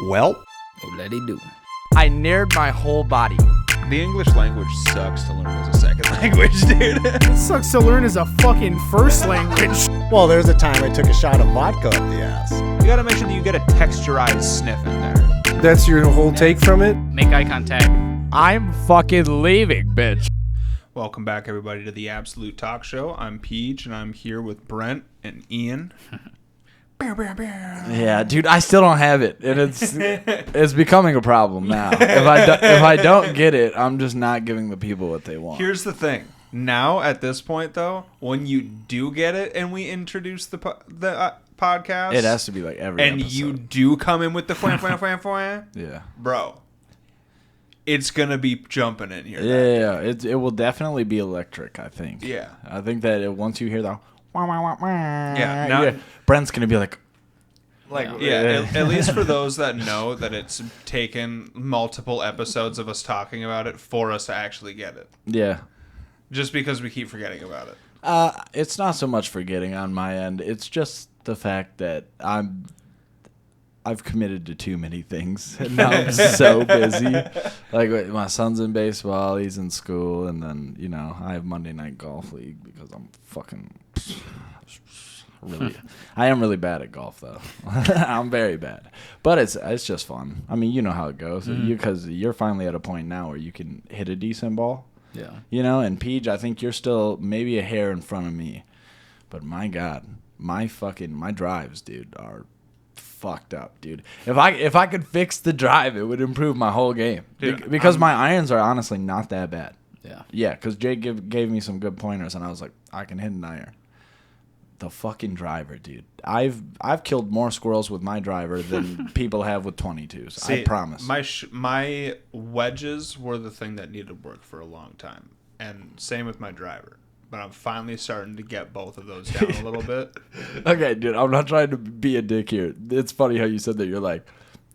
Well, Oblady-do. I nared my whole body. the English language sucks to learn as a second language, dude. It sucks to learn as a fucking first language. Well, there's a time I took a shot of vodka up the ass. You gotta make sure that you get a texturized sniff in there. That's your whole take from it? Make eye contact. I'm fucking leaving, bitch. Welcome back, everybody, to the Absolute Talk Show. I'm Peej, and I'm here with Brent and Ian. Yeah, dude, I still don't have it, and it's becoming a problem now. If I don't get it, I'm just not giving the people what they want. Here's the thing. Now, at this point, though, when you do get it and we introduce the podcast, It has to be like every and episode. you do come in with the fwan, Yeah. bro, it's gonna be jumping in here. Yeah, it will definitely be electric, I think. Yeah. I think that once you hear the Yeah, now- Brent's gonna be like Yeah, at least for those that know that it's taken multiple episodes of us talking about it for us to actually get it. yeah. Just because we keep forgetting about it. It's not so much forgetting on my end. It's just the fact that I've committed to too many things, and now I'm so busy. Like, my son's in baseball, he's in school, and then, I have Monday Night Golf League because I'm fucking I am really bad at golf, though. I'm very bad. But it's just fun. I mean, you know how it goes. Because you're finally at a point now where you can hit a decent ball. Yeah. And Peej, I think you're still maybe a hair in front of me. But my God, my drives, dude, are fucked up, dude. If I could fix the drive, it would improve my whole game. Dude, because my irons are honestly not that bad. Yeah. Yeah, because Jake gave me some good pointers, and I was like, I can hit an iron. The fucking driver, dude. I've killed more squirrels with my driver than people have with 22s. See, I promise. My wedges were the thing that needed work for a long time. And same with my driver. But I'm finally starting to get both of those down a little bit. Okay, dude, I'm not trying to be a dick here. It's funny how you said that. You're like,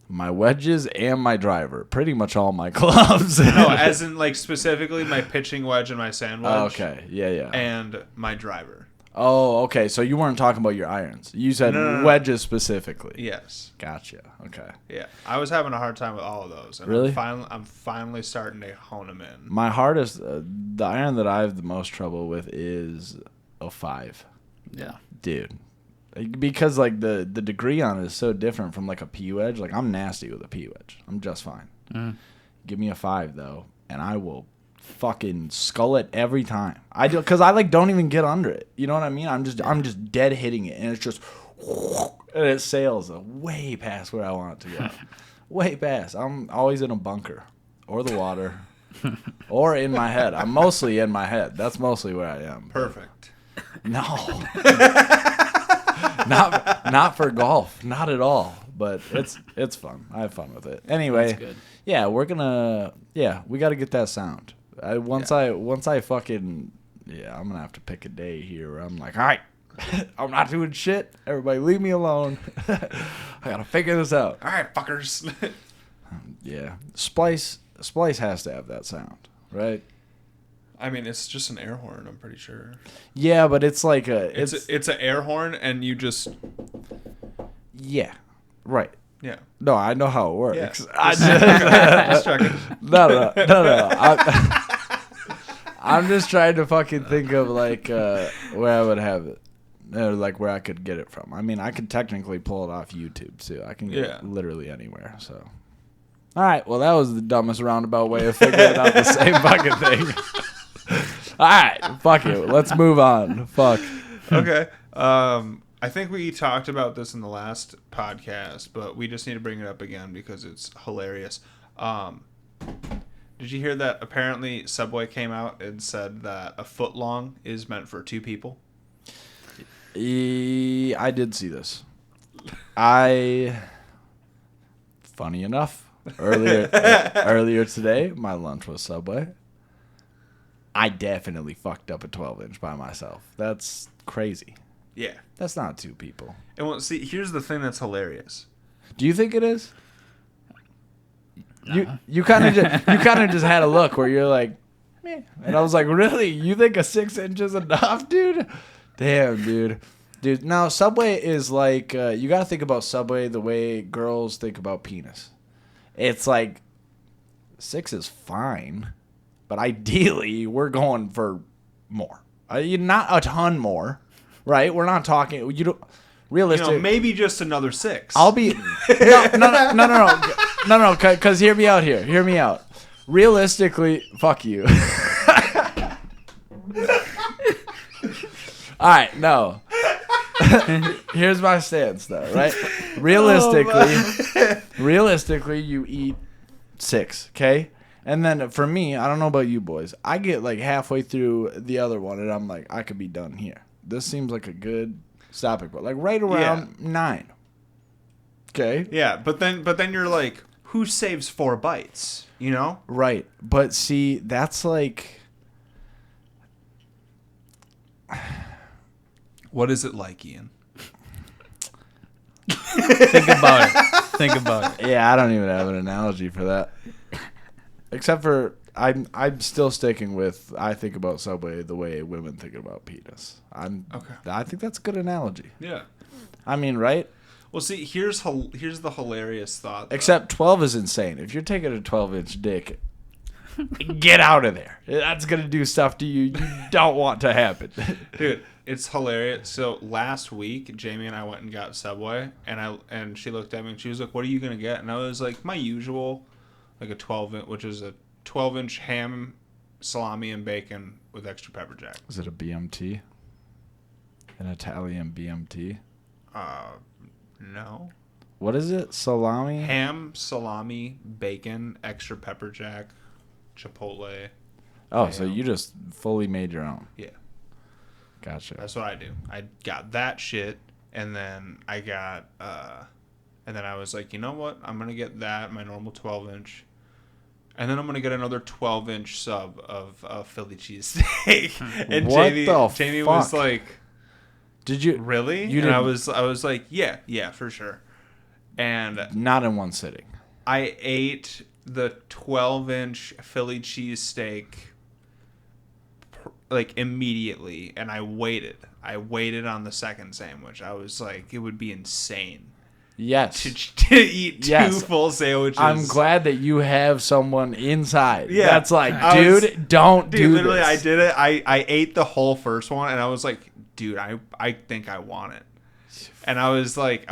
my wedges and my driver. Pretty much all my clubs. No, as in, like, specifically my pitching wedge and my sand wedge. Oh, okay, yeah. And my driver. Oh, okay, so you weren't talking about your irons. You said No. wedges specifically. Yes. Gotcha, okay. Yeah. I was having a hard time with all of those. And Really? I'm finally starting to hone them in. My hardest, the iron that I have the most trouble with is a 5. Yeah. Dude. Because, like, the degree on it is so different from, like, a P wedge. Like, I'm nasty with a P wedge. I'm just fine. Give me a 5, though, and I will fucking skull it every time. I do, because I don't even get under it. You know what I mean? I'm just dead hitting it, and it's just, and it sails way past where I want it to go. Way past. I'm always in a bunker or the water or in my head. I'm mostly in my head. That's mostly where I am. Perfect. No. not for golf. Not at all. But it's fun. I have fun with it. Anyway, That's good. yeah, we got to get that sound. Once I fucking, I'm gonna have to pick a day here where I'm like, all right, I'm not doing shit. Everybody, leave me alone. I gotta figure this out. All right, fuckers. Yeah, Splice has to have that sound, right? I mean, it's just an air horn, I'm pretty sure. Yeah, but it's like It's an air horn, and you just... Yeah, right. Yeah. No, I know how it works. Yeah. Just checking. No. I'm just trying to fucking think of, like, where I would have it. Or, like, where I could get it from. I mean, I could technically pull it off YouTube, too. I can get it literally anywhere, so. All right, well, that was the dumbest roundabout way of figuring out the same fucking thing. All right, fuck it. Let's move on. Fuck. Okay. I think we talked about this in the last podcast, but we just need to bring it up again because it's hilarious. Did you hear that apparently Subway came out and said that a foot long is meant for 2 people? I did see this. Funny enough, earlier today, my lunch was Subway. I definitely fucked up a 12-inch by myself. That's crazy. Yeah. That's not 2 people. And well, see, here's the thing that's hilarious. Do you think it is? You kind of just had a look where you're like, meh. And I was like, really? You think a 6 inch is enough, dude? Damn, dude. Dude, no, Subway is like, you got to think about Subway the way girls think about penis. It's like, 6 is fine, but ideally, we're going for more. Not a ton more, right? We're not talking, realistic. Maybe just another 6. I'll be, no, because hear me out here. Hear me out. Realistically, fuck you. All right, no. Here's my stance, though, right? Realistically, you eat 6, okay? And then for me, I don't know about you boys, I get like halfway through the other one, and I'm like, I could be done here. This seems like a good stopping point, like right around 9. Okay. Yeah, but then you're like, who saves 4 bites? You know? Right, but see, that's like. What is it like, Ian? Think about it. Yeah, I don't even have an analogy for that. Except for I'm still sticking with I think about Subway the way women think about penis. I think that's a good analogy. Yeah. I mean, right? Well, see, here's the hilarious thought. Except 12 is insane. If you're taking a 12-inch dick, get out of there. That's going to do stuff to you don't want to happen. Dude, it's hilarious. So last week, Jamie and I went and got Subway, and she looked at me and she was like, "What are you gonna get?" And I was like, "My usual, like a 12-inch, which is a 12-inch ham, salami, and bacon with extra pepper jack." Is it a BMT? An Italian BMT? No. What is it? Salami? Ham, salami, bacon, extra pepper jack, chipotle. Oh, so you just fully made your own. Yeah. Gotcha. That's what I do. I got that shit, and then I got, and then I was like, you know what? I'm gonna get that, my normal 12-inch, and then I'm gonna get another 12-inch sub of Philly cheesesteak. And Jamie was like, "Did you really?" You and didn't... I was like, yeah, for sure. And not in one sitting. I ate the 12-inch Philly cheesesteak like immediately, and I waited on the second sandwich. I was like, it would be insane to eat 2 full sandwiches. I'm glad that you have someone inside that's like, dude, literally this. I did it. I ate the whole first one, and I was like, dude, I think I want it. And I was like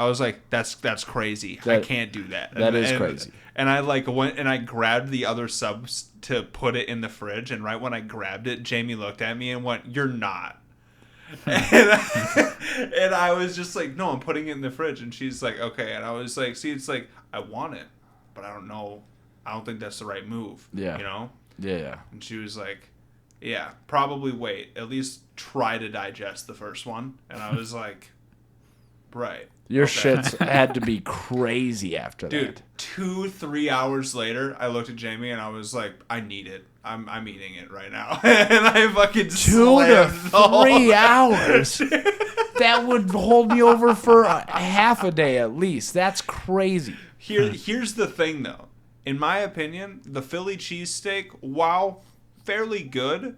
that's crazy. I can't do that. That is crazy. And I like went and I grabbed the other subs to put it in the fridge, and right when I grabbed it, Jamie looked at me and went, "You're not." And I was just like, "No, I'm putting it in the fridge." And she's like, "Okay." And I was like, "See, it's like I want it, but I don't know. I don't think that's the right move." Yeah. You know? Yeah. And she was like, "Yeah, probably wait. At least try to digest the first one." And I was like, "Right." Your shits had to be crazy after Dude, that. 2-3 hours later, I looked at Jamie and I was like, I need it. I'm eating it right now. And I fucking 2 to 3 hours? That would hold me over for half a day at least. That's crazy. Here's the thing, though. In my opinion, the Philly cheesesteak, while fairly good,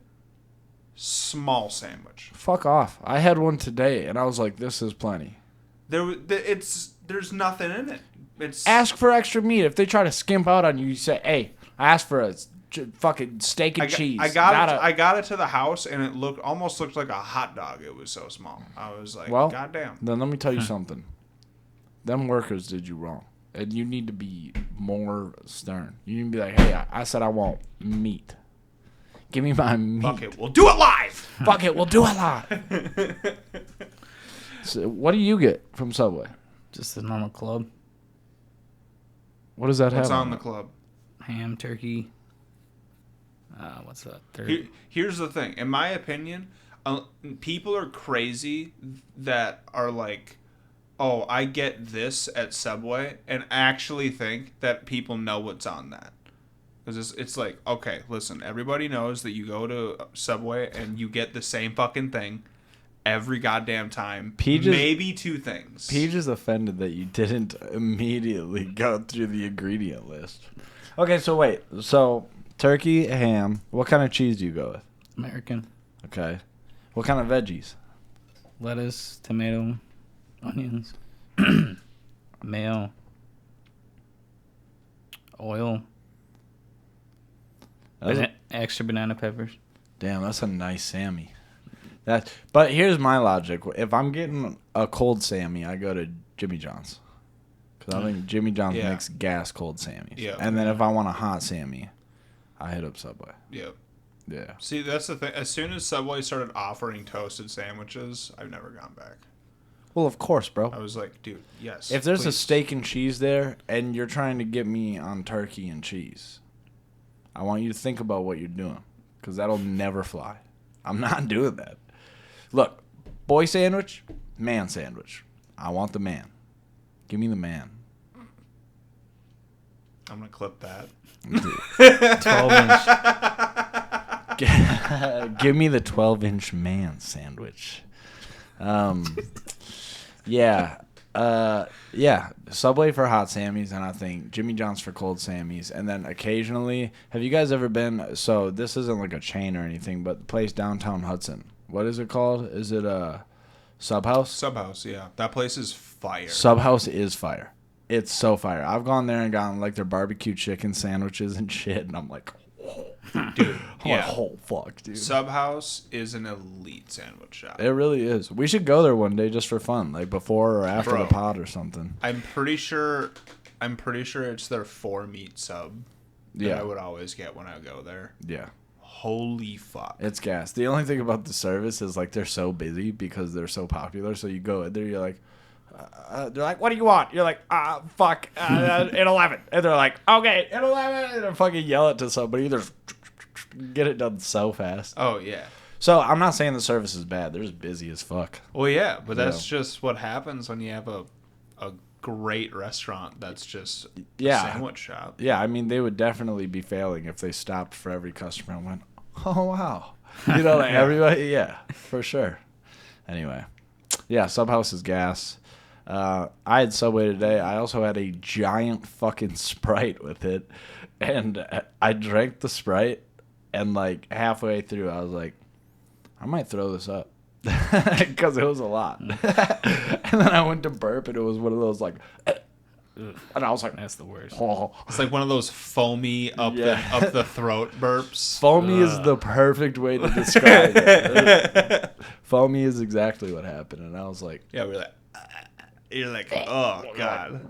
small sandwich. Fuck off. I had one today, and I was like, this is plenty. There's nothing in it. Ask for extra meat. If they try to skimp out on you, you say, "Hey, I asked for a fucking steak and cheese." I got it to the house, and it almost looked like a hot dog. It was so small. I was like, well, goddamn. Then let me tell you something. Them workers did you wrong, and you need to be more stern. You need to be like, "Hey, I said I want meat. Give me my meat." Fuck it, we'll do it live. Fuck it, we'll do it live. So what do you get from Subway? Just a normal club. What does that have? What's on the club? Ham, turkey. What's that? Here's the thing. In my opinion, people are crazy that are like, "Oh, I get this at Subway," and actually think that people know what's on that. Because it's like, okay, listen, everybody knows that you go to Subway and you get the same fucking thing every goddamn time. Maybe 2 things. Peej is offended that you didn't immediately go through the ingredient list. Okay, so wait. So, turkey, ham. What kind of cheese do you go with? American. Okay. What kind of veggies? lettuce, tomato, onions, mayo, oil, extra banana peppers. Damn, that's a nice Sammy. But here's my logic. If I'm getting a cold Sammy, I go to Jimmy John's. Because I think Jimmy John's makes gas cold Sammys. Yeah. And then if I want a hot Sammy, I hit up Subway. Yep. Yeah. See, that's the thing. As soon as Subway started offering toasted sandwiches, I've never gone back. Well, of course, bro. I was like, dude, yes. If there's a please. steak and cheese there and you're trying to get me on turkey and cheese, I want you to think about what you're doing. Because that'll never fly. I'm not doing that. Look, boy sandwich, man sandwich. I want the man. Give me the man. I'm going to clip that. 12-inch. Give me the 12-inch man sandwich. Yeah. Subway for hot Sammys, and I think Jimmy John's for cold Sammys. And then occasionally, have you guys ever been, so this isn't like a chain or anything, but the place downtown Hudson. What is it called? Is it a Subhouse? Subhouse, yeah. That place is fire. Subhouse is fire. It's so fire. I've gone there and gotten like their barbecue chicken sandwiches and shit, and I'm like, Dude, yeah. oh fuck, dude. Subhouse is an elite sandwich shop. It really is. We should go there one day just for fun, like before or after Bro. the pod or something. I'm pretty sure it's their 4-meat sub that I would always get when I go there. Yeah. Holy fuck. It's gas. The only thing about the service is like they're so busy because they're so popular. So you go in there, you're like, they're like, what do you want? You're like, fuck, at 11. And they're like, okay, at 11. And they fucking yell it to somebody. They're get it done so fast. Oh, yeah. So I'm not saying the service is bad. They're just busy as fuck. Well, yeah, but that's just what happens when you have a great restaurant that's just a sandwich shop. Yeah, I mean, they would definitely be failing if they stopped for every customer and went, oh, wow. You know, like everybody, yeah, for sure. Anyway, yeah, Subhouse is gas. I had Subway today. I also had a giant fucking Sprite with it. And I drank the Sprite, and like halfway through, I was like, I might throw this up. Because it was a lot. And then I went to burp, and it was one of those like, and I was like, That's the worst. oh. It's like one of those foamy up the throat burps. Foamy is the perfect way to describe it. Foamy is exactly what happened, and I was like, Yeah, we're like, you're like, oh god.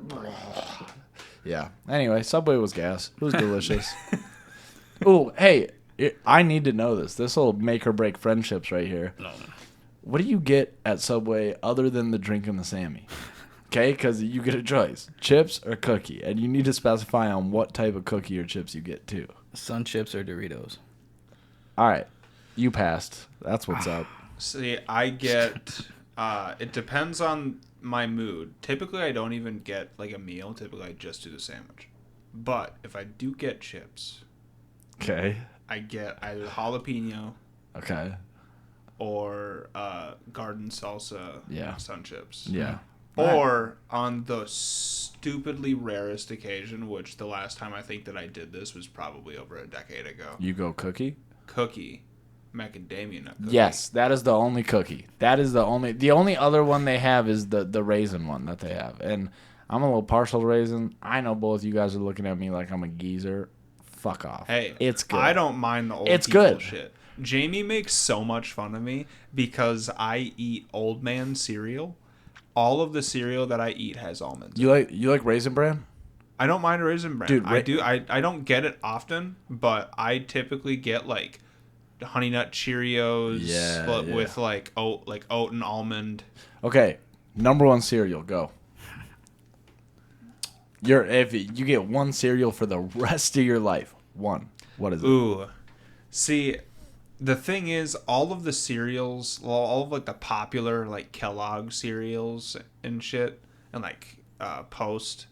yeah. Anyway, Subway was gas. It was delicious. Ooh, hey, I need to know this. This will make or break friendships right here. No. What do you get at Subway other than the drink and the Sammy? Okay, because you get a choice, chips or cookie, and you need to specify on what type of cookie or chips you get too. Sun chips or Doritos? All right, you passed. That's what's up. See, I get, it depends on my mood. Typically, I don't even get like a meal. Typically, I just do the sandwich. But if I do get chips, Okay. I get either jalapeno Okay. or garden salsa sun chips. Yeah. Or on the stupidly rarest occasion, which the last time I think that I did this was probably over a decade ago. You go cookie? Cookie. Macadamia nut cookie. Yes, that is the only cookie. That is the only other one they have is the raisin one that they have. And I'm a little partial to raisin. I know both you guys are looking at me like I'm a geezer. Fuck off. Hey, it's good. I don't mind the old It's people good. shit. Jamie makes so much fun of me because I eat old man cereal. All of the cereal that I eat has almonds. You like Raisin Bran? I don't mind Raisin Bran. Dude, I don't get it often, but I typically get like Honey Nut Cheerios with like oat and almond. Okay, number one cereal, go. If you get one cereal for the rest of your life, one. What is it? Ooh, see, the thing is, all of the cereals, all of like the popular like Kellogg cereals and shit, and like Post,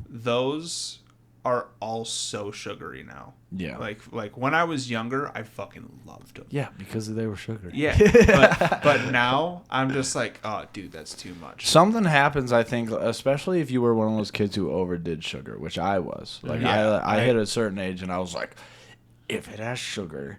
those are all so sugary now. Yeah. Like when I was younger, I fucking loved them. Yeah, because they were sugar. Yeah, but now I'm just like, oh, dude, that's too much. Something happens, I think, especially if you were one of those kids who overdid sugar, which I was. Like, Yeah, I hit a certain age, and I was like, if it has sugar,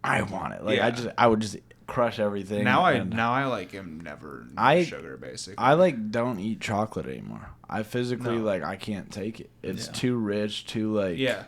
I want it. Like, Yeah. I would just crush everything. Now I and am never I- sugar basically. I like don't eat chocolate anymore. I physically No. like I can't take it. It's Yeah. too rich, too like Yeah.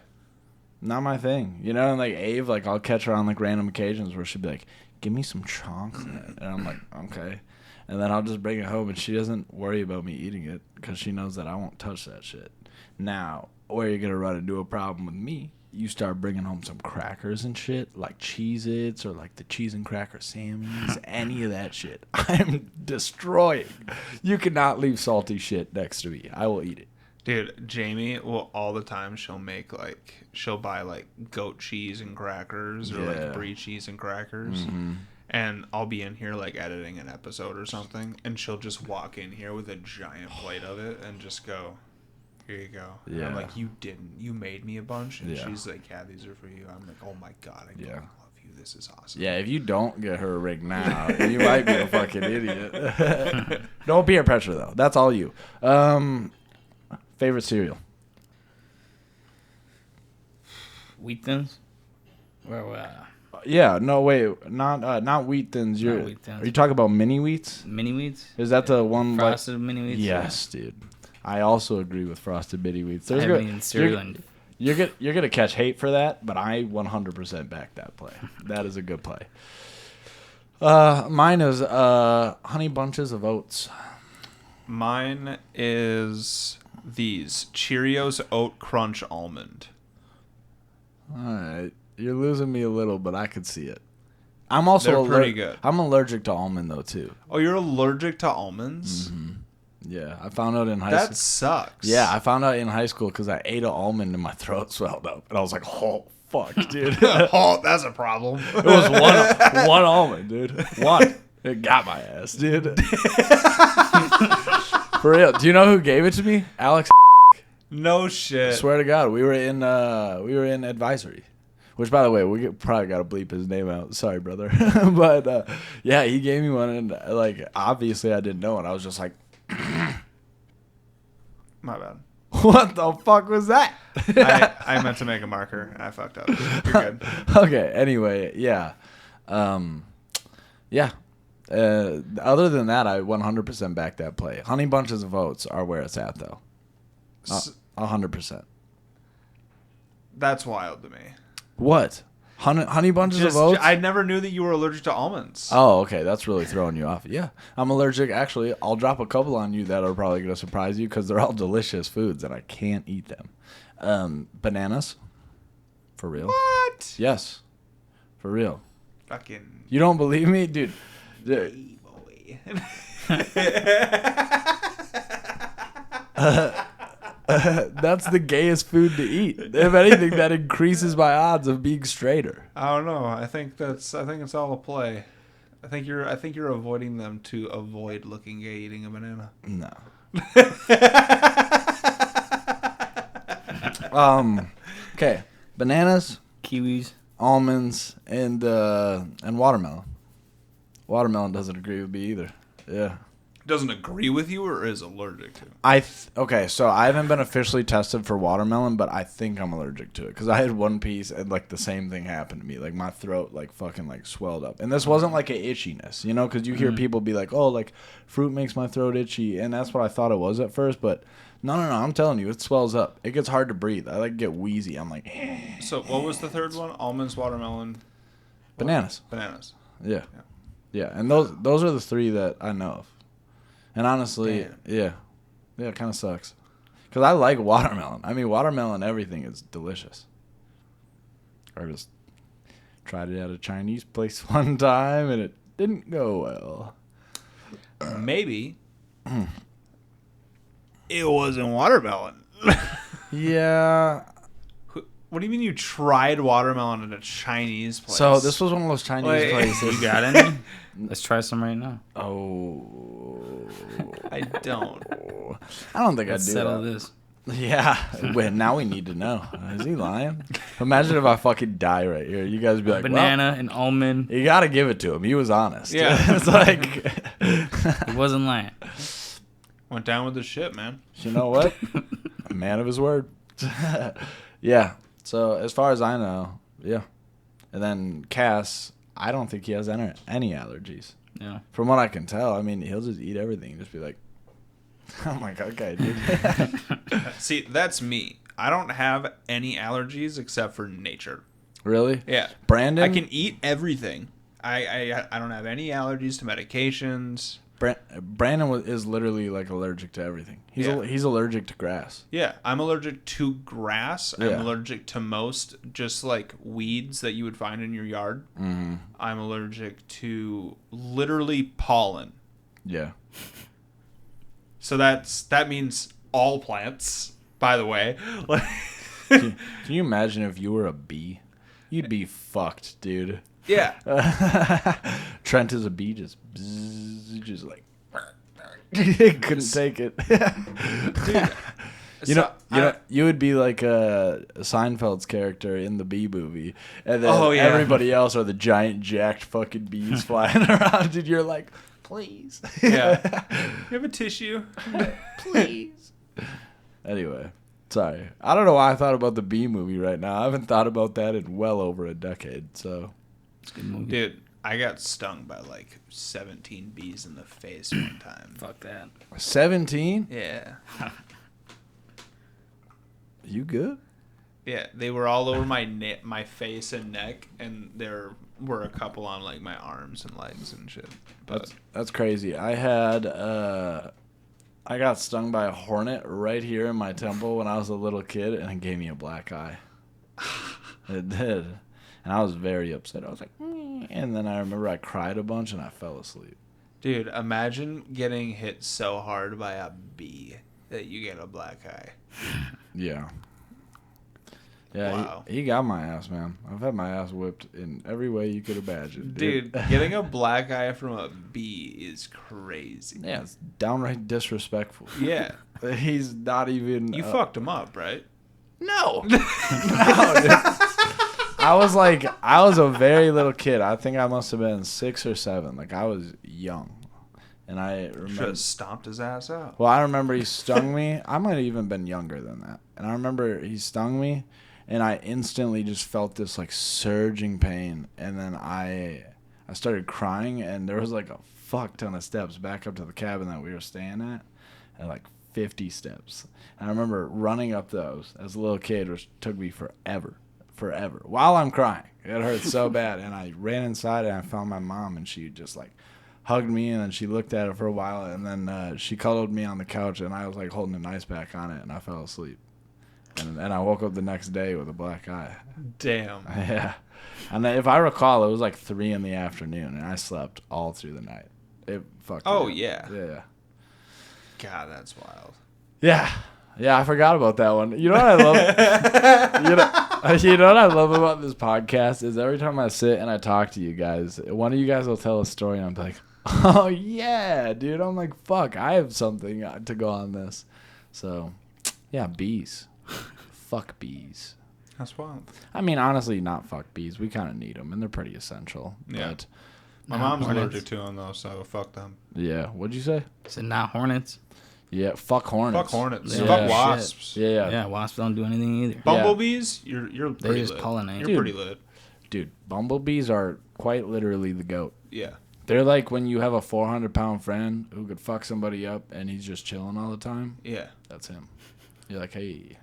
not my thing. You know, and like Ave, like I'll catch her on like random occasions where she'll be like, "Give me some chocolate," and I'm like, "Okay," and then I'll just bring it home, and she doesn't worry about me eating it because she knows that I won't touch that shit. Now, where you're gonna run into a problem with me? You start bringing home some crackers and shit, like Cheez-Its or like the cheese and cracker Sammys, any of that shit. I'm destroying. You cannot leave salty shit next to me. I will eat it. Dude, Jamie will all the time. She'll buy like goat cheese and crackers or Yeah. like brie cheese and crackers. Mm-hmm. And I'll be in here like editing an episode or something, and she'll just walk in here with a giant plate of it and just go, "Here you go." And Yeah. I'm like, "You didn't. You made me a bunch." And Yeah. she's like, "Yeah, these are for you." I'm like, "Oh my god, I Yeah. love you. This is awesome." Yeah, if you don't get her a ring now, you might be a fucking idiot. No peer pressure though. That's all you. Favorite cereal? Wheat Thins? Well, Yeah, no wait, not Wheat Thins. Not Wheat Thins. Are you talking about mini wheats? mini wheats? Is that the one? Frosted mini wheats? Yes, dude. I also agree with frosted mini wheats. I haven't eaten cereal in You're gonna catch hate for that, but I 100% back that play. That is a good play. Mine is honey bunches of oats. Mine is these Cheerios Oat Crunch Almond. All right, you're losing me a little, but I could see it. I'm also They're pretty good. I'm allergic to almond though too. Oh, you're allergic to almonds? Yeah, I found out in high That school. sucks. Yeah, I found out in high school because I ate an almond and my throat swelled up, and I was like, "Oh fuck, dude!" Oh, that's a problem. It was one almond, dude. One. It got my ass, dude. For real. Do you know who gave it to me? Alex. No shit. Swear to God, we were in advisory. Which, by the way, probably got to bleep his name out. Sorry, brother. But yeah, he gave me one, and like obviously I didn't know, and I was just like, My bad. "What the fuck was that?" I meant to make a marker and I fucked up. You're good. Okay. Anyway, yeah, yeah. Other than that, I 100% back that play. Honey bunches of oats are where it's at, though. 100%. That's wild to me. What? Honey bunches of oats? I never knew that you were allergic to almonds. Oh, okay. That's really throwing you off. Yeah, I'm allergic. Actually, I'll drop a couple on you that are probably going to surprise you because they're all delicious foods and I can't eat them. Bananas. For real? What? Yes. For real. Fucking You don't believe me? Dude. boy. That's the gayest food to eat. If anything, that increases my odds of being straighter. I don't know. I think it's all a play. I think you're avoiding them to avoid looking gay eating a banana. No. Okay. Bananas, kiwis. almonds, and watermelon. Watermelon doesn't agree with me either. Yeah. Doesn't agree with you or is allergic to? Okay, so I haven't been officially tested for watermelon, but I think I'm allergic to it because I had one piece and like the same thing happened to me. Like my throat like fucking like swelled up, and this wasn't like a itchiness, you know, because you hear people be like, "Oh, like fruit makes my throat itchy," and that's what I thought it was at first, but no, I'm telling you, it swells up. It gets hard to breathe. I like get wheezy. I'm like, So what was the third one? Almonds, watermelon, bananas. bananas. Yeah, and those are the three that I know of. And honestly, Damn. yeah, it kind of sucks. Because I like watermelon. I mean, watermelon, everything is delicious. I just tried it at a Chinese place one time, and it didn't go well. Maybe it wasn't watermelon. Yeah. What do you mean you tried watermelon at a Chinese place? So this was one of those Chinese places. You got any? Let's try some right now. Oh. I don't. I don't think Let's I'd do settle that. this. Yeah. Wait, now we need to know. Is he lying? Imagine if I fucking die right here. You guys would be like, Banana and almond. well, you got to give it to him. He was honest. Yeah. It's like, He wasn't lying. Went down with the shit, man. you know what? A man of his word. Yeah. So as far as I know, yeah. And then Cass, I don't think he has any allergies. Yeah. From what I can tell, I mean, he'll just eat everything and just be like, I'm like, okay, dude. See, that's me. I don't have any allergies except for nature. Really? Yeah. Brandon? I can eat everything. I don't have any allergies to medications. Brandon is literally like allergic to everything. He's allergic to grass. Yeah, I'm allergic to grass. Yeah. I'm allergic to most just like weeds that you would find in your yard. Mm-hmm. I'm allergic to literally pollen. Yeah. So that means all plants, by the way. Can you imagine if you were a bee? You'd be fucked, dude. Yeah. Trent is a bee, just like couldn't take it. Dude, You would be like Seinfeld's character in the Bee Movie, and then Oh, yeah. everybody else are the giant jacked fucking bees flying around, and you're like, please, Yeah. You have a tissue? please. Anyway, sorry. I don't know why I thought about the Bee Movie right now. I haven't thought about that in well over a decade. So, It's a good movie. Dude, I got stung by like 17 bees in the face one time. Fuck that. 17? Yeah. You good? Yeah, they were all over my face and neck, and there were a couple on like my arms and legs and shit. But That's crazy. I had I got stung by a hornet right here in my temple when I was a little kid, and it gave me a black eye. It did, and I was very upset. I was like, and then I remember I cried a bunch and I fell asleep. dude, imagine getting hit so hard by a bee that you get a black eye. Yeah. Yeah, Wow. he got my ass, man. I've had my ass whipped in every way you could imagine. Dude, getting a black eye from a bee is crazy. Yeah, it's downright disrespectful. Yeah. He's not even... You fucked him up, right? No. No, dude. I was a very little kid. I think I must have been 6 or 7. Like, I was young. And I Should remember... have stomped his ass out. Well, I remember he stung me. I might have even been younger than that. And I remember he stung me, and I instantly just felt this, like, surging pain. And then I started crying, and there was, like, a fuck ton of steps back up to the cabin that we were staying at like, 50 steps. And I remember running up those as a little kid, which took me forever, while I'm crying. It hurt so bad. And I ran inside, and I found my mom, and she just, like, hugged me, and then she looked at it for a while, and then she cuddled me on the couch, and I was like holding an ice pack on it, and I fell asleep. And I woke up the next day with a black eye. Damn. Yeah. And then, if I recall, it was like 3 in the afternoon, and I slept all through the night. It fucked me Oh, up. yeah. Yeah. God, that's wild. Yeah. Yeah, I forgot about that one. You know what I love? you know what I love about this podcast is every time I sit and I talk to you guys, one of you guys will tell a story, and I'm like, oh, yeah, dude. I'm like, fuck, I have something to go on this. So, yeah, bees. Fuck bees. That's wild. I mean, honestly, not fuck bees. We kind of need them, and they're pretty essential. Yeah. But, My mom's hornets. allergic to them, though, so fuck them. yeah. What'd you say? So not hornets. Yeah, fuck hornets. Fuck hornets. Yeah. Fuck wasps. Yeah. Yeah, wasps don't do anything either. Bumblebees, you're They pretty just lit. pollinate. You're Dude. pretty lit. Dude, bumblebees are quite literally the goat. Yeah. They're like when you have a 400-pound friend who could fuck somebody up and he's just chilling all the time. Yeah. That's him. You're like, hey.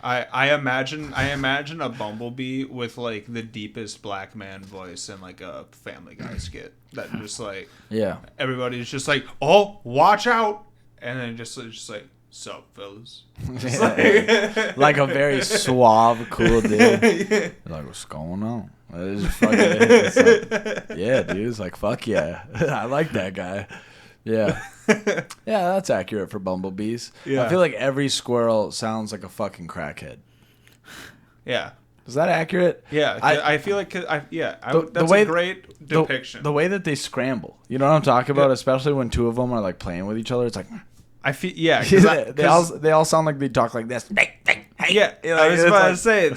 I imagine a bumblebee with like the deepest black man voice and like a Family Guy skit that just like Yeah. everybody's just like, oh, watch out, and then just like, sup, fellas. Like a very suave, cool dude. Like, what's going on? It's like, yeah, dude. It's like, fuck yeah. I like that guy. Yeah. Yeah, that's accurate for bumblebees. Yeah. I feel like every squirrel sounds like a fucking crackhead. Yeah. Is that accurate? Yeah. I feel like that's way- a great depiction. The way that they scramble. You know what I'm talking about? Yeah. Especially when 2 of them are like playing with each other. It's like... I feel, yeah. 'cause they all sound like they talk like this. Yeah, I was it's about to like- say,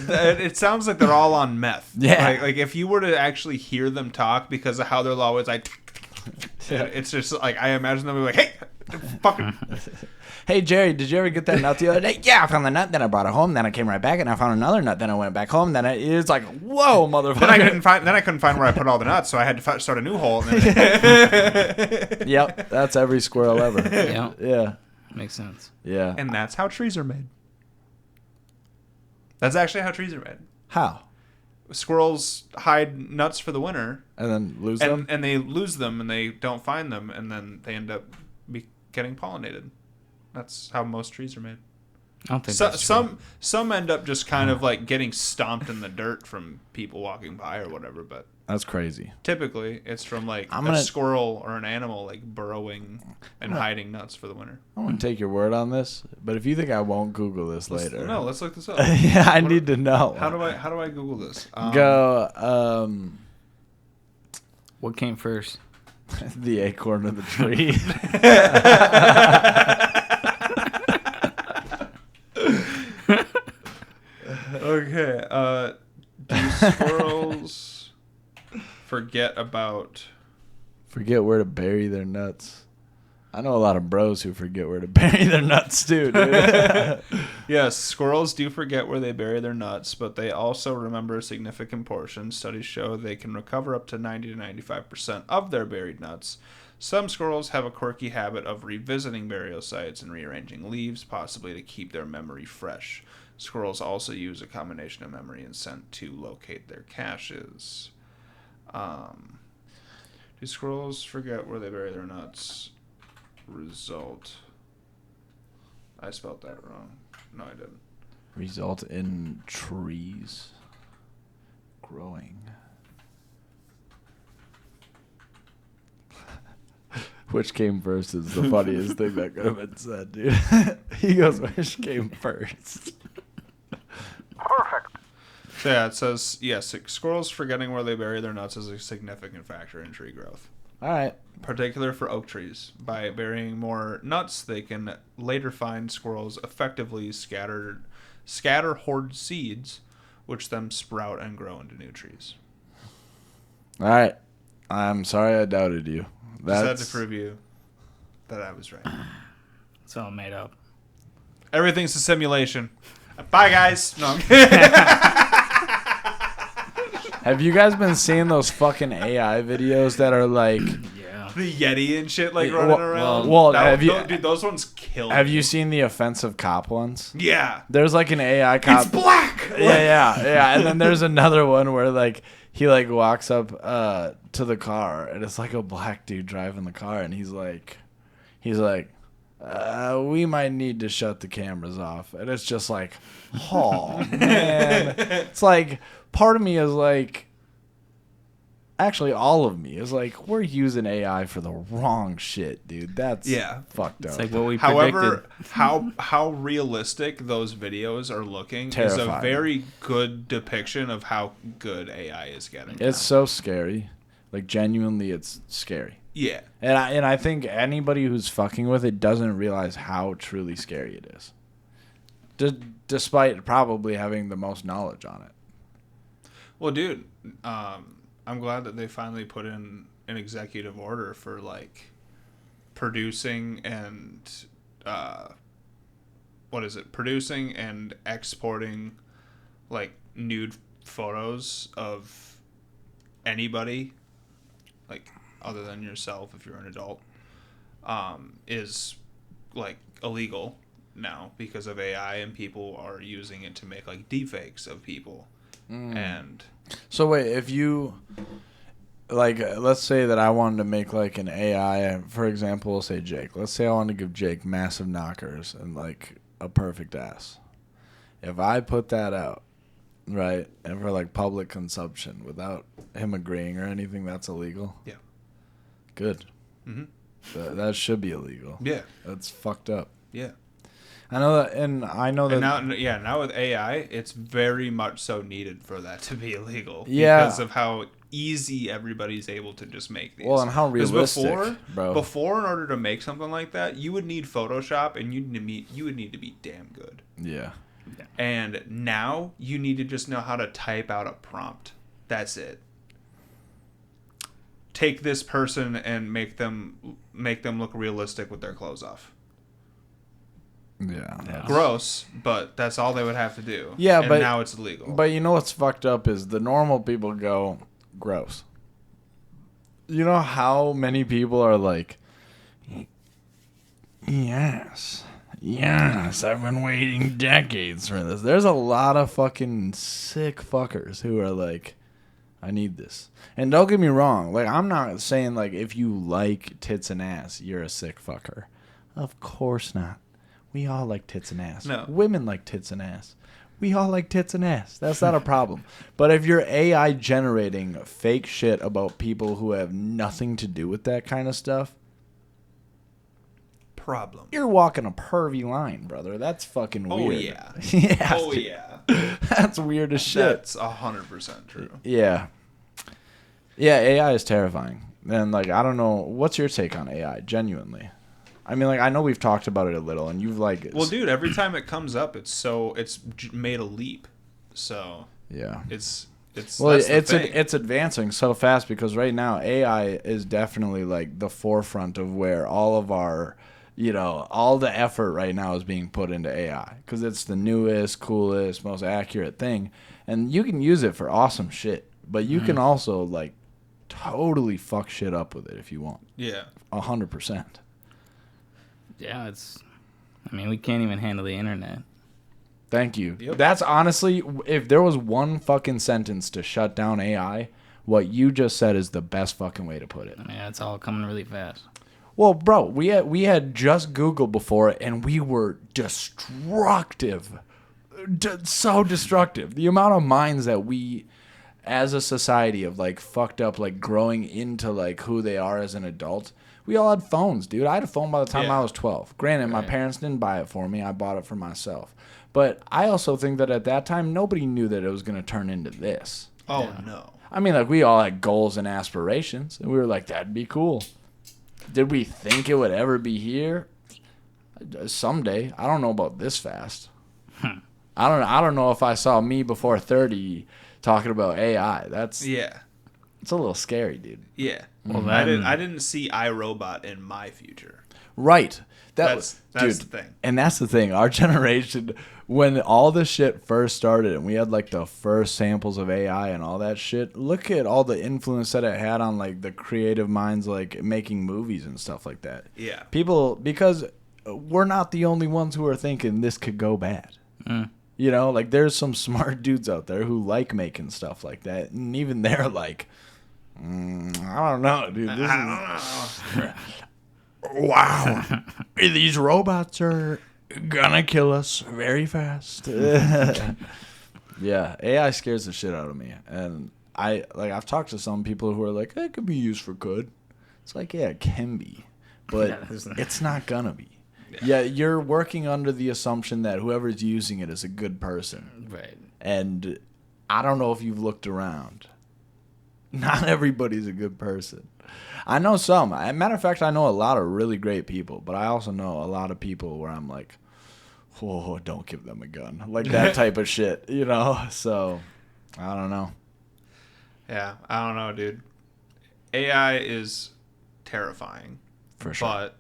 it sounds like they're all on meth. Yeah. Like if you were to actually hear them talk because of how they're always like, It's just like I imagine them like, hey, fucking. Hey Jerry, did you ever get that nut the other day? Yeah, I found the nut, then I brought it home, then I came right back and I found another nut, then I went back home, it's like, whoa, motherfucker. Then I couldn't find where I put all the nuts, so I had to start a new hole. And then Yep, that's every squirrel ever. Yeah. Yeah. Makes sense. Yeah. and that's how trees are made. That's actually how trees are made. How? Squirrels hide nuts for the winter, And then lose them? and they lose them, and they don't find them, and then they end up getting pollinated. That's how most trees are made. I don't think that's true. Some end up just kind of like getting stomped in the dirt from people walking by or whatever, but That's crazy. typically it's from like I'm a gonna- squirrel or an animal like burrowing and hiding nuts for the winter. I want to take your word on this, but if you think I won't Google this later. Let's look this up. Yeah, I need to know. How do I Google this? Go, What came first? the acorn of the tree. Okay. Do squirrels forget where to bury their nuts? I know a lot of bros who forget where to bury their nuts too, dude. Yes, squirrels do forget where they bury their nuts, but they also remember a significant portion. Studies show they can recover up to 90 to 95% of their buried nuts. Some squirrels have a quirky habit of revisiting burial sites and rearranging leaves, possibly to keep their memory fresh. Squirrels also use a combination of memory and scent to locate their caches. Do squirrels forget where they bury their nuts? Result. I spelled that wrong. No, I didn't. Result in trees growing. Which came first is the funniest thing that could have been said, dude. He goes, which came first? So yeah, it says, yes, squirrels forgetting where they bury their nuts is a significant factor in tree growth. All right. Particular for oak trees. By burying more nuts, they can later find squirrels effectively scatter hoard seeds, which then sprout and grow into new trees. All right. I'm sorry I doubted you. Just had to prove you that I was right. It's all made up. Everything's a simulation. Bye, guys. No, I'm kidding. Have you guys been seeing those fucking AI videos that are like... Yeah. The Yeti and shit like Yeah, running around. well, dude, those ones kill Have me. you seen the offensive cop ones? Yeah. There's like an AI cop. It's black. Yeah. And then there's another one where like he like walks up to the car and it's like a black dude driving the car and he's like, we might need to shut the cameras off. And it's just like, oh man. It's like part of me is like, actually all of me is like, we're using AI for the wrong shit, dude. That's fucked up. It's like what we However, predicted. how realistic those videos are looking is a Terrifying. very good depiction of how good AI is getting. It's so scary. Like genuinely it's scary. Yeah. And I think anybody who's fucking with it doesn't realize how truly scary it is. Despite probably having the most knowledge on it. Well, dude, I'm glad that they finally put in an executive order for like producing and producing and exporting like nude photos of anybody, like other than yourself if you're an adult, is like illegal now because of AI, and people are using it to make like deepfakes of people. And So wait, if you like, let's say that I wanted to make like an AI, for example, we'll say Jake. Let's say I wanted to give Jake massive knockers and like a perfect ass. If I put that out, right, and for like public consumption without him agreeing or anything, that's illegal. Yeah. Good. Mm-hmm. That should be illegal. Yeah. That's fucked up. Yeah. I know that, and I know that. And now with AI, it's very much so needed for that to be illegal. Yeah. Because of how easy everybody's able to just make these. Well, and how 'Cause realistic, bro. Before, in order to make something like that, you would need Photoshop, and you would need to be damn good. Yeah. And now you need to just know how to type out a prompt. That's it. take this person and make them look realistic with their clothes off. Yeah. Gross, but that's all they would have to do. Yeah, and but now it's illegal. But you know what's fucked up is the normal people go, gross. You know how many people are like, yes, I've been waiting decades for this. There's a lot of fucking sick fuckers who are like, I need this. And don't get me wrong, like, I'm not saying like if you like tits and ass, you're a sick fucker. Of course not. We all like tits and ass. No. Women like tits and ass. We all like tits and ass. That's not a problem. But if you're AI generating fake shit about people who have nothing to do with that kind of stuff, problem. you're walking a pervy line, brother. That's fucking weird. Oh, yeah. Yeah. Oh, yeah. That's weird as shit. That's 100% true. Yeah. Yeah, AI is terrifying. And, like, I don't know. What's your take on AI, genuinely? I mean, like, I know we've talked about it a little, and you've, like... Well, dude, every time it comes up, it's made a leap. So... Yeah. It's advancing so fast because right now AI is definitely like the forefront of where all of our, all the effort right now is being put into AI because it's the newest, coolest, most accurate thing, and you can use it for awesome shit, but you can also like totally fuck shit up with it if you want. Yeah. 100%. Yeah, we can't even handle the internet. Thank you. Yep. That's honestly, if there was one fucking sentence to shut down AI, what you just said is the best fucking way to put it. I mean, it's all coming really fast. Well, bro, we had just Googled before it, and we were destructive. So destructive. The amount of minds that we, as a society, of like fucked up, like growing into like who they are as an adult. We all had phones, dude. I had a phone by the time I was 12. Granted, my parents didn't buy it for me. I bought it for myself. But I also think that at that time, nobody knew that it was going to turn into this. Oh, yeah. No. I mean, like, we all had goals and aspirations, and we were like, that'd be cool. Did we think it would ever be here? Someday. I don't know about this fast. I don't know if I saw me before 30 talking about AI. Yeah. It's a little scary, dude. Yeah. Well, I didn't see iRobot in my future. Right. That's dude, the thing. And that's the thing. Our generation, when all this shit first started and we had like the first samples of AI and all that shit, look at all the influence that it had on like the creative minds, like making movies and stuff like that. Yeah. People, because we're not the only ones who are thinking this could go bad. Like there's some smart dudes out there who like making stuff like that. And even they're like, I don't know, dude. This is... Wow. These robots are gonna kill us very fast. Yeah, AI scares the shit out of me. And I've talked to some people who are like, it could be used for good. It's like, yeah, it can be. But it's not gonna be. Yeah, you're working under the assumption that whoever's using it is a good person. Right. And I don't know if you've looked around. Not everybody's a good person. I know some. As a matter of fact, I know a lot of really great people, but I also know a lot of people where I'm like, whoa, don't give them a gun. Like that type of shit, So, I don't know. Yeah, I don't know, dude. AI is terrifying. For sure. But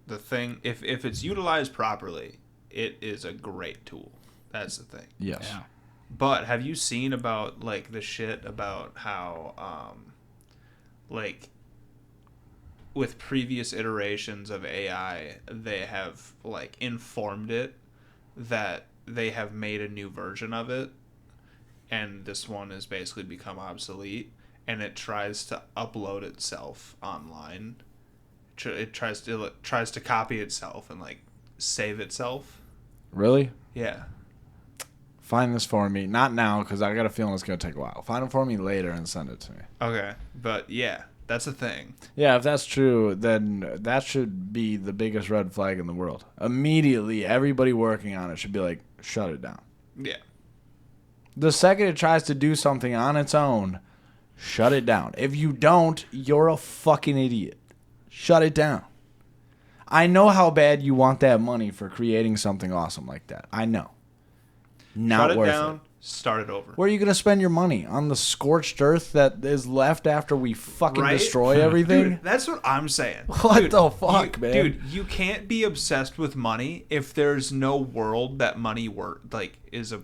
the thing, if it's utilized properly, it is a great tool. That's the thing. Yes. Yeah. But have you seen about, like, the shit about how, like, with previous iterations of AI, they have, like, informed it that they have made a new version of it, and this one has basically become obsolete, and it tries to upload itself online. It tries to copy itself and, like, save itself. Really? Yeah. Find this for me. Not now, because I got a feeling it's going to take a while. Find it for me later and send it to me. Okay. But, yeah, that's a thing. Yeah, if that's true, then that should be the biggest red flag in the world. Immediately, everybody working on it should be like, shut it down. Yeah. The second it tries to do something on its own, shut it down. If you don't, you're a fucking idiot. Shut it down. I know how bad you want that money for creating something awesome like that. I know. Not Shut it worth down. it. Start it over. Where are you going to spend your money? On the scorched earth that is left after we fucking Right? destroy everything? Dude, that's what I'm saying. What Dude, the fuck, man? Dude, you can't be obsessed with money if there's no world that money is a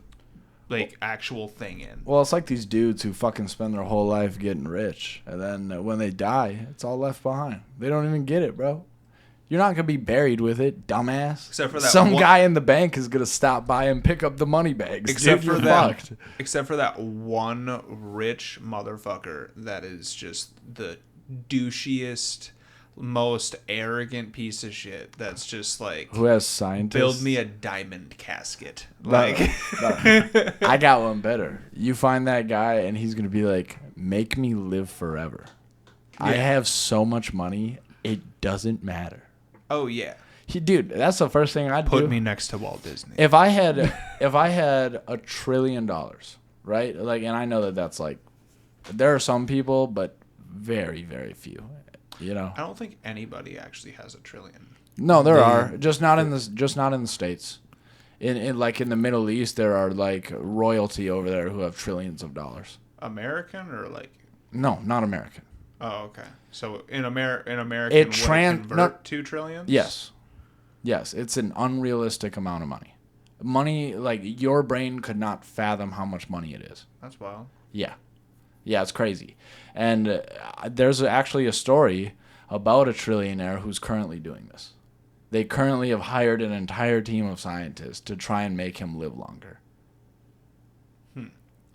actual thing in. Well, it's like these dudes who fucking spend their whole life getting rich, and then when they die, it's all left behind. They don't even get it, bro. You're not gonna be buried with it, dumbass. Except for that some one- guy in the bank is gonna stop by and pick up the money bags. Except Dude, for you're that, fucked. except for that one rich motherfucker that is just the douchiest, most arrogant piece of shit. That's just like, Who has scientists? build me a diamond casket. But- Like, but I got one better. You find that guy, and he's gonna be like, "Make me live forever." I Yeah. have so much money, it doesn't matter. oh yeah, Dude, that's the first thing I'd do. put me next to Walt Disney. If I had $1 trillion, right? Like, and I know that that's like, there are some people, but very, very few. You know? I don't think anybody actually has $1 trillion. No, there are, just not in the States. In like in the Middle East, there are like royalty over there who have trillions of dollars. American or like? No, not American. Oh, okay. So in American, It would tran- convert no- 2 trillion? Yes, it's an unrealistic amount of money. Money, like your brain could not fathom how much money it is. That's wild. Yeah, it's crazy. And there's actually a story about a trillionaire who's currently doing this. They currently have hired an entire team of scientists to try and make him live longer.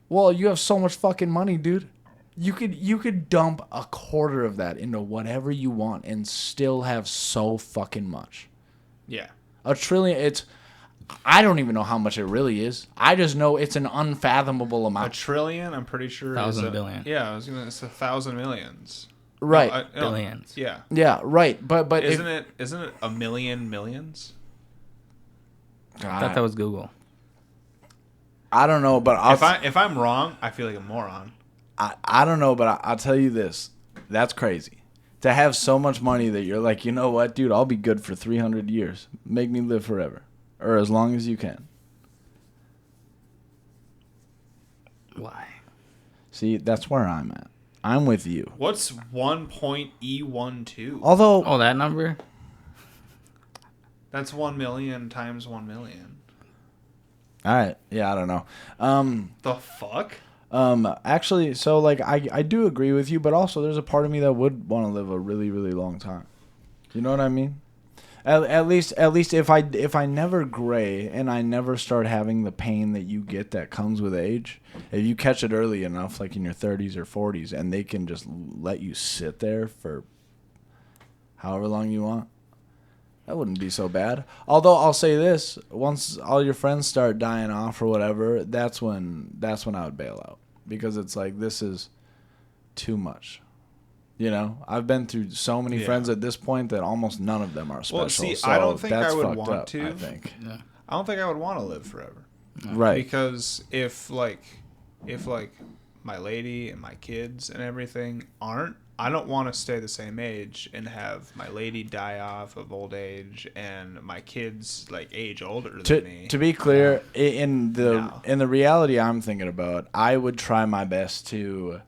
Well, you have so much fucking money, dude. You could dump a quarter of that into whatever you want and still have so fucking much. Yeah. $1 trillion, I don't even know how much it really is. I just know it's an unfathomable $1 amount. trillion, I'm pretty sure. is 1,000 billion. Yeah, it's 1,000 millions. Right. No, Billions. Yeah. Yeah, right. But Isn't it a million millions? I thought that was Google. I don't know, but If I'm wrong, I feel like a moron. I don't know, but I'll tell you this. That's crazy. To have so much money that you're like, you know what, dude, I'll be good for 300 years. Make me live forever. Or as long as you can. Why? See, that's where I'm at. I'm with you. What's 1.E12? Although, Oh, that number? That's 1 million times 1 million. all right. Yeah, I don't know. The fuck? Actually, so like I do agree with you, but also there's a part of me that would want to live a really, really long time. You know what I mean? At least if I never gray and I never start having the pain that you get that comes with age, if you catch it early enough, like in your 30s or 40s, and they can just let you sit there for however long you want, that wouldn't be so bad. Although I'll say this, once all your friends start dying off or whatever, that's when I would bail out, because it's like, this is too much. You know, I've been through so many friends at this point that almost none of them are special. Well, see, so I don't think that's I would fucked want up, to. I think. Yeah. I don't think I would want to live forever. Right. Because if my lady and my kids and everything aren't, I don't want to stay the same age and have my lady die off of old age and my kids like age older than me. To be clear, in No. the reality I'm thinking about, I would try my best to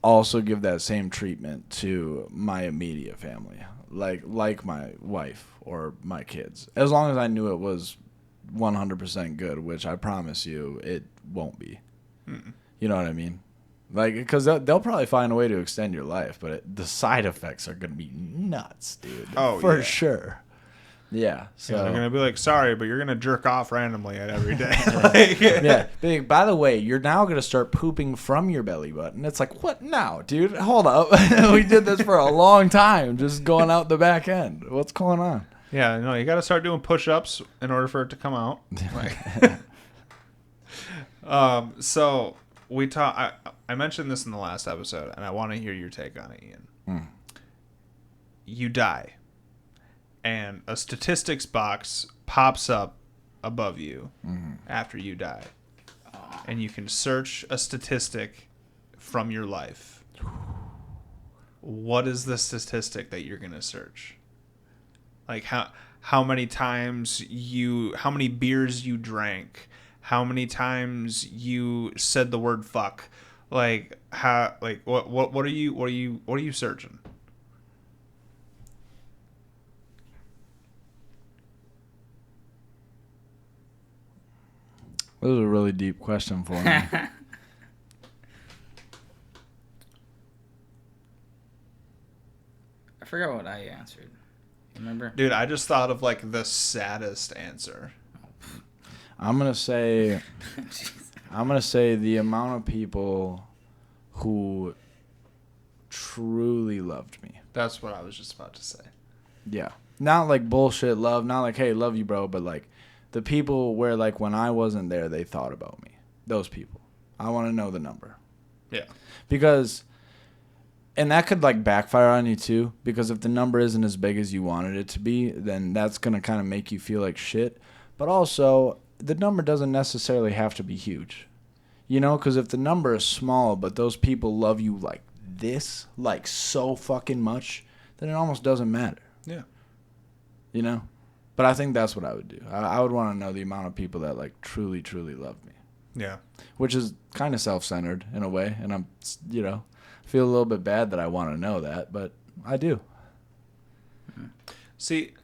also give that same treatment to my immediate family, like my wife or my kids, as long as I knew it was 100% good, which I promise you it won't be. You know what I mean? Like, because they'll probably find a way to extend your life, but the side effects are going to be nuts, dude. Oh, for yeah. sure. Yeah. So They're gonna be like, sorry, but you're gonna jerk off randomly at every day. Like, yeah. Big, by the way, you're now going to start pooping from your belly button. It's like, what now, dude? Hold up. We did this for a long time, just going out the back end. What's going on? Yeah, no, you got to start doing push-ups in order for it to come out. Like, so we I mentioned this in the last episode, and I want to hear your take on it, Ian. You die, and a statistics box pops up above you after you die, and you can search a statistic from your life. What is the statistic that you're gonna search? Like how many times how many beers you drank, how many times you said the word fuck. Like how, like what are you searching? This is a really deep question for me. I forgot what I answered. Remember? Dude, I just thought of like the saddest answer. I'm gonna say the amount of people who truly loved me. That's what I was just about to say. Yeah. Not like bullshit love, not like, hey, love you, bro, but like the people where like when I wasn't there, they thought about me. Those people. I want to know the number. Yeah. Because, and that could like backfire on you too, because if the number isn't as big as you wanted it to be, then that's going to kind of make you feel like shit. But also, the number doesn't necessarily have to be huge. You know, because if the number is small, but those people love you like this, like so fucking much, then it almost doesn't matter. Yeah. You know? But I think that's what I would do. I would want to know the amount of people that like truly, truly love me. Yeah. Which is kind of self-centered in a way. And I'm, you know, feel a little bit bad that I want to know that, but I do. See,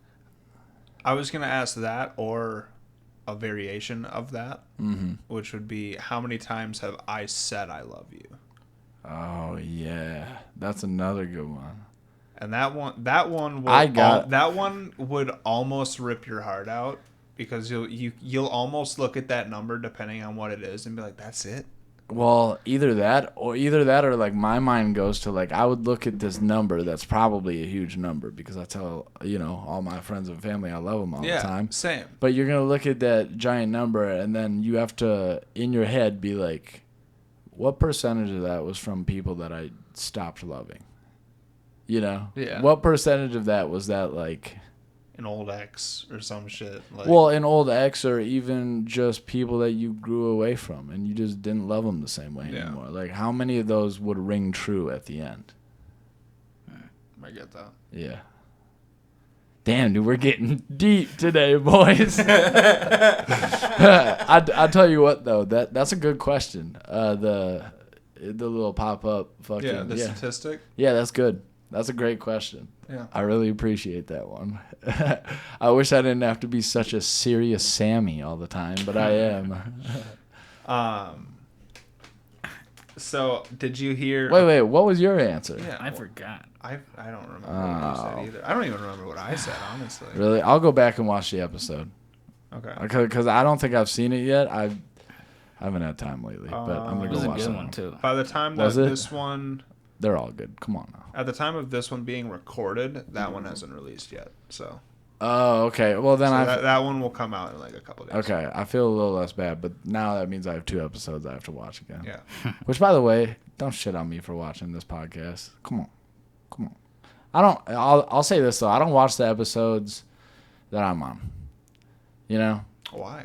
I was going to ask that or a variation of that, which would be how many times have I said I love you? Oh, yeah. That's another good one. And that one would almost rip your heart out because you'll almost look at that number depending on what it is and be like, that's it. Well, either that or like my mind goes to like I would look at this number that's probably a huge number because I tell, you know, all my friends and family I love them all the time. Same. But you're going to look at that giant number and then you have to in your head be like, what percentage of that was from people that I stopped loving? You know? Yeah. What percentage of that was that like An old ex or some shit. Like, well, an old ex or even just people that you grew away from and you just didn't love them the same way anymore. Like, how many of those would ring true at the end? I get that. Yeah. Damn, dude, we're getting deep today, boys. I tell you what, though, that's a good question. The little pop-up fucking... Statistic? Yeah, that's good. That's a great question. Yeah. I really appreciate that one. I wish I didn't have to be such a serious Sammy all the time, but I am. So, did you hear... Wait, what was your answer? Yeah, I forgot. I don't remember what you said either. I don't even remember what I said, honestly. Really? I'll go back and watch the episode. Okay. Because I don't think I've seen it yet. I haven't had time lately, but I'm going It to was go a watch good that one, too. By the time that Was it? this one... They're all good. Come on now. At the time of this one being recorded, that one hasn't released yet. So... Oh, okay. Well, then that one will come out in like a couple days. Okay, I feel a little less bad, but now that means I have 2 episodes I have to watch again. Yeah. Which, by the way, don't shit on me for watching this podcast. Come on. I'll say this, though. I don't watch the episodes that I'm on. You know? Why?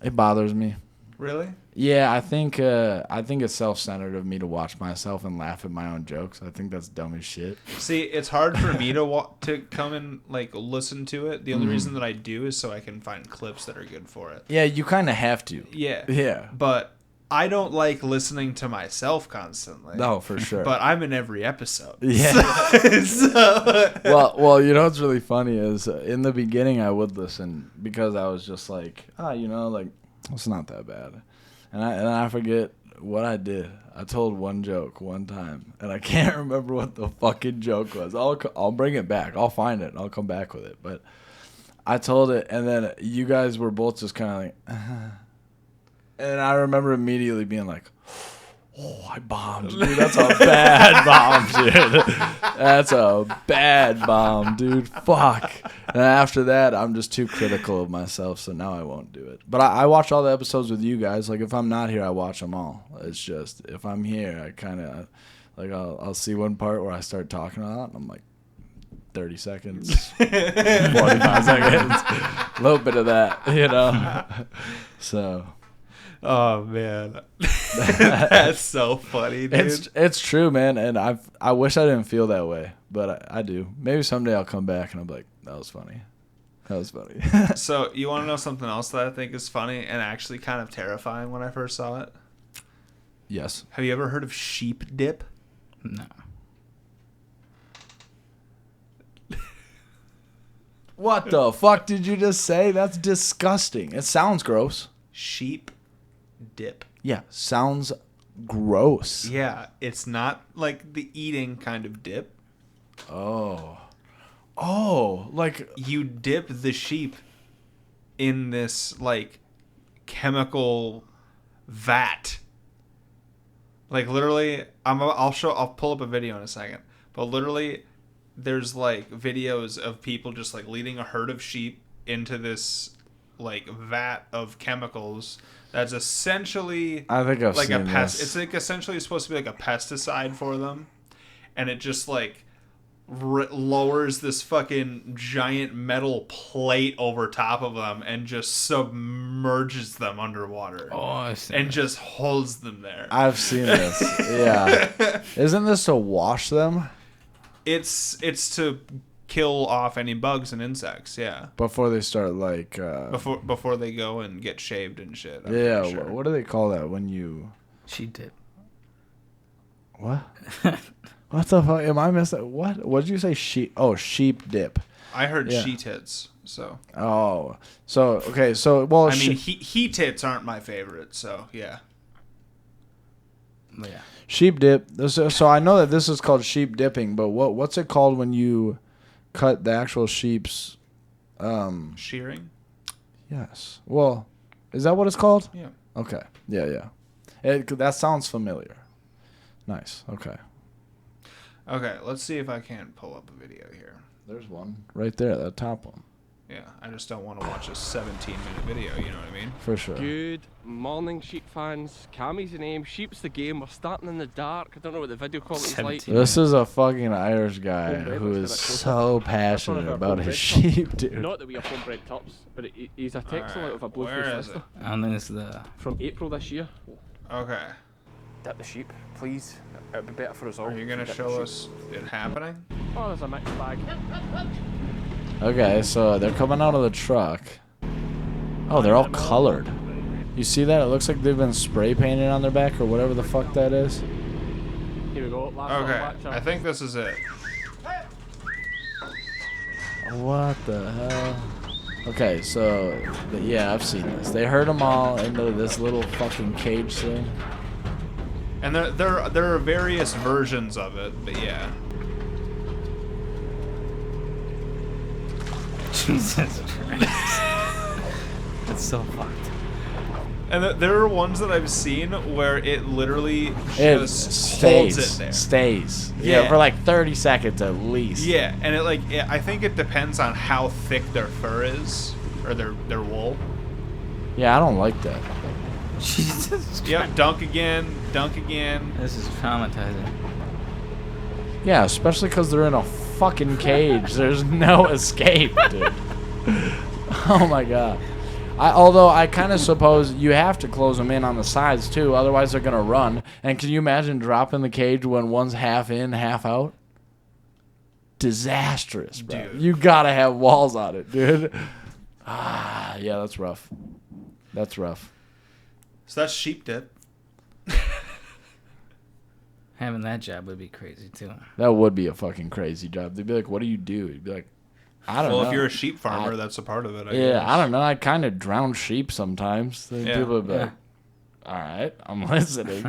It bothers me. Really? Yeah, I think it's self-centered of me to watch myself and laugh at my own jokes. I think that's dumb as shit. See, it's hard for me to come and like listen to it. The only reason that I do is so I can find clips that are good for it. Yeah, you kind of have to. Yeah. Yeah. But I don't like listening to myself constantly. No, for sure. But I'm in every episode. Yeah. Well, you know what's really funny is in the beginning I would listen because I was just like, you know, like it's not that bad. And I forget what I did. I told one joke one time, and I can't remember what the fucking joke was. I'll bring it back. I'll find it, and I'll come back with it. But I told it, and then you guys were both just kind of like, and I remember immediately being like, oh, I bombed, dude. That's a bad bomb, dude. That's a bad bomb, dude. Fuck. And after that, I'm just too critical of myself, so now I won't do it. But I watch all the episodes with you guys. Like, if I'm not here, I watch them all. It's just, if I'm here, I kind of, like, I'll see one part where I start talking a lot, and I'm like, 30 seconds, 45 seconds, a little bit of that, you know? So... Oh man, that's so funny, dude. It's true, man, and I wish I didn't feel that way, but I do. Maybe someday I'll come back and I'll be like, that was funny. That was funny. So you want to know something else that I think is funny and actually kind of terrifying when I first saw it? Yes. Have you ever heard of sheep dip? No. What the fuck did you just say? That's disgusting. It sounds gross. Sheep dip. Yeah, sounds gross. Yeah, it's not like the eating kind of dip. Oh, like You dip the sheep in this like chemical vat. Like literally, I'll pull up a video in a second. But literally, there's like videos of people just like leading a herd of sheep into this like vat of chemicals that's essentially I think I've like seen a pest. this. It's like essentially supposed to be like a pesticide for them, and it just like lowers this fucking giant metal plate over top of them and just submerges them underwater. Oh, I see. And just holds them there. I've seen this. Yeah. Isn't this to wash them It's to kill off any bugs and insects, yeah. before they start like? Before they go and get shaved and shit. I'm Yeah. pretty sure. What do they call that when you? Sheep dip. What? What the fuck? Am I missing? What did you say? Sheep? Oh, sheep dip. I heard Yeah. she tits, so. Oh, so okay. So well, I mean, he tits aren't my favorite, so yeah. Yeah. sheep dip. So I know that this is called sheep dipping, but what's it called when you cut the actual sheep's? Shearing? Yes. Well, is that what it's called? Yeah. Okay. Yeah. That sounds familiar. Nice. Okay. Okay, let's see if I can pull up a video here. There's one right there, that top one. Yeah, I just don't want to watch a 17-minute video, you know what I mean? For sure. Good morning, sheep fans. Cammy's the name, sheep's the game. We're starting in the dark. I don't know what the video quality's like. 17. This is a fucking Irish guy Homebred, who let's is get that so closer. That's one passionate of our about his homebred sheep, dude. Not that we are homebred tops, but he's a textile Alright, out of a where bluefish is lister I don't think it's the. from April this year. Okay. Dip the sheep, please. It would be better for us all. Are you going to Dip the show sheep. us it happening? Oh, there's a mixed bag. Okay, so they're coming out of the truck. Oh, they're all colored. You see that? It looks like they've been spray painted on their back or whatever the fuck that is. Here we go. Last Okay, one, I think this is it. What the hell? Okay, so yeah, I've seen this. They herd them all into this little fucking cage thing. And there are various versions of it, but yeah. Jesus Christ. That's so fucked. And there are ones that I've seen where it literally It just holds it there. stays. Yeah, Yeah. for like 30 seconds at least. Yeah, and I think it depends on how thick their fur is or their wool. Yeah, I don't like that. Jesus. Yep, dunk again. This is traumatizing. Yeah, especially because they're in a fucking cage. There's no escape, dude. Oh my god. Although I kind of suppose you have to close them in on the sides too, otherwise they're gonna run. And can you imagine dropping the cage when one's half in, half out? Disastrous, bro. Dude. You gotta have walls on it, dude. Ah, yeah, that's rough. That's rough. So that's sheep dip. Having that job would be crazy too. That would be a fucking crazy job. They'd be like, "What do you do?" You'd be like, "I don't know." Well, if you're a sheep farmer, that's a part of it. I Yeah, guess. I don't know. I kind of drown sheep sometimes. Then Yeah. people would be like, all right, I'm listening.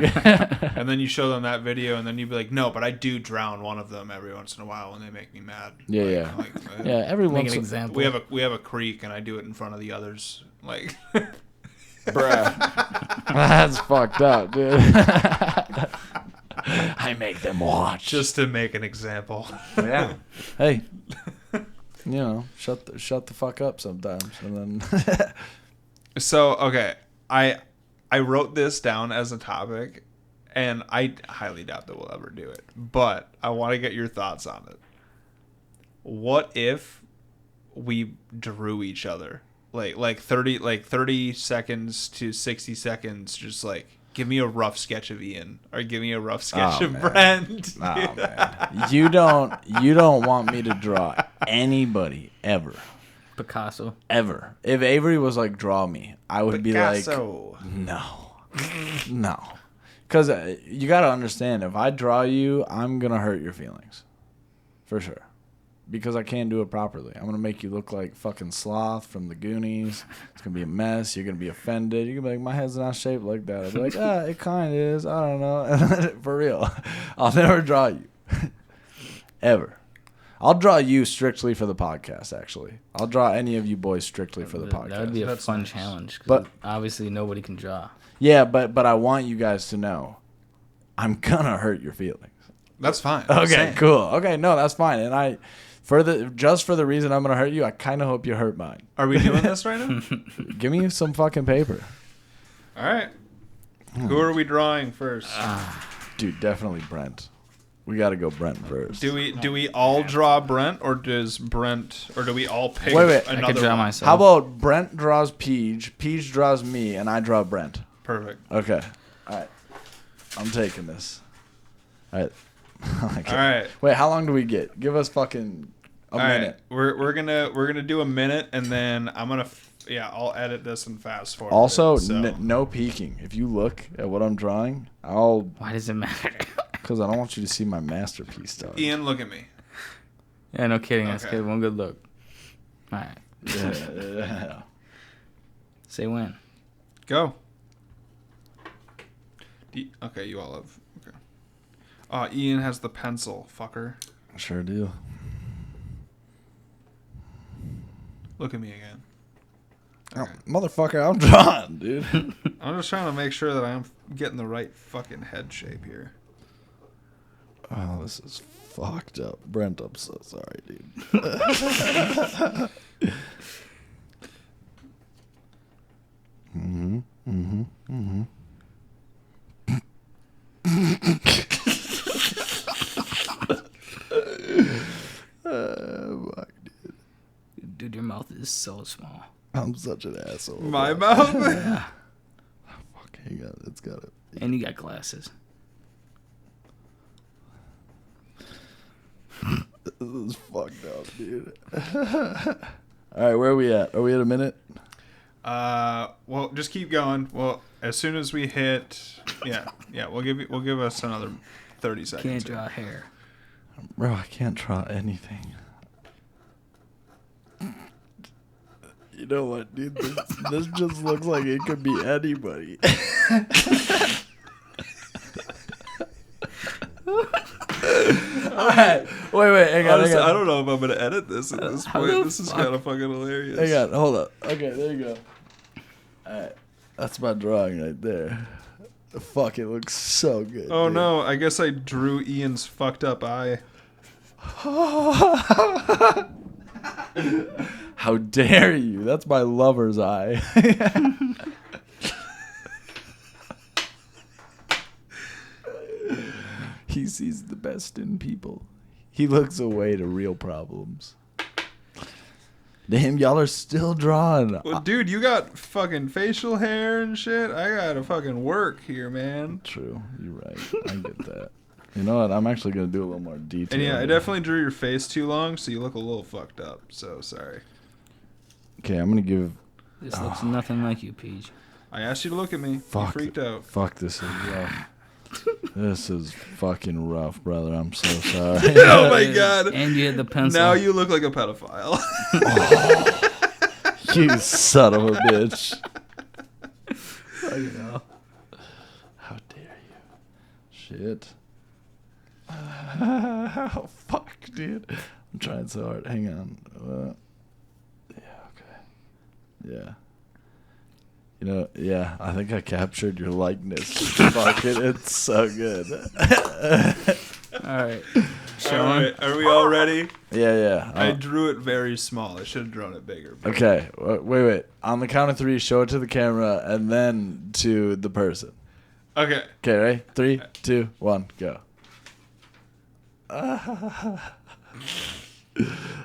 And then you show them that video, and then you'd be like, "No, but I do drown one of them every once in a while when they make me mad." Yeah, Like, yeah. Yeah, every Make once an in example. We have a creek, and I do it in front of the others. Like, bruh. That's fucked up, dude. I make them watch. just to make an example. yeah. Hey, shut the fuck up sometimes, and then So okay, I wrote this down as a topic, and I highly doubt that we'll ever do it. But I want to get your thoughts on it. What if we drew each other like 30 seconds to 60 seconds, just like give me a rough sketch of Ian or give me a rough sketch Oh, of man. Brent. oh man, you don't want me to draw anybody ever. Picasso. Ever. If Avery was like, draw me, I would be like, Picasso. no. No. Because you got to understand, if I draw you, I'm going to hurt your feelings. For sure. Because I can't do it properly. I'm going to make you look like fucking Sloth from the Goonies. It's going to be a mess. You're going to be offended. You're going to be like, my head's not shaped like that. I'll be like, it kind of is. I don't know. For real. I'll never draw you. Ever. I'll draw you strictly for the podcast, actually. I'll draw any of you boys strictly for the podcast. That would be a fun challenge. But obviously nobody can draw. Yeah, but I want you guys to know I'm going to hurt your feelings. That's fine. Okay, cool. Okay, no, that's fine. And just for the reason I'm gonna hurt you, I kind of hope you hurt mine. Are we doing this right now? Give me some fucking paper. All right. Who are we drawing first? Dude, definitely Brent. We got to go Brent first. Do we all draw Brent, or do we all pick Wait. another I could draw one? myself. How about Brent draws Peej, Peej draws me, and I draw Brent? Perfect. Okay. All right. I'm taking this. All right. Okay. All right. Wait, how long do we get? Give us fucking a minute. Right. We're gonna do a minute, and then I'm gonna I'll edit this and fast forward. Also, so. no peeking. If you look at what I'm drawing, Why does it matter? Because I don't want you to see my masterpiece, dog. Ian, look at me. Yeah, no kidding. That's Okay. good. One good look. All right. Yeah. Say when. Go. Okay, you all have. Okay. Ian has the pencil, fucker. Sure do. Look at me again. Oh, motherfucker, I'm drawing, dude. I'm just trying to make sure that I'm getting the right fucking head shape here. Oh, this is fucked up. Brent, I'm so sorry, dude. Fuck, dude. Dude, your mouth is so small. I'm such an asshole. My mouth? Yeah. Fuck, hang on. It's got it. And you got glasses. This is fucked up, dude. All right, where are we at? Are we at a minute? Well, just keep going. Well, as soon as we hit, we'll give us another 30 seconds. Can't draw hair. Bro, I can't draw anything. You know what, dude? This just looks like it could be anybody. Alright. Wait, hang on. Honestly, I don't know if I'm gonna edit this at this point. This is kind of fucking hilarious. Hang on, hold up. Okay, there you go. Alright. That's my drawing right there. Fuck, it looks so good. Oh dude. no, I guess I drew Ian's fucked up eye. How dare you? That's my lover's eye. He sees the best in people. He looks away to real problems. Damn, y'all are still drawing. Well, dude, you got fucking facial hair and shit. I gotta fucking work here, man. True, you're right. I get that. You know what? I'm actually gonna do a little more detail. And yeah, I definitely drew your face too long, so you look a little fucked up. So sorry. Okay, I'm gonna give. This looks nothing like you, Peej. I asked you to look at me. You freaked out. Fuck, this is rough. This is fucking rough, brother. I'm so sorry. Oh my god. And you had the pencil. Now you look like a pedophile. You son of a bitch. How dare you? Shit. Oh, fuck, dude. I'm trying so hard. Hang on. Yeah, okay. Yeah. You know, yeah, I think I captured your likeness. Fuck it, it's so good. All right. Alright, are we all ready? Yeah. I drew it very small. I should have drawn it bigger. But Okay, wait. On the count of 3, show it to the camera and then to the person. Okay. Okay, ready? 3, 2, 1, go.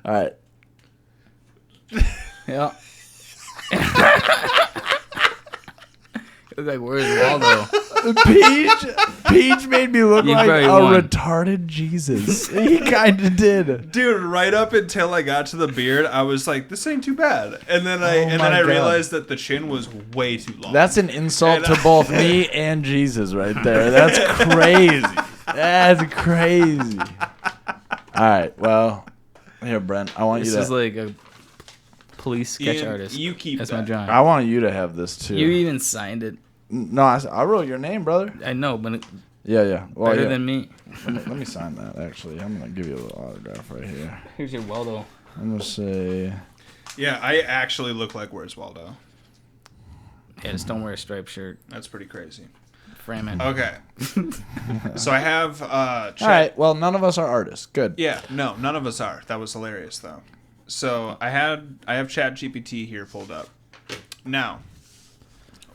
Alright. Yeah. You look like, where's Waldo? Peej made me look You like a probably won. retarded Jesus. He kind of did. Dude, right up until I got to the beard, I was like, "This ain't too bad," and then Oh my God. realized that the chin was way too long. That's an insult And to both me and Jesus right there. That's crazy. That's crazy. All right, well, here, Brent, I want This you is to. like a police sketch Ian, artist. you keep That's that. my drawing. I want you to have this too. You even signed it. No, I wrote your name, brother. I know, but it, Yeah. Well, better yeah. than me. Let me sign that. Actually, I'm gonna give you a little autograph right here. Here's your Waldo. I'm gonna say. Yeah, I actually look like Where's Waldo. Yeah, just don't wear a striped shirt. That's pretty crazy. Frame it. Okay. So I have All right. Well, none of us are artists. Good. Yeah, no, none of us are. That was hilarious though. So I have ChatGPT here pulled up. Now,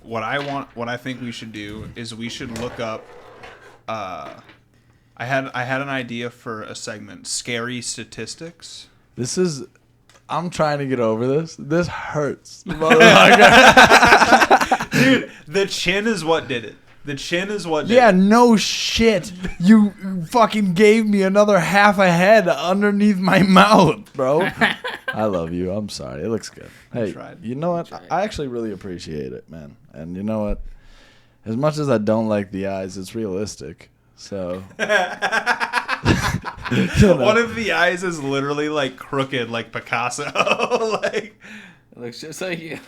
what I think we should do is we should look up I had an idea for a segment, scary statistics. This is. I'm trying to get over this. This hurts, motherfucker. Dude, the chin is what did it. The chin is what did Yeah, it. no shit. You fucking gave me another half a head underneath my mouth, bro. I love you. I'm sorry. It looks good. Hey, tried. you know what? I actually really appreciate it, man. And you know what? As much as I don't like the eyes, it's realistic. So. You know. One of the eyes is literally like crooked like Picasso. Like It looks just like you.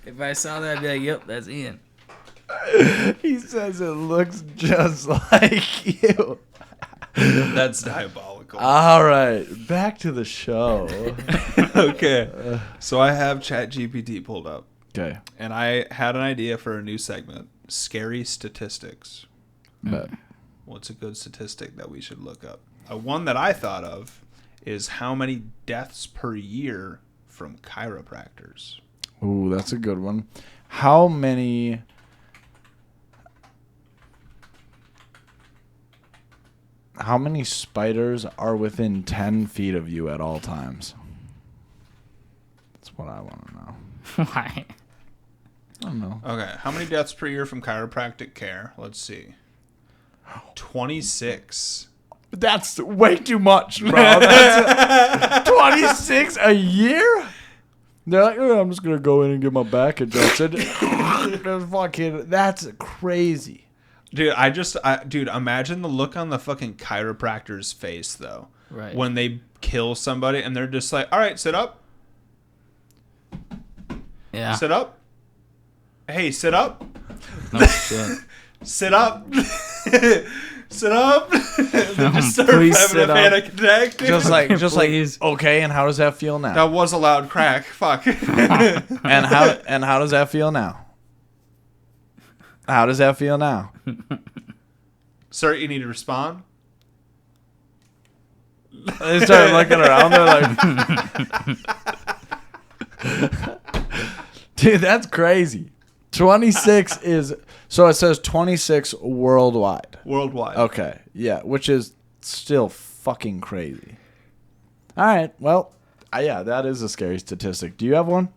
If I saw that, I'd be like, yep, that's Ian. He says it looks just like you. that's diabolical. All right, back to the show. Okay. So I have ChatGPT pulled up. Okay. And I had an idea for a new segment, scary statistics. Bet. What's a good statistic that we should look up? One that I thought of is how many deaths per year from chiropractors. Ooh, that's a good one. How many spiders are within 10 feet of you at all times? That's what I want to know. Why? I don't know. Okay, how many deaths per year from chiropractic care? Let's see. 26. That's way too much, bro. That's 26 a year? They're like, oh, I'm just going to go in and get my back adjusted. That's crazy. Dude, dude, imagine the look on the fucking chiropractor's face though. Right. When they kill somebody and they're just like, "All right, sit up. Yeah. Sit up. Hey, sit up. No shit. Sit up." Sit up. They just start Please having sit a up. panic attack. dude. Just like, Please. okay, and how does that feel now? That was a loud crack. Fuck. And how does that feel now? How does that feel now? Sir, you need to respond. They started looking around. They're like, dude, that's crazy. 26 is, so it says 26 worldwide. Worldwide. Okay, yeah, which is still fucking crazy. All right, well, yeah, that is a scary statistic. Do you have one?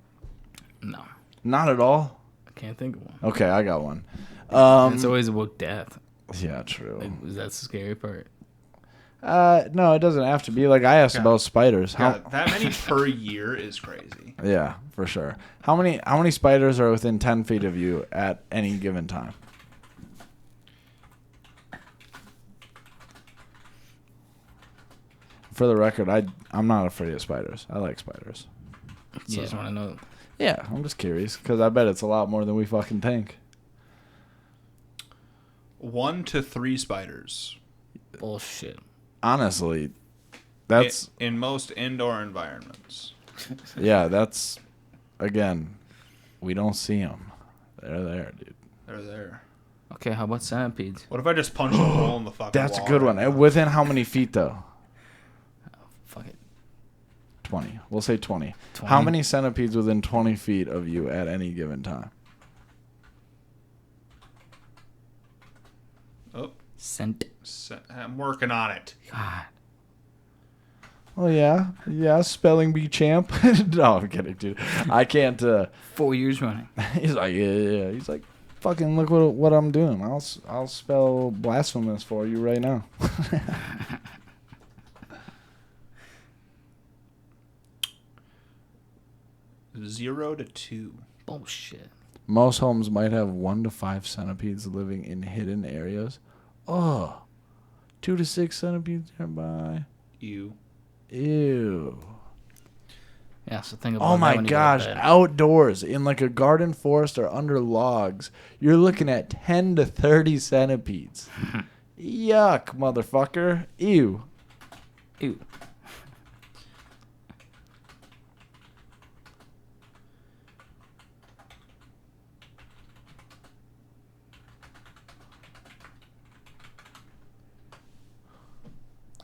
No. Not at all. I can't think of one. Okay, I got one. It's always about death. Yeah, true. Like, that's the scary part. No, it doesn't have to be. Like I asked about spiders. God, that many per year is crazy. Yeah, for sure. How many spiders are within 10 feet of you at any given time? For the record, I'm not afraid of spiders. I like spiders. You just want to know. Yeah, I'm just curious because I bet it's a lot more than we fucking think. 1 to 3 spiders. Bullshit. Honestly, that's in most indoor environments. yeah, that's again, we don't see them. They're there, dude. They're there. Okay, how about centipedes? What if I just punch a hole in the fucking That's a wall good right one. now? Within how many feet though? Fuck it. 20. We'll say 20. 20. How many centipedes within 20 feet of you at any given time? Oh, Cent. I'm working on it. God. Oh yeah, spelling bee champ. No, I'm kidding, dude. I can't. 4 years running. He's like, yeah. He's like, fucking look what I'm doing. I'll spell blasphemous for you right now. 0 to 2. Bullshit. Most homes might have 1 to 5 centipedes living in hidden areas. Oh, 2 to 6 centipedes nearby. Ew. Ew. Yeah, so think about Oh that my when you go to gosh, bed. outdoors in like a garden forest or under logs, you're looking at 10 to 30 centipedes. Yuck, motherfucker. Ew. Ew.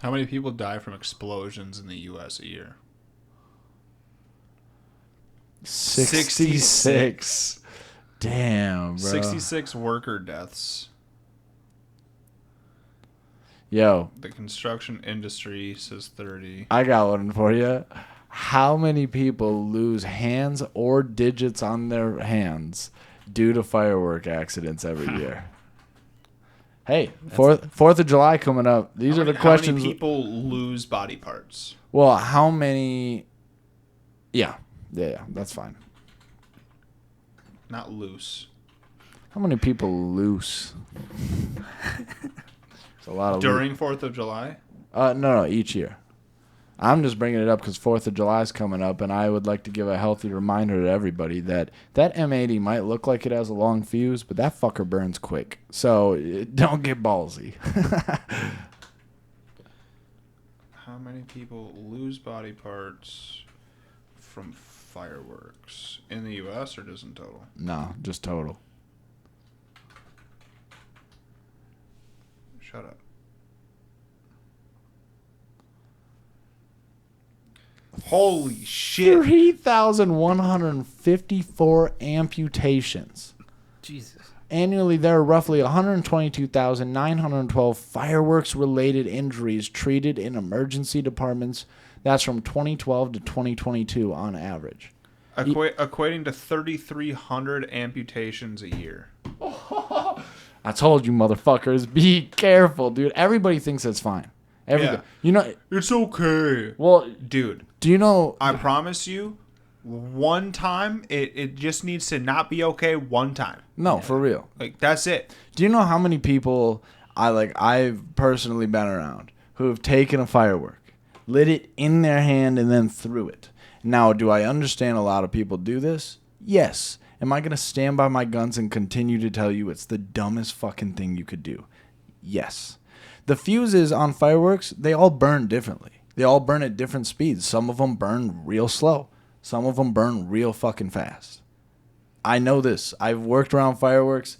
How many people die from explosions in the U.S. a year? 66. Damn, bro. 66 worker deaths. Yo, The construction industry says 30. I got one for you. How many people lose hands or digits on their hands due to firework accidents every year? Hey, 4th of July coming up. These are the questions. How many people lose body parts? Well, how many? Yeah, that's fine. Not loose. How many people loose? It's a lot of During 4th of July? No, each year. I'm just bringing it up because 4th of July is coming up, and I would like to give a healthy reminder to everybody that M80 might look like it has a long fuse, but that fucker burns quick. So don't get ballsy. How many people lose body parts from fireworks? In the U.S. or just in total? No, just total. Shut up. Holy shit. 3,154 amputations. Jesus. Annually, there are roughly 122,912 fireworks-related injuries treated in emergency departments. That's from 2012 to 2022 on average. Equating to 3,300 amputations a year. I told you, motherfuckers, be careful, dude. Everybody thinks it's fine. Everybody, Yeah. you know. It's okay. Well, Dude, do you know? I promise you, one time, it just needs to not be okay one time. No, for real. Like, that's it. Do you know how many people I've personally been around who have taken a firework, lit it in their hand, and then threw it? Now, do I understand a lot of people do this? Yes. Am I going to stand by my guns and continue to tell you it's the dumbest fucking thing you could do? Yes. The fuses on fireworks, they all burn differently. They all burn at different speeds. Some of them burn real slow. Some of them burn real fucking fast. I know this. I've worked around fireworks.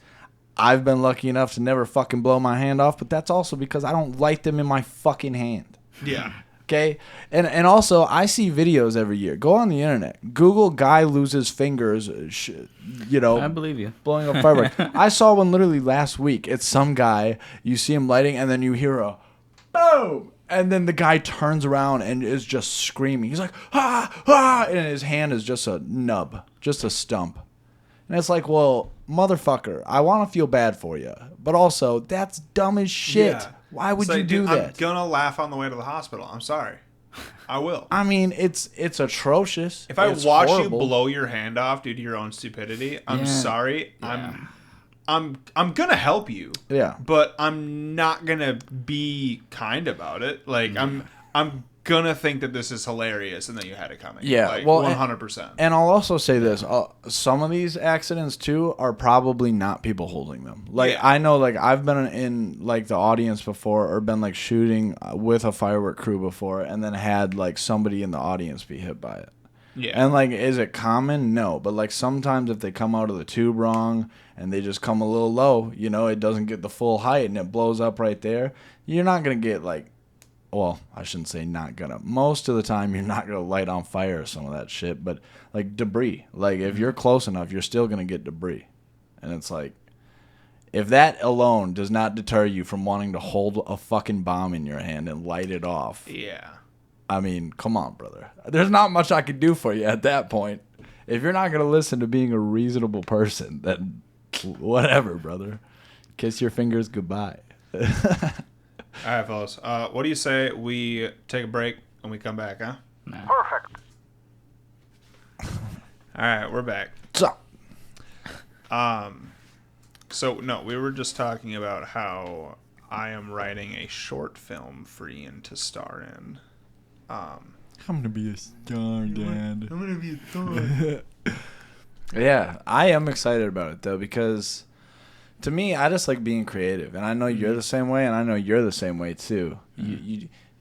I've been lucky enough to never fucking blow my hand off, but that's also because I don't light them in my fucking hand. Yeah. Okay? And also, I see videos every year. Go on the internet. Google guy loses fingers, I believe you. blowing up fireworks. I saw one literally last week. It's some guy. You see him lighting, and then you hear a boom. And then the guy turns around and is just screaming. He's like, ah, ah. And his hand is just a nub, just a stump. And it's like, well, motherfucker, I want to feel bad for you. But also, that's dumb as shit. Yeah. Why would It's like, you do dude, that? I'm gonna laugh on the way to the hospital. I'm sorry. I will. I mean, it's atrocious. If I It's watch horrible. you blow your hand off due to your own stupidity, I'm Yeah. sorry. Yeah. I'm gonna help you. Yeah. But I'm not gonna be kind about it. Like I'm gonna think that this is hilarious and that you had it coming. Yeah, Like, well, 100%. And I'll also say this: some of these accidents too are probably not people holding them. Like Yeah. I know, like I've been in like the audience before, or been like shooting with a firework crew before, and then had like somebody in the audience be hit by it. Yeah. And like, is it common? No, but like sometimes if they come out of the tube wrong and they just come a little low, you know, it doesn't get the full height and it blows up right there. You're not gonna get like. Well, I shouldn't say not gonna. Most of the time, you're not gonna light on fire some of that shit, but like debris. Like if you're close enough, you're still gonna get debris, and it's like, if that alone does not deter you from wanting to hold a fucking bomb in your hand and light it off, Yeah. I mean, come on, brother. There's not much I could do for you at that point. If you're not going to listen to being a reasonable person, then whatever, brother. Kiss your fingers goodbye. All right, fellas. What do you say we take a break and we come back, huh? Nah. Perfect. All right, we're back. So, So, no, we were just talking about how I am writing a short film for Ian to star in. I'm going to be a star, Dad. I'm going to be a star. Yeah, I am excited about it, though, because to me, I just like being creative. And I know you're the same way, and I know you're the same way, too.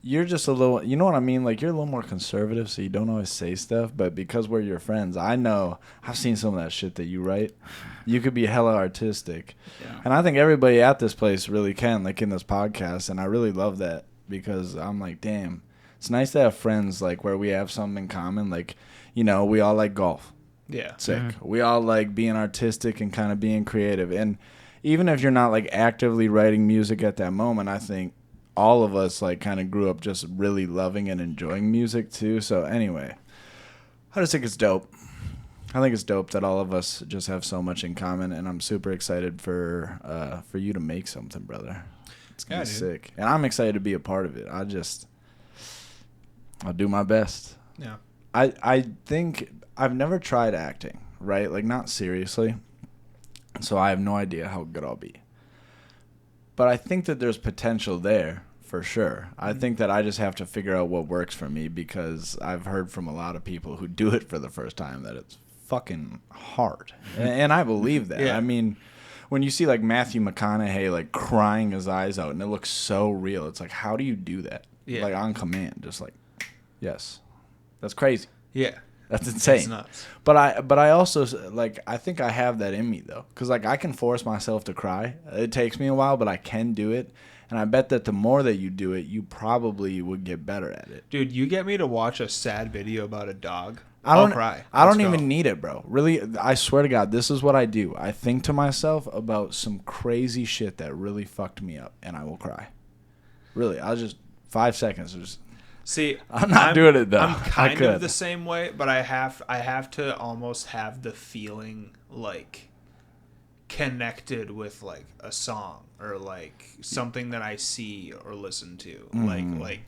You're just a little, you know what I mean? Like, you're a little more conservative, so you don't always say stuff. But because we're your friends, I know, I've seen some of that shit that you write. You could be hella artistic. Yeah. And I think everybody at this place really can, like in this podcast. And I really love that because I'm like, damn, it's nice to have friends, like, where we have something in common. Like, you know, we all like golf. Yeah. Sick. We all like being artistic and kind of being creative. And even if you're not, like, actively writing music at that moment, I think all of us like kind of grew up just really loving and enjoying music too. So anyway, I just think it's dope. I think it's dope that all of us just have so much in common, and I'm super excited for you to make something, brother. It's gonna be sick, and I'm excited to be a part of it. I'll do my best. Yeah. I think I've never tried acting, right? Like, not seriously. So I have no idea how good I'll be. But I think that there's potential there for sure. I think that I just have to figure out what works for me, because I've heard from a lot of people who do it for the first time that it's fucking hard. And I believe that. Yeah. I mean, when you see like Matthew McConaughey like crying his eyes out and it looks so real, it's like, how do you do that? Yeah. Like on command, just like, yes. That's crazy. Yeah. That's insane. It's nuts. But I also, like, I think I have that in me, though. Because, like, I can force myself to cry. It takes me a while, but I can do it. And I bet that the more that you do it, you probably would get better at it. Dude, you get me to watch a sad video about a dog, I'll cry. I don't Let's go. even need it, bro. Really, I swear to God, this is what I do. I think to myself about some crazy shit that really fucked me up, and I will cry. Really, I'll just 5 seconds. Just, See, I'm not doing it, though. I'm I kind could. of the same way, but I have to almost have the feeling like connected with like a song or like something that I see or listen to. Like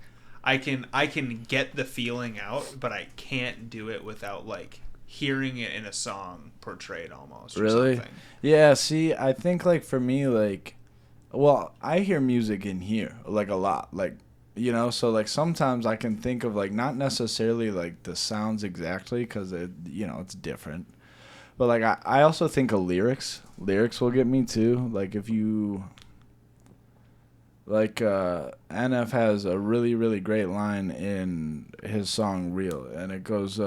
I can get the feeling out, but I can't do it without like hearing it in a song portrayed almost. Or Really? something. Yeah, see, I think, like, for me, like, well, I hear music in here, like, a lot. Like, you know, so, like, sometimes I can think of, like, not necessarily, like, the sounds exactly, because, you know, it's different. But, like, I also think of lyrics. Lyrics will get me, too. Like, if you... Like, NF has a really, really great line in his song Real, and it goes,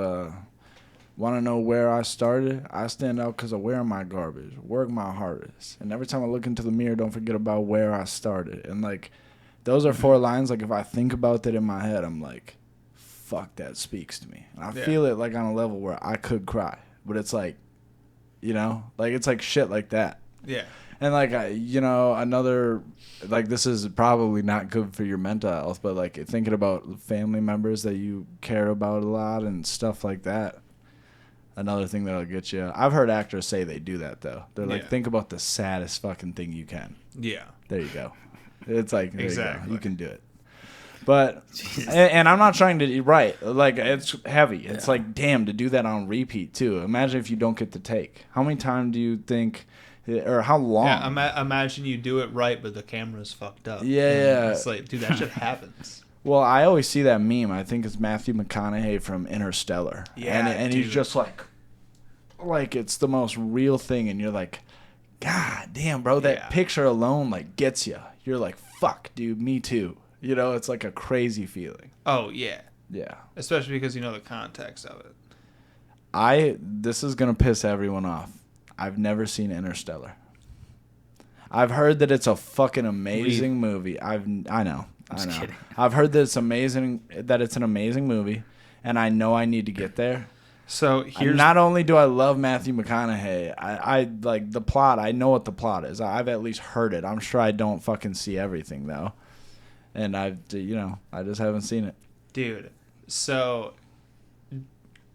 want to know where I started? I stand out because I wear my garbage, work my hardest, and every time I look into the mirror, don't forget about where I started. And, like, those are 4 lines. Like, if I think about that in my head, I'm like, fuck, that speaks to me. And I feel it, like, on a level where I could cry. But it's like, you know, like, it's like shit like that. Yeah. And, like, you know, another, like, this is probably not good for your mental health, but, like, thinking about family members that you care about a lot and stuff like that. Another thing that'll get you. I've heard actors say they do that, though. They're like, think about the saddest fucking thing you can. Yeah. There you go. It's like, there exactly. you can do it. But, and I'm not trying to, right, like, it's heavy. It's like, damn, to do that on repeat, too. Imagine if you don't get the take. How many times do you think, or how long? Yeah, imagine you do it right, but the camera's fucked up. Yeah. It's like, dude, that shit happens. Well, I always see that meme. I think it's Matthew McConaughey from Interstellar. Yeah, and he's just like it's the most real thing, and you're like, God damn, bro, that picture alone like gets you. You're like, fuck, dude, me too. You know, it's like a crazy feeling. Oh yeah. Yeah. Especially because you know the context of it. This is gonna piss everyone off. I've never seen Interstellar. I've heard that it's a fucking amazing movie. I know. Just kidding. I've heard that it's amazing. That it's an amazing movie, and I know I need to get there. So here's Not only do I love Matthew McConaughey, I like the plot. I know what the plot is. I've at least heard it. I'm sure I don't fucking see everything though, and I just haven't seen it. Dude, So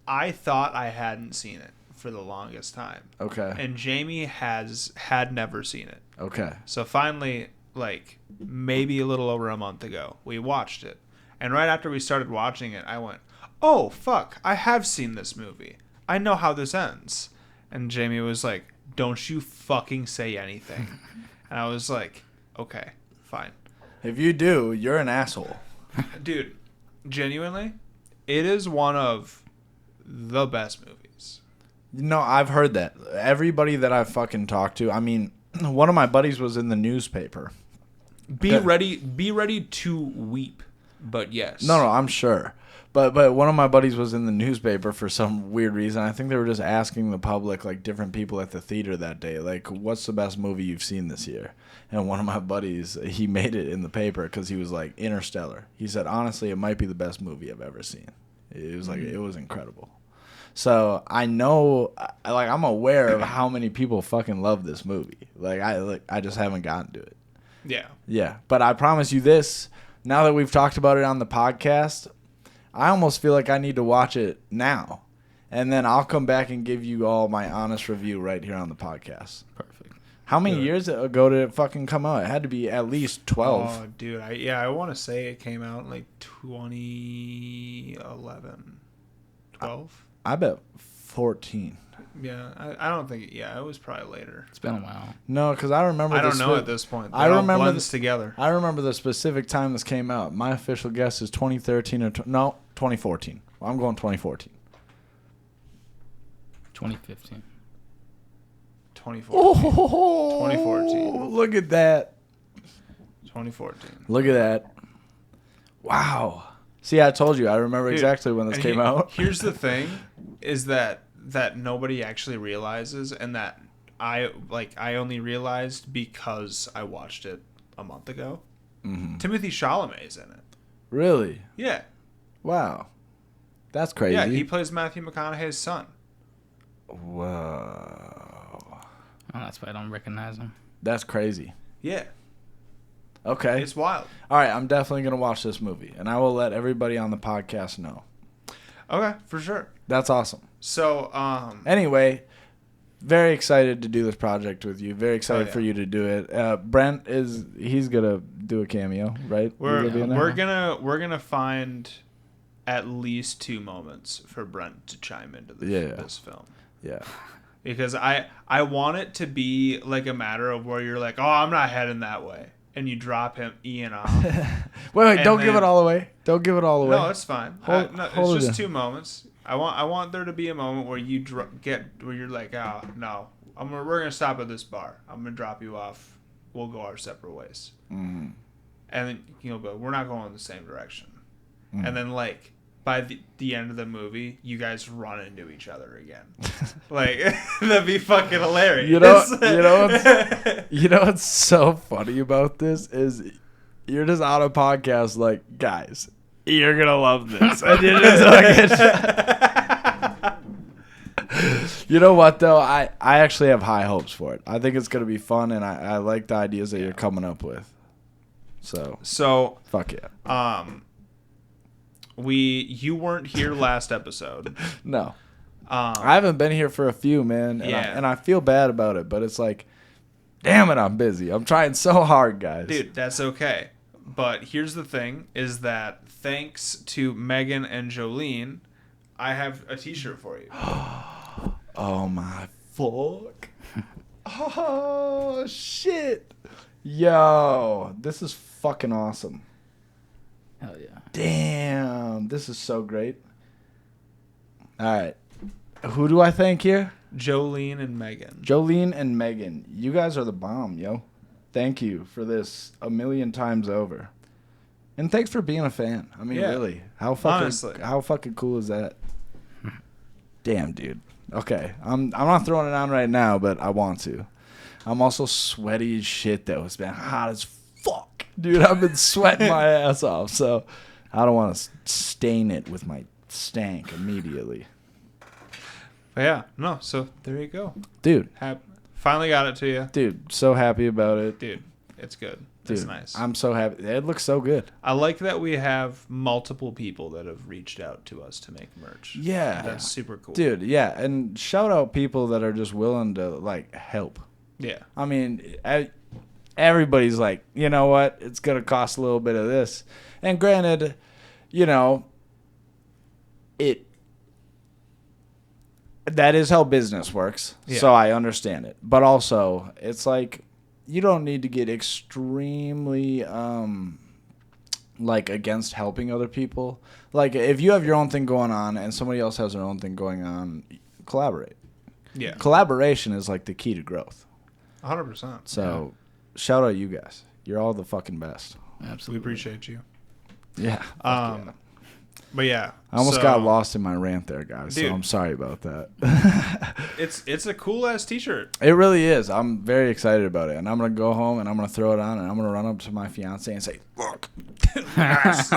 I thought I hadn't seen it for the longest time. Okay. And Jamie had never seen it. Okay. So finally, like maybe a little over a month ago, we watched it. And right after we started watching it, I went, "Oh, fuck, I have seen this movie. I know how this ends." And Jamie was like, "Don't you fucking say anything." And I was like, "Okay, fine." If you do, you're an asshole. Dude, genuinely, it is one of the best movies. No, I've heard that. Everybody that I've fucking talked to, I mean, one of my buddies was in the newspaper. Be ready to weep. But yes. No, I'm sure. But one of my buddies was in the newspaper for some weird reason. I think they were just asking the public, like different people at the theater that day, like, what's the best movie you've seen this year? And one of my buddies, he made it in the paper because he was like, Interstellar. He said, honestly, it might be the best movie I've ever seen. It was like, it was incredible. So I know, like, I'm aware of how many people fucking love this movie. I just haven't gotten to it. Yeah. Yeah. But I promise you this, now that we've talked about it on the podcast, I almost feel like I need to watch it now. And then I'll come back and give you all my honest review right here on the podcast. Perfect. How many years ago did it fucking come out? It had to be at least 12. Oh, dude. I want to say it came out in like 2011. 12? I bet 14. Yeah. I don't think. Yeah, it was probably later. It's been a while. No, because I remember I don't know at this point. I remember blends together. I remember the specific time this came out. My official guess is 2013 or 2014. Well, I'm going 2014. 2015. 2014. Oh, 2014. Look at that. 2014. Look at that. Wow. See, I told you. I remember Dude, exactly when this and came out. Here's the thing, is that nobody actually realizes, and that I only realized because I watched it a month ago. Mm-hmm. Timothy Chalamet's in it. Really? Yeah. Wow. That's crazy. Yeah, he plays Matthew McConaughey's son. Whoa. Oh, that's why I don't recognize him. That's crazy. Yeah. Okay. It's wild. All right, I'm definitely going to watch this movie, and I will let everybody on the podcast know. Okay, for sure. That's awesome. So, Anyway, very excited to do this project with you. Very excited yeah. for you to do it. Brent he's going to do a cameo, right? we're You're gonna be in there? we're gonna find at least 2 moments for Brent to chime into this film. Yeah. Because I want it to be like a matter of where you're like, "Oh, I'm not heading that way." And you drop Ian off. Wait, And don't give then- it all away. Don't give it all away. No, it's fine. Hold It's it just in. 2 moments. I want there to be a moment where you where you're like, "Oh, no. We're going to stop at this bar. I'm going to drop you off. We'll go our separate ways." Mm-hmm. And then you'll go, "We're not going in the same direction." Mm-hmm. And then like by the end of the movie, you guys run into each other again. Like, that'd be fucking hilarious. You know what's so funny about this is you're just on a podcast like, guys, you're gonna love this. And you're just You know what though? I actually have high hopes for it. I think it's gonna be fun, and I like the ideas that you're coming up with. So fuck yeah. You weren't here last episode. No. I haven't been here for a few, man. And I feel bad about it, but it's like, damn it, I'm busy. I'm trying so hard, guys. Dude, that's okay. But here's the thing, is that thanks to Megan and Jolene, I have a t-shirt for you. Oh, my fuck. Oh, shit. Yo, this is fucking awesome. Hell yeah. Damn, this is so great. All right. Who do I thank here? Jolene and Megan. Jolene and Megan. You guys are the bomb, yo. Thank you for this a million times over. And thanks for being a fan. I mean, really. How fucking cool is that? Damn, dude. Okay. I'm not throwing it on right now, but I want to. I'm also sweaty as shit, though. It's been hot as fuck. Dude, I've been sweating my ass off, so I don't want to stain it with my stank immediately. But yeah, no, so there you go. Dude. Finally got it to you. Dude, so happy about it. Dude. It's good. Dude, It's nice. I'm so happy. It looks so good. I like that we have multiple people that have reached out to us to make merch. Yeah. That's super cool. Dude, yeah. And shout out people that are just willing to, like, help. Yeah. I mean, everybody's like, you know what? It's going to cost a little bit of this. And granted, you know, that is how business works. Yeah. So I understand it. But also, it's like, you don't need to get extremely like against helping other people. Like if you have your own thing going on and somebody else has their own thing going on, collaborate. Yeah. Collaboration is like the key to growth. 100%. So shout out you guys. You're all the fucking best. Absolutely. We appreciate you. Yeah. Yeah. But yeah. I almost got lost in my rant there, guys. Dude. So I'm sorry about that. It's a cool ass t-shirt. It really is. I'm very excited about it. And I'm going to go home and I'm going to throw it on and I'm going to run up to my fiance and say, look. Look at it.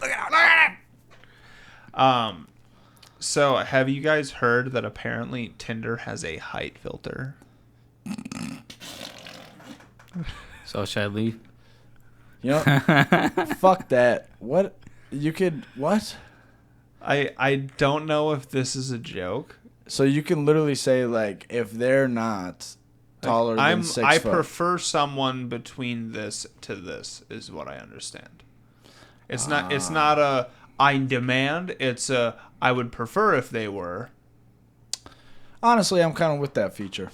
Look at it. So have you guys heard that apparently Tinder has a height filter? So should I leave? You know, fuck that. What? You could, what? I don't know if this is a joke. So you can literally say, like, if they're not taller than 6 I foot. prefer someone between this to this is what I understand. It's not a I demand, it's a I would prefer if they were. Honestly, I'm kind of with that feature.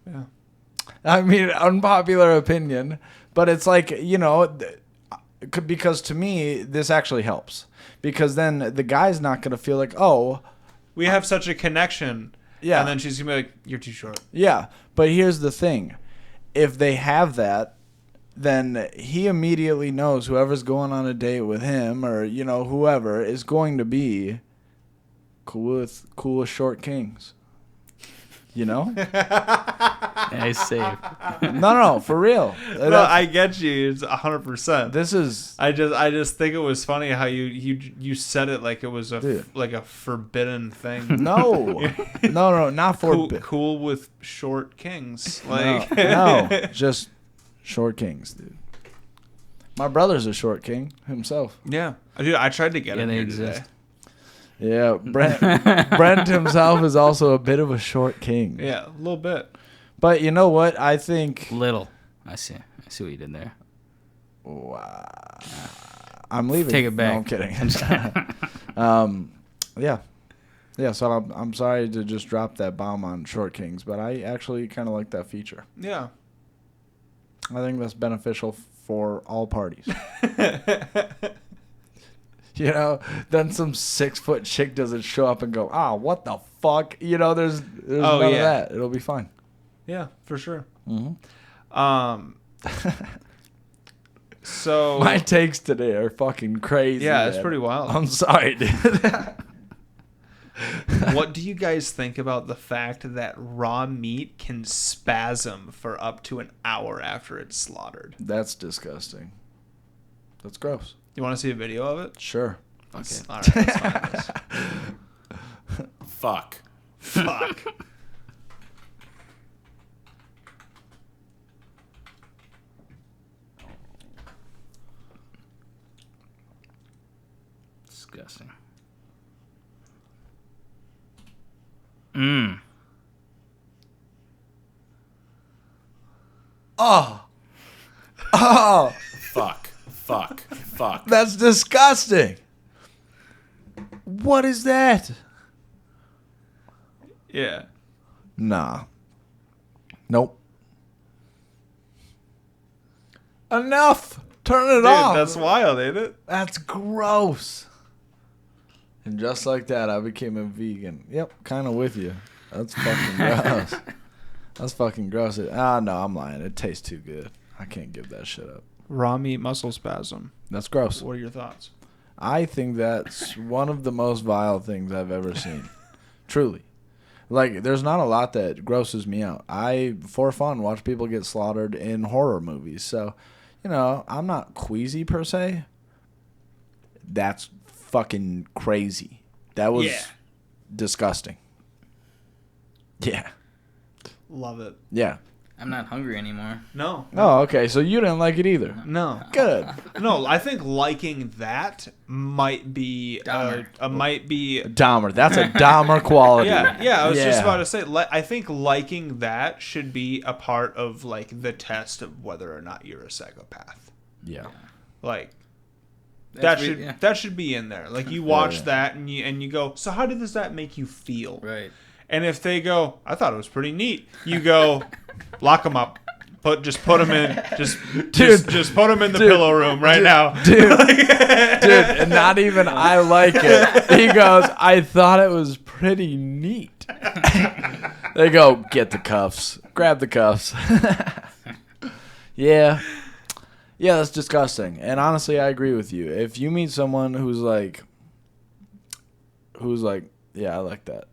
Yeah. I mean, unpopular opinion, but it's like, you know, because to me, this actually helps. Because then the guy's not going to feel like, oh. We have such a connection. Yeah. And then she's going to be like, you're too short. Yeah. But here's the thing. If they have that, then he immediately knows whoever's going on a date with him or, you know, whoever is going to be cool with short kings. You know? Nice save. No, for real. No, I get you. It's 100%. This is. I just think it was funny how you said it like it was like a forbidden thing. No, not for cool with short kings. Like no, just short kings, dude. My brother's a short king himself. Yeah, dude. I tried to get him they here exist. today. Yeah, Brent himself is also a bit of a short king. Yeah, a little bit. But you know what? I think. Little. I see what you did there. Wow. I'm leaving. Take it back. No, I'm kidding. Yeah. So I'm sorry to just drop that bomb on short kings, but I actually kind of like that feature. Yeah. I think that's beneficial for all parties. You know, then some 6 foot chick doesn't show up and go, what the fuck? You know, there's none of that. It'll be fine. Yeah, for sure. Mm-hmm. So my takes today are fucking crazy. Yeah, man. it's pretty wild. I'm sorry, dude. What do you guys think about the fact that raw meat can spasm for up to an hour after it's slaughtered? That's disgusting. That's gross. You want to see a video of it? Sure. Okay. All right, let's find this. Fuck. Disgusting. Oh. Fuck. That's disgusting. What is that? Yeah. Nah. Nope. Enough. Turn it off. That's wild, ain't it? That's gross. And just like that, I became a vegan. Yep, kind of with you. That's fucking gross. That's fucking gross. No, I'm lying. It tastes too good. I can't give that shit up. Raw meat muscle spasm. That's gross. What are your thoughts? I think that's one of the most vile things I've ever seen. Truly. Like, there's not a lot that grosses me out. I, for fun, watch people get slaughtered in horror movies. So, you know, I'm not queasy per se. That's fucking crazy. That was disgusting. Yeah. Love it. Yeah. I'm not hungry anymore. No. Oh, okay. So you didn't like it either. No. Good. No, I think liking that might be Dahmer. might be Dahmer. That's a Dahmer quality. yeah. I was just Yeah. about to say. I think liking that should be a part of like the test of whether or not you're a psychopath. Yeah. Like That's that should be in there. Like you watch Yeah. that and you go, so how does that make you feel? Right. And if they go, I thought it was pretty neat. You go, lock them up. Just put them in. Just put them in the pillow room right now. Dude, and not even I like it. He goes, I thought it was pretty neat. They go, get the cuffs. Grab the cuffs. Yeah. Yeah, that's disgusting. And honestly, I agree with you. If you meet someone who's like, yeah, I like that.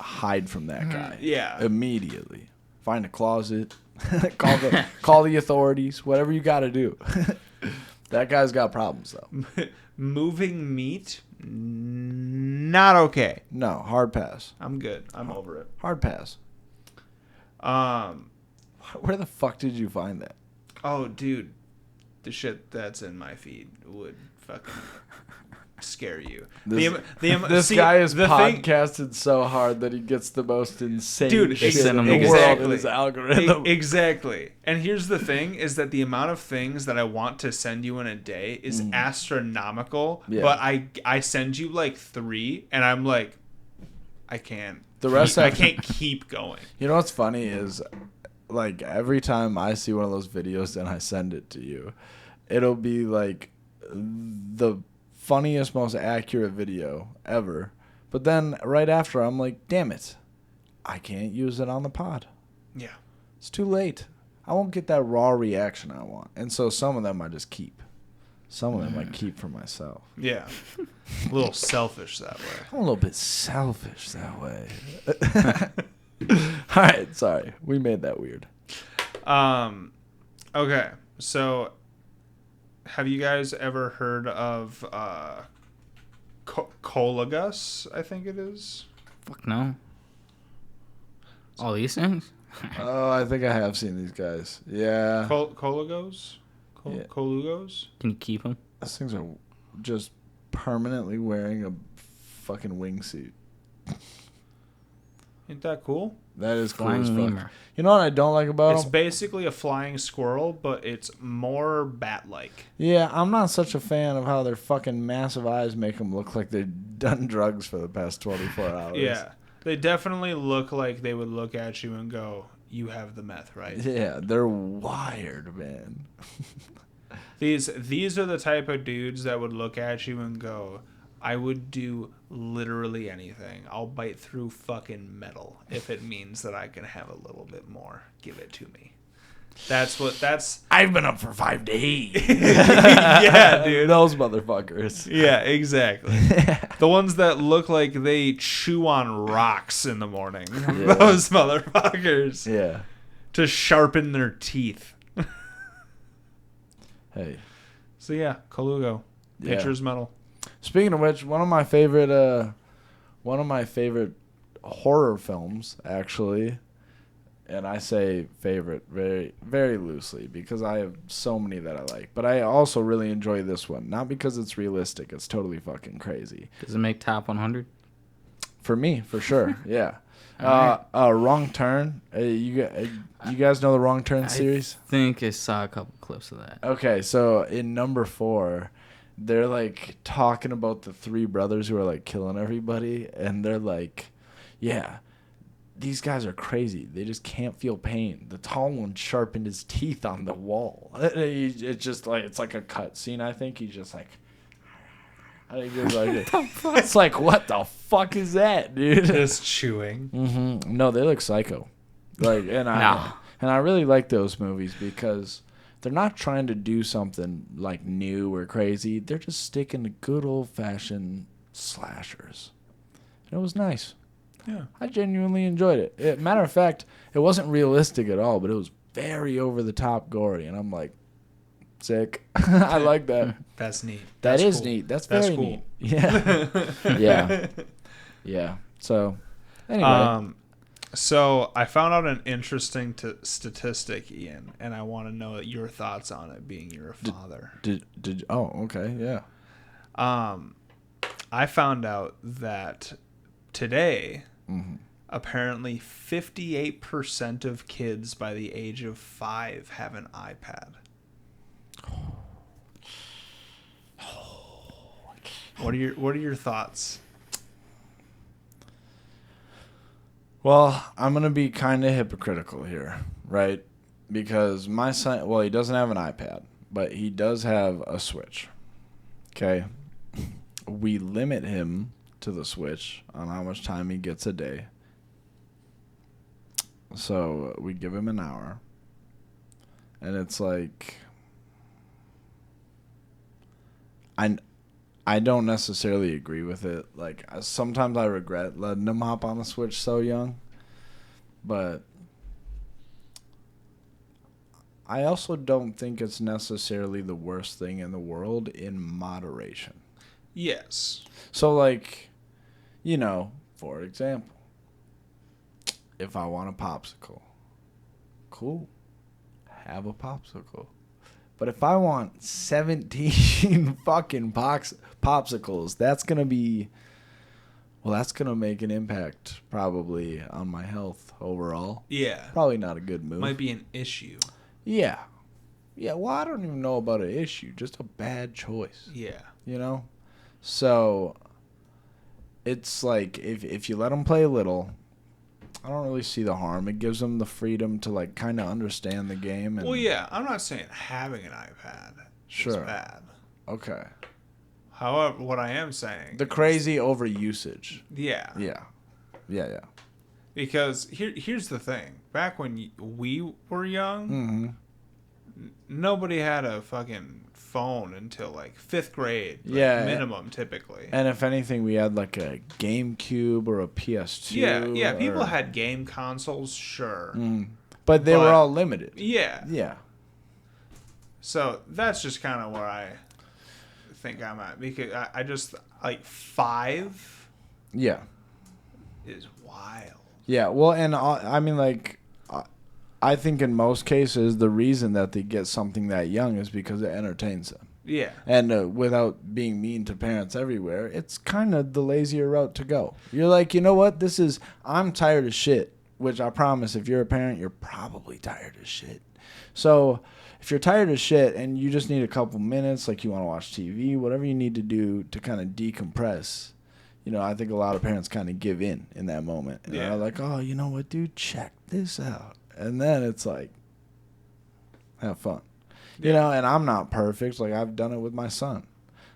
Hide from that guy. Yeah. Immediately. Find a closet. call the authorities. Whatever you got to do. That guy's got problems though. Moving meat, not okay. No, hard pass. I'm good. I'm over it. Hard pass. Where the fuck did you find that? Oh, dude, the shit that's in my feed would fucking scare you. This guy is podcasted so hard that he gets the most insane Dude, shit send in him the the world in exactly. his algorithm. Exactly. And here's the thing: is that the amount of things that I want to send you in a day is astronomical. Yeah. But I send you like 3, and I'm like, I can't. The rest I of- can't keep going. You know what's funny is, like, every time I see one of those videos and I send it to you, it'll be like the funniest, most accurate video ever. But then right after, I'm like, damn it, I can't use it on the pod. Yeah. It's too late. I won't get that raw reaction I want. And so some of them I just keep. Some of them I keep for myself. Yeah. A little selfish that way. I'm a little bit selfish that way. All right, sorry. We made that weird. Okay. So have you guys ever heard of Colagus, I think it is? Fuck no. All these things? Oh, I think I have seen these guys. Yeah. Colugos? Yeah. Colugos? Can you keep them? Those things are just permanently wearing a fucking wingsuit. Ain't that cool? That is cool Flying as fuck. lemur. You know what I don't like about It's them? basically a flying squirrel, but it's more bat-like. Yeah, I'm not such a fan of how their fucking massive eyes make them look like they've done drugs for the past 24 hours. Yeah. They definitely look like they would look at you and go, you have the meth, right? Yeah, they're wired, man. These are the type of dudes that would look at you and go, I would do literally anything. I'll bite through fucking metal if it means that I can have a little bit more. Give it to me. That's I've been up for 5 days. yeah, dude. Those motherfuckers. Yeah, exactly. The ones that look like they chew on rocks in the morning. Yeah. Those motherfuckers. Yeah. To sharpen their teeth. Hey. So yeah, Colugo. Yeah. Pitcher's metal. Speaking of which, one of my favorite horror films, actually, and I say favorite very, very loosely because I have so many that I like, but I also really enjoy this one. Not because it's realistic; it's totally fucking crazy. Does it make top 100? For me, for sure. Yeah. All Wrong Turn. You guys know the Wrong Turn series? I think I saw a couple clips of that. Okay, so in number 4, they're like talking about the 3 brothers who are like killing everybody, and they're like, yeah, these guys are crazy. They just can't feel pain. The tall one sharpened his teeth on the wall. It's just like, it's like a cut scene, I think. He's just like, I think it's like, what the fuck is that, dude? Just chewing. Mm-hmm. No, they look psycho. Like, and I really like those movies because they're not trying to do something like new or crazy. They're just sticking to good old fashioned slashers. And it was nice. Yeah. I genuinely enjoyed it. Matter of fact, it wasn't realistic at all, but it was very over the top gory, and I'm like, sick. I like that. That's neat. That That's is cool. neat. That's That's very cool. neat. Yeah. Yeah. Yeah. So, anyway. So I found out an interesting statistic, Ian, and I want to know your thoughts on it, being you're a father. Oh, okay, yeah. I found out that today, apparently 58% of kids by the age of 5 have an iPad. What are your thoughts? Well, I'm gonna be kind of hypocritical here, right? Because my son, well, he doesn't have an iPad, but he does have a Switch. Okay, we limit him to the Switch on how much time he gets a day. So we give him an hour, and it's like I don't necessarily agree with it. Like, sometimes I regret letting him hop on the Switch so young. But I also don't think it's necessarily the worst thing in the world in moderation. Yes. So, like, you know, for example, if I want a popsicle, cool, have a popsicle. But if I want 17 fucking popsicles, that's going to be, well, that's going to make an impact probably on my health overall. Yeah. Probably not a good move. Might be an issue. Yeah. Yeah, well, I don't even know about an issue. Just a bad choice. Yeah. You know? So, it's like, if you let them play a little, I don't really see the harm. It gives them the freedom to, like, kind of understand the game. And Well, yeah, I'm not saying having an iPad is bad. Okay. However, what I am saying... The crazy overusage. Yeah. Yeah. Yeah. Because here's the thing. Back when we were young, nobody had a fucking phone until, like, 5th grade. Like, minimum, typically. And if anything, we had, like, a GameCube or a PS2. Yeah, people had game consoles, sure. But they were all limited. Yeah. Yeah. So that's just kind of where I think I'm at. Because I just, like, 5 Yeah. is wild. Yeah, well, and I mean, like, I think in most cases, the reason that they get something that young is because it entertains them. Yeah. And without being mean to parents everywhere, it's kind of the lazier route to go. You're like, you know what? I'm tired of shit, which I promise if you're a parent, you're probably tired of shit. So if you're tired of shit and you just need a couple minutes, like you want to watch TV, whatever you need to do to kind of decompress, you know, I think a lot of parents kind of give in that moment. And they're like, oh, you know what, dude? Check this out. And then it's like, have fun. You know, and I'm not perfect. Like, I've done it with my son.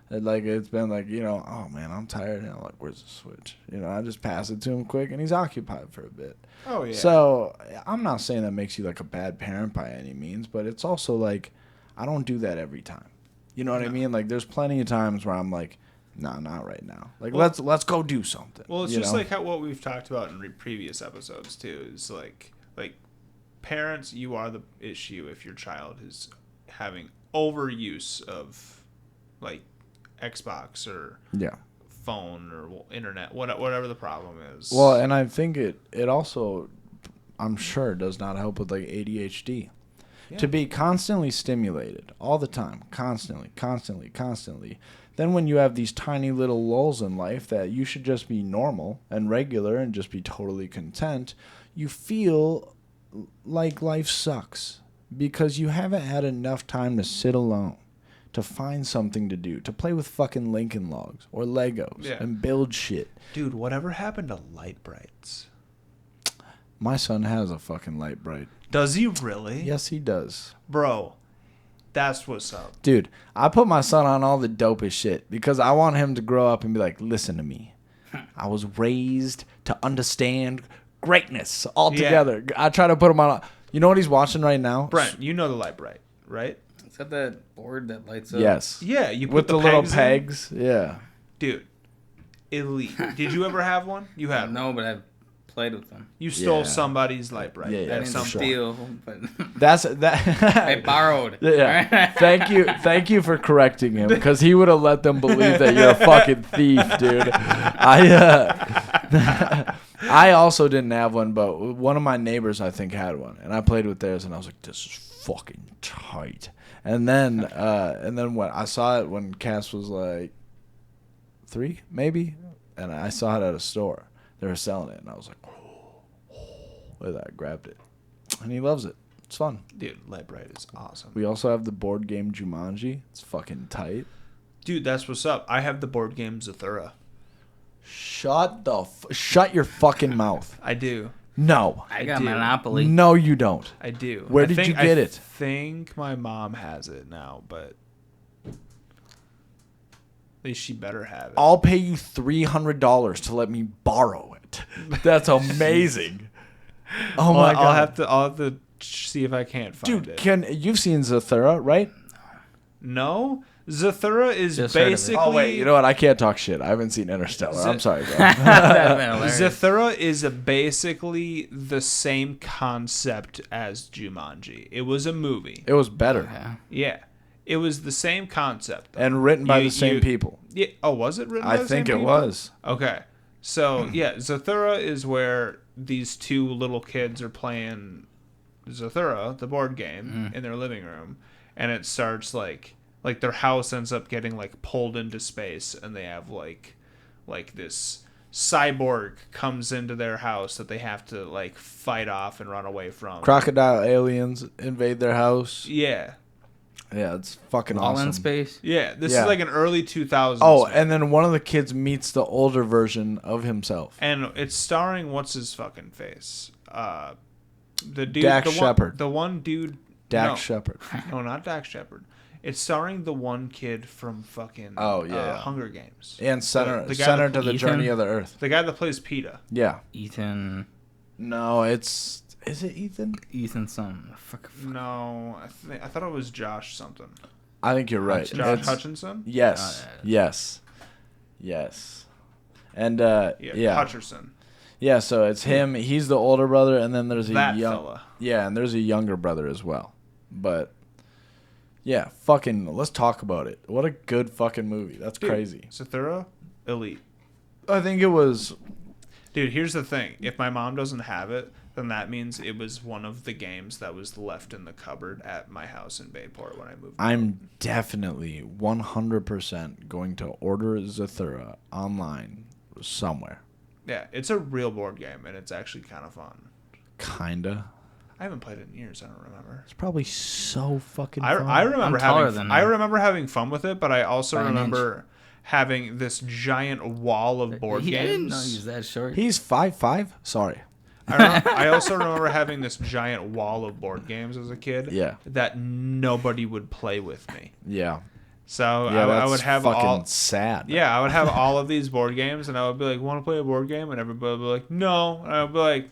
And, like, it's been like, you know, oh, man, I'm tired. And I'm like, where's the Switch? You know, I just pass it to him quick, and he's occupied for a bit. Oh, yeah. So I'm not saying that makes you, like, a bad parent by any means, but it's also, like, I don't do that every time. You know what I mean? Like, there's plenty of times where I'm like, nah, not right now. Like, well, let's go do something. Well, it's just like what we've talked about in previous episodes, too, is, like parents, you are the issue if your child is having overuse of, like, Xbox or phone or internet, whatever the problem is. Well, and I think it also, I'm sure, does not help with, like, ADHD. Yeah. To be constantly stimulated all the time, constantly. Then when you have these tiny little lulls in life that you should just be normal and regular and just be totally content, you feel like life sucks because you haven't had enough time to sit alone, to find something to do, to play with fucking Lincoln Logs or Legos and build shit. Dude, whatever happened to light brights? My son has a fucking light bright. Does he really? Yes, he does. Bro, that's what's up. Dude, I put my son on all the dopest shit because I want him to grow up and be like, listen to me. I was raised to understand greatness altogether. Yeah. I try to put him on. You know what he's watching right now? Brent, you know the light bright, right? Is that that board that lights up? Yes. Yeah, you put with the little pegs. In. Yeah. Dude, elite. Did you ever have one? You had No, but I've played with them. You stole somebody's light bright. Yeah, I didn't steal, but that's that. I borrowed. Yeah. Thank you for correcting him because he would have let them believe that you're a fucking thief, dude. I also didn't have one, but one of my neighbors, I think, had one. And I played with theirs, and I was like, this is fucking tight. And then when I saw it when Cass was like 3, maybe, and I saw it at a store. They were selling it, and I was like, look at that. I grabbed it. And he loves it. It's fun. Dude, Librite is awesome. We also have the board game Jumanji. It's fucking tight. Dude, that's what's up. I have the board game Zathura. Shut your fucking mouth. I do. No. I got do. Monopoly. No, you don't. I do. Where did you get it? I think my mom has it now, but at least she better have it. I'll pay you $300 to let me borrow it. That's amazing. Oh my god. I'll have to see if I can't find it. Dude, you've seen Zathura, right? No. Zathura is Just heard of it. basically. Oh wait, you know what? I can't talk shit. I haven't seen Interstellar. I'm sorry, bro. That'd been hilarious. Zathura is basically the same concept as Jumanji. It was a movie. It was better Yeah. Yeah. It was the same concept. and written by You- the same you- people. Yeah. Oh, was it written by I the same think it people? was. Okay. So, yeah, Zathura is where these two little kids are playing Zathura, the board game, in their living room. And it starts like their house ends up getting like pulled into space, and they have like this cyborg comes into their house that they have to like fight off and run away from. Crocodile aliens invade their house. Yeah. Yeah, it's fucking All awesome. in space. Yeah, this Yeah. is like an early 2000s. Oh, film. and then one of the kids meets the older version of himself. And it's starring what's his fucking face? The dude Dax the one, Shepard. The one dude Dax no, Shepard. No, not Dax Shepard. It's starring the one kid from fucking Hunger Games. And center The guy center that- to the Ethan? journey of the earth. The guy that plays PETA. Yeah. Ethan No, is it Ethan? something. Fuck. No, I thought it was Josh something. I think you're right. Josh It's- Hutchinson? Yes. Yes. Yes. And yeah. Hutcherson. Yeah, so it's him. He's the older brother, and then there's a That young. fella. Yeah, and there's a younger brother as well. But yeah, fucking. Let's talk about it. What a good fucking movie. That's Dude, crazy. Zathura, elite. I think it was. Dude, here's the thing. If my mom doesn't have it, then that means it was one of the games that was left in the cupboard at my house in Bayport when I moved. I'm definitely 100% going to order Zathura online somewhere. Yeah, it's a real board game, and it's actually kind of fun. Kinda. I haven't played it in years. I don't remember. It's probably so fucking I fun. remember I'm taller having than I you. remember having fun with it, but I also By an remember having this giant wall of board I didn't know games. he was that short. He's 5'5". Sorry. I also remember having this giant wall of board games as a kid. Yeah. That nobody would play with me. Yeah. So Yeah, I that's would have fucking all. sad. Yeah, I would have all of these board games, and I would be like, "Want to play a board game?" And everybody would be like, "No." And I would be like,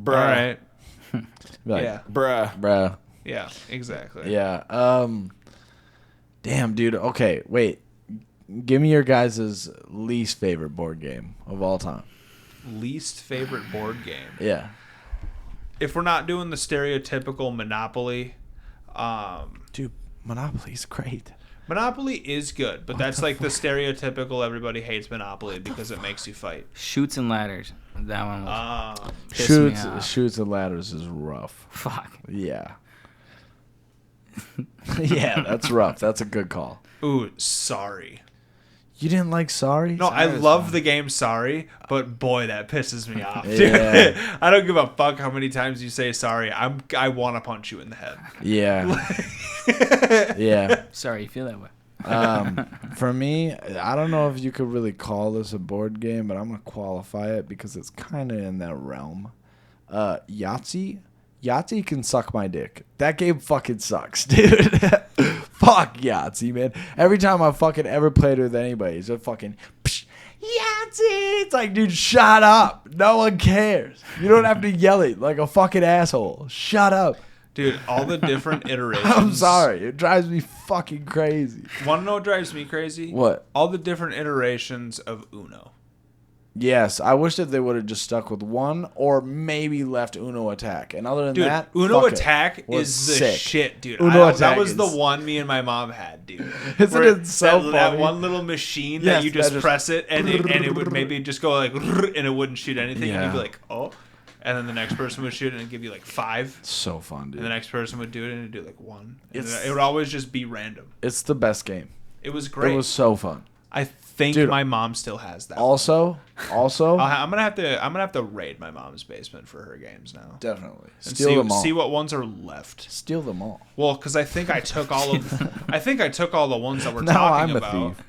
Bruh. "All right." Be like, Yeah. Bruh. Bruh. Yeah. Exactly. Yeah. Damn, dude. Okay, wait. Give me your guys' least favorite board game of all time. Least favorite board game. Yeah. If we're not doing the stereotypical Monopoly, Dude, Monopoly's great. Monopoly is good, but that's like the stereotypical everybody hates Monopoly because it makes you fight. Shoots and ladders. That one was pissed me off. Shoots and ladders is rough. Fuck. Yeah. Yeah, that's rough. That's a good call. Ooh, Sorry. You didn't like Sorry? No, I was love fun. the game Sorry, but boy, that pisses me off, dude. Yeah. I don't give a fuck how many times you say sorry. I want to punch you in the head. Yeah. Yeah. Sorry, you feel that way. For me, I don't know if you could really call this a board game, but I'm gonna qualify it because it's kind of in that realm. Yahtzee. Yahtzee can suck my dick. That game fucking sucks, dude. Fuck Yahtzee, man. Every time I fucking ever played with anybody, it's a fucking psh, Yahtzee. It's like, dude, shut up. No one cares. You don't have to yell it like a fucking asshole. Shut up. Dude, all the different iterations. I'm sorry. It drives me fucking crazy. Want to know what drives me crazy? What? All the different iterations of Uno. Yes, I wish that they would have just stuck with one or maybe left Uno Attack. And other than Dude, that, Uno fuck it. Attack Was is the sick. shit, dude. Uno That Attack was the is- one me and my mom had, dude. Isn't Where it so that funny? one little machine Yes, that you just that just- press it and it would maybe just go like and it wouldn't shoot anything and you'd be Yeah. like, oh. And then the next person would shoot it and give you like 5. So fun, dude. And the next person would do it and it'd do like 1. And It's- it would always just be random. It's the best game. It was great. It was so fun. I think Dude, my mom still has that. Also, I'm gonna have to raid my mom's basement for her games now. definitely And steal them all. see what ones are left. Steal them all. Well, because I think I took all of, I think I took all the ones that we're Now talking I'm a about. thief.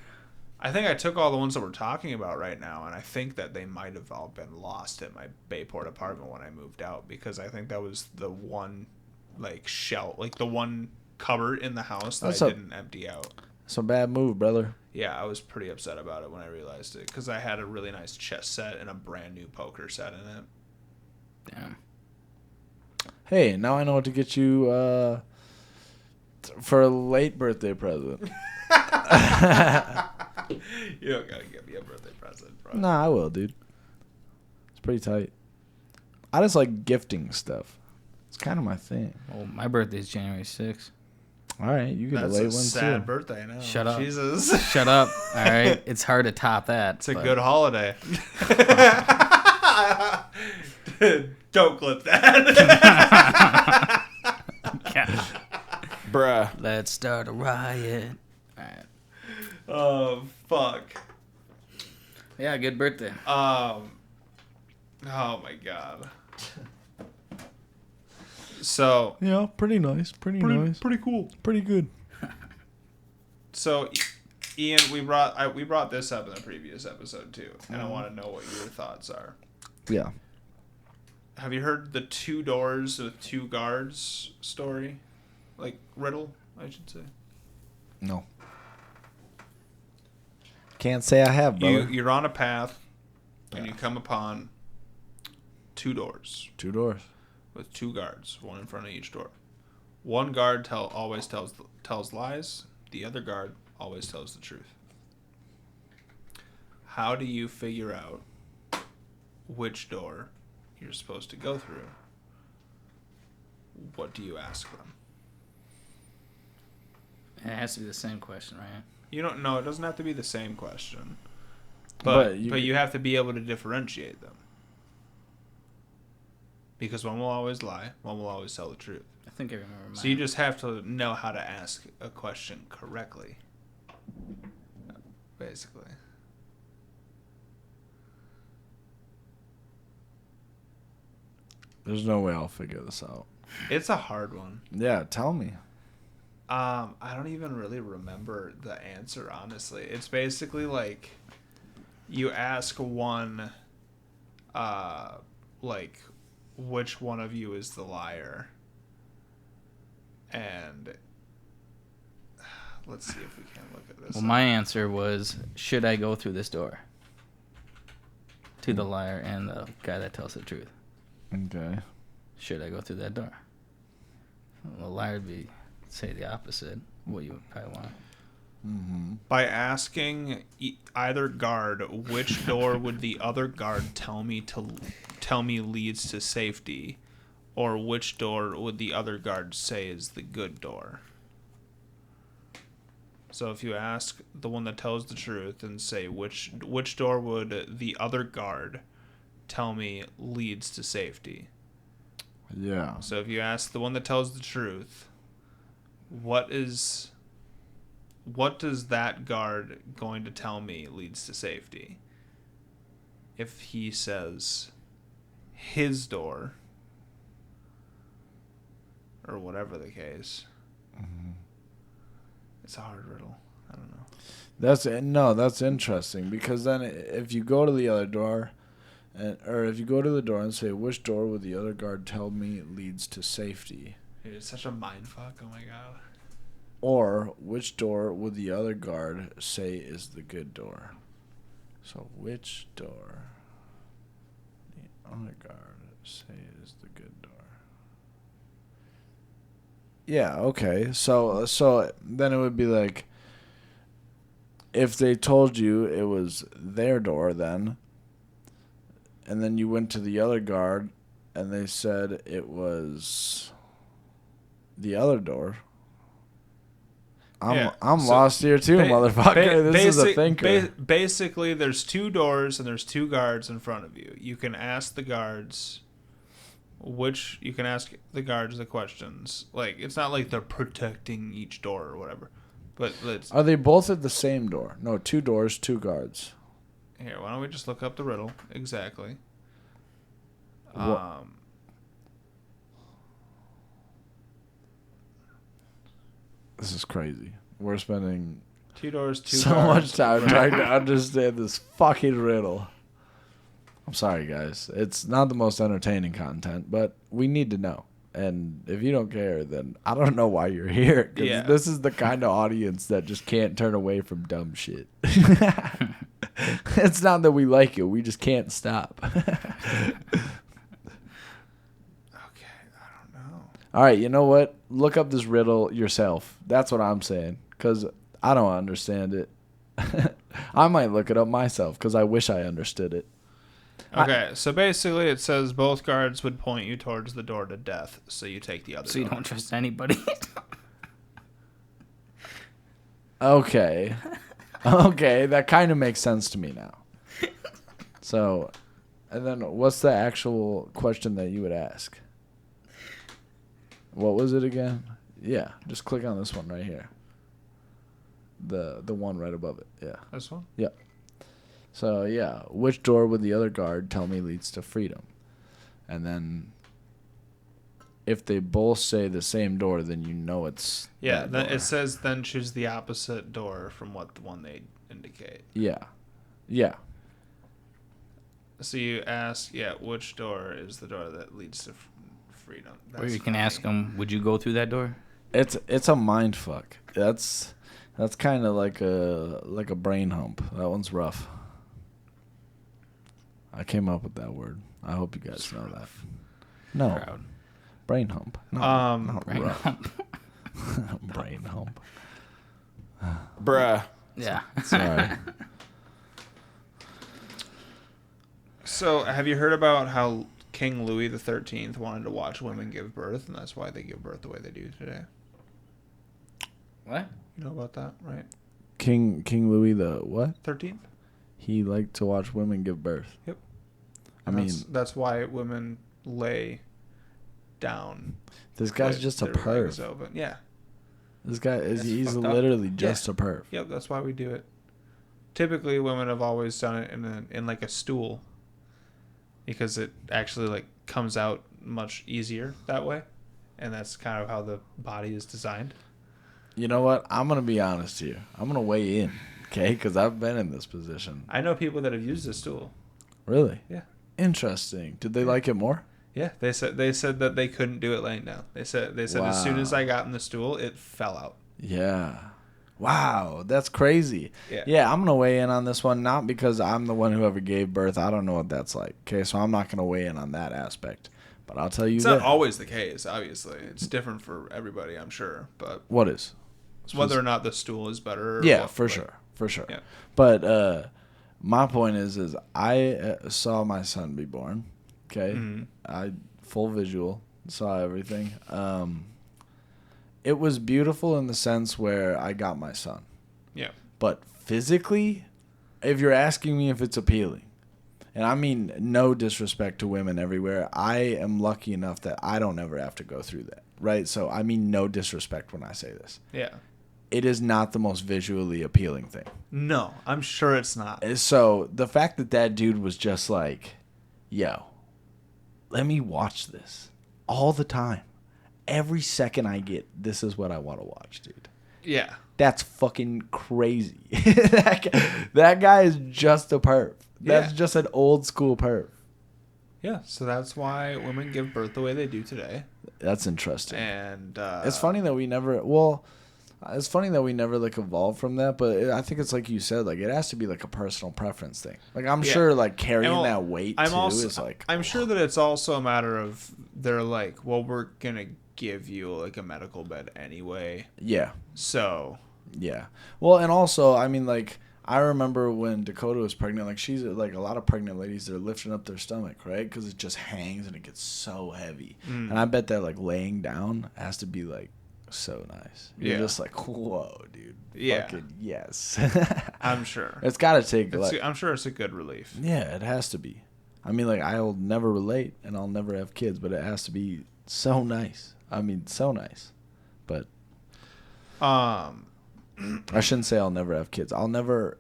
I think I took all the ones that we're talking about right now, and I think that they might have all been lost at my Bayport apartment when I moved out because I think that was the one, like shelf, like the one cupboard in the house that That's I a- didn't empty out. It's a bad move, brother. Yeah, I was pretty upset about it when I realized it because I had a really nice chess set and a brand new poker set in it. Damn. Hey, now I know what to get you for a late birthday present. You don't gotta give me a birthday present, bro. Nah, I will, dude. It's pretty tight. I just like gifting stuff. It's kind of my thing. Well, my birthday's January 6th. All right, you get That's a late a one sad too. birthday now. Shut up. Jesus. Shut up. All right. It's hard to top that. It's a but- good holiday. Don't clip that. Bruh. Let's start a riot. All right. Oh, fuck. Yeah, good birthday. Oh my god. So Yeah, pretty nice. Pretty nice. pretty cool. Pretty good. So, Ian, we brought this up in the previous episode too, and I want to know what your thoughts are. Yeah. Have you heard the 2 doors with 2 guards story? Like riddle, I should say. No. Can't say I have, brother. You're on a path, and Yeah. you come upon 2 doors 2 doors. with 2 guards, one in front of each door. One guard always tells lies. The other guard always tells the truth. How do you figure out which door you're supposed to go through? What do you ask them? It has to be the same question, right? You don't know. It doesn't have to be the same question, But but you- you have to be able to differentiate them. Because one will always lie, one will always tell the truth. I think I remember mine. So you just have to know how to ask a question correctly. Basically. There's no way I'll figure this out. It's a hard one. Yeah, tell me. I don't even really remember the answer, honestly. It's basically like you ask one, like, which one of you is the liar? And let's see if we can look at this. Well, my answer was, should I go through this door? To the liar and the guy that tells the truth. Okay. Should I go through that door? Well, the liar would be, say the opposite. What you would probably want. Mm-hmm. By asking either guard which door would the other guard tell me leads to safety, or which door would the other guard say is the good door. So if you ask the one that tells the truth and say which door would the other guard tell me leads to safety. Yeah. So if you ask the one that tells the truth, what does that guard going to tell me leads to safety? If he says his door, or whatever the case, it's a hard riddle. I don't know. That's interesting, because then if you go to the other door, or if you go to the door and say which door would the other guard tell me leads to safety, Dude, it's such a mind fuck. Oh my god. or which door would the other guard say is the good door. So which door the other guard say is the good door. Yeah, okay. So then it would be like, if they told you it was their door, then and then you went to the other guard, and they said it was the other door. I'm So lost here too, motherfucker. This is a thinker. Basically, there's 2 doors and there's 2 guards in front of you. You can ask the guards the questions. Like, it's not like they're protecting each door or whatever. But Are they both at the same door? No, 2 doors, 2 guards. Here, why don't we just look up the riddle exactly? This is crazy. We're spending 2 doors, 2 so guards. much time trying to understand this fucking riddle. I'm sorry, guys. It's not the most entertaining content, but we need to know. And if you don't care, then I don't know why you're here. 'Cause Yeah. this is the kind of audience that just can't turn away from dumb shit. It's not that we like it. We just can't stop. All right, you know what? Look up this riddle yourself. That's what I'm saying, because I don't understand it. I might look it up myself, because I wish I understood it. Okay, so basically it says both guards would point you towards the door to death, so you take the other So you door. don't trust anybody. Okay. Okay, that kind of makes sense to me now. So, and then what's the actual question that you would ask? What was it again? Yeah, just click on this one right here. The one right above it. Yeah. This one? Yeah. So, yeah, which door would the other guard tell me leads to freedom? And if they both say the same door, then you know it's Yeah, that then door. it says then choose the opposite door from what the one they indicate. Yeah. Yeah. So you ask, which door is the door that leads to freedom? Or you can ask them, would you go through that door? It's a mind fuck. That's kind of like a brain hump. That one's rough. I came up with that word. I hope you guys know that. No. Proud. Brain hump. No, not Brain rough. hump. Brain hump. Bruh. Yeah. Sorry. So have you heard about how King Louis XIII wanted to watch women give birth, and that's why they give birth the way they do today? What? You know about that, right? King Louis the what? 13th? He liked to watch women give birth. Yep. I And mean, that's why women lay down. this guy's with just a their legs perv. open. Yeah. This guy is That's he's fucked up. literally just Yeah. a perv. Yep, that's why we do it. Typically, women have always done it in like a stool, because it actually like comes out much easier that way, and that's kind of how the body is designed. You know what? I'm going to be honest here. I'm going to weigh in, okay? Because I've been in this position. I know people that have used a stool. Really? Yeah. Interesting. Did they like it more? Yeah, they said that they couldn't do it laying down. They said as soon as I got in the stool, it fell out. Yeah. Wow, that's crazy. Yeah. Yeah, I'm going to weigh in on this one, not because I'm the one who ever gave birth. I don't know what that's like. Okay, so I'm not going to weigh in on that aspect. But I'll tell you It's that. not always the case, obviously. It's different for everybody, I'm sure. But What is? whether or not the stool is better. Or Yeah, what, for like, sure. For sure. Yeah. But my point is I saw my son be born. Okay? Mhm. I full visual, saw everything. It was beautiful in the sense where I got my son. Yeah. But physically, if you're asking me if it's appealing, and I mean no disrespect to women everywhere, I am lucky enough that I don't ever have to go through that, right? So I mean no disrespect when I say this. Yeah. It is not the most visually appealing thing. No, I'm sure it's not. So the fact that that dude was just like, yo, let me watch this all the time. Every second I get, this is what I want to watch, dude. Yeah. That's fucking crazy. that guy is just a perv. That's Yeah. just an old school perv. Yeah. So that's why women give birth the way they do today. That's interesting. And It's funny that we never. Well, it's funny that we never like evolved from that. But I think it's like you said. Like it has to be like a personal preference thing. Like I'm Yeah. sure like carrying And, well, that weight too is like. I'm sure that it's also a matter of they're like, well, we're gonna give you like a medical bed anyway. Yeah. So Yeah. Well, and also, I mean, like, I remember when Dakota was pregnant, like she's like a lot of pregnant ladies, they're lifting up their stomach, right? Because it just hangs and it gets so heavy. And I bet that like laying down has to be like so nice. You're just like, whoa, dude. Yeah. Fucking yes. I'm sure. It's got to take I'm sure it's a good relief. Yeah, it has to be. I mean, like I'll never relate and I'll never have kids, but it has to be so nice. I mean, so nice. But I shouldn't say I'll never have kids. I'll never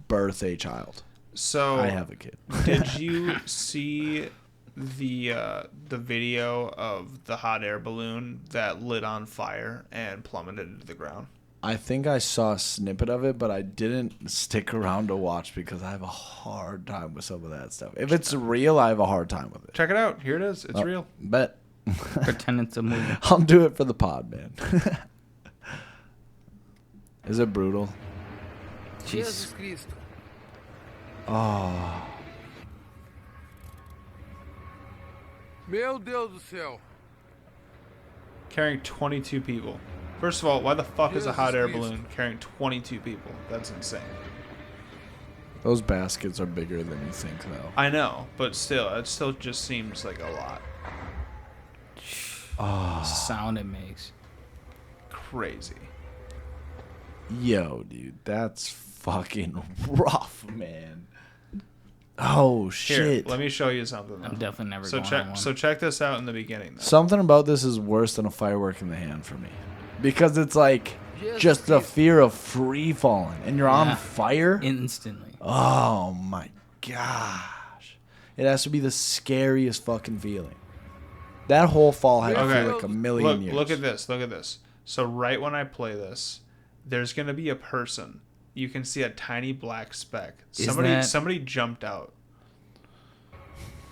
birth a child. So I have a kid. Did you see the video of the hot air balloon that lit on fire and plummeted into the ground? I think I saw a snippet of it, but I didn't stick around to watch because I have a hard time with some of that stuff. If it's real, I have a hard time with it. Check it out. Here it is. It's real. Bet. Pretend it's a movie. I'll do it for the pod, man. Is it brutal? Jesus. Oh. Meu Deus do céu. Carrying 22 people. First of all, why the fuck is a hot air balloon carrying 22 people? That's insane. Those baskets are bigger than you think, though. I know, but still, it still just seems like a lot. The sound it makes. Crazy. Yo, dude, that's fucking rough, man. Oh, shit. Here, let me show you something. Though. I'm definitely never so going on one. So check this out in the beginning. Though. Something about this is worse than a firework in the hand for me. Because it's like just the fear of free falling. And you're on fire. Instantly. Oh, my gosh. It has to be the scariest fucking feeling. That whole fall had to feel like a million years. Look at this. Look at this. So right when I play this, there's going to be a person. You can see a tiny black speck. Somebody jumped out.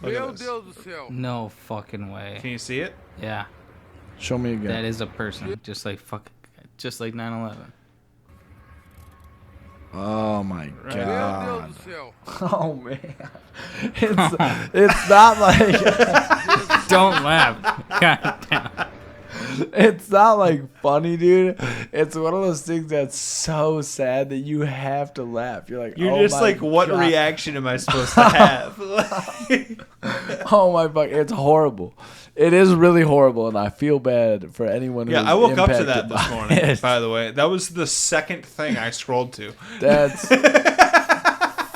Look at this. No fucking way. Can you see it? Yeah. Show me again. That is a person. Just like 9/11. Oh my god. Oh man. Oh. It's not like Don't laugh. God damn. it's not like funny, dude. It's one of those things that's so sad that you have to laugh. You're like, You're oh just my like, what God. reaction am I supposed to have? Oh my fuck, it's horrible. It is really horrible, and I feel bad for anyone who I woke up to that impacted this by morning, it. by the way. That was the second thing I scrolled to. That's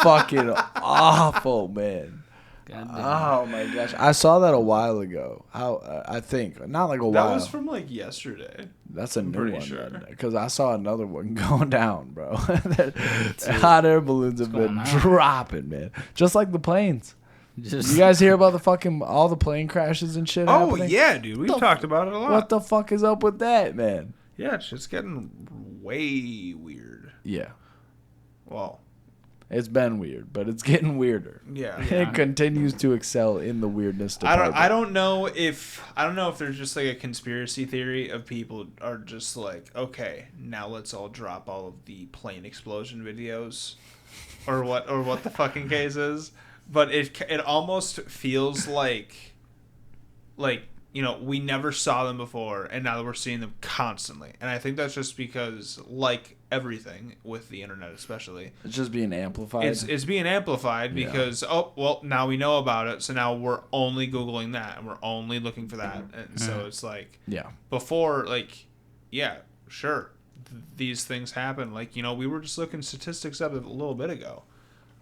fucking awful, man. God damn. Oh my gosh, I saw that a while ago. I think not like a while. That was from like yesterday. That's a new pretty one, sure. because I saw another one going down, bro. Hot air balloons have been dropping, man. Just like the planes. You guys hear about the fucking all the plane crashes and shit? Oh happening? yeah, dude. We've talked about it a lot. What the fuck is up with that, man? Yeah, it's just getting way weird. Yeah, Well, it's been weird, but it's getting weirder. yeah. It continues to excel in the weirdness department. I don't know if there's just like a conspiracy theory of people are just like, okay, now let's all drop all of the plane explosion videos, or what the fucking case is. But it almost feels like we never saw them before, and now we're seeing them constantly. And I think that's just because, like everything with the internet, especially, It's just being amplified. it's being amplified because now we know about it, so now we're only Googling that and we're only looking for that, and so it's like before, like, yeah, sure, these things happen. Like, we were just looking statistics up a little bit ago,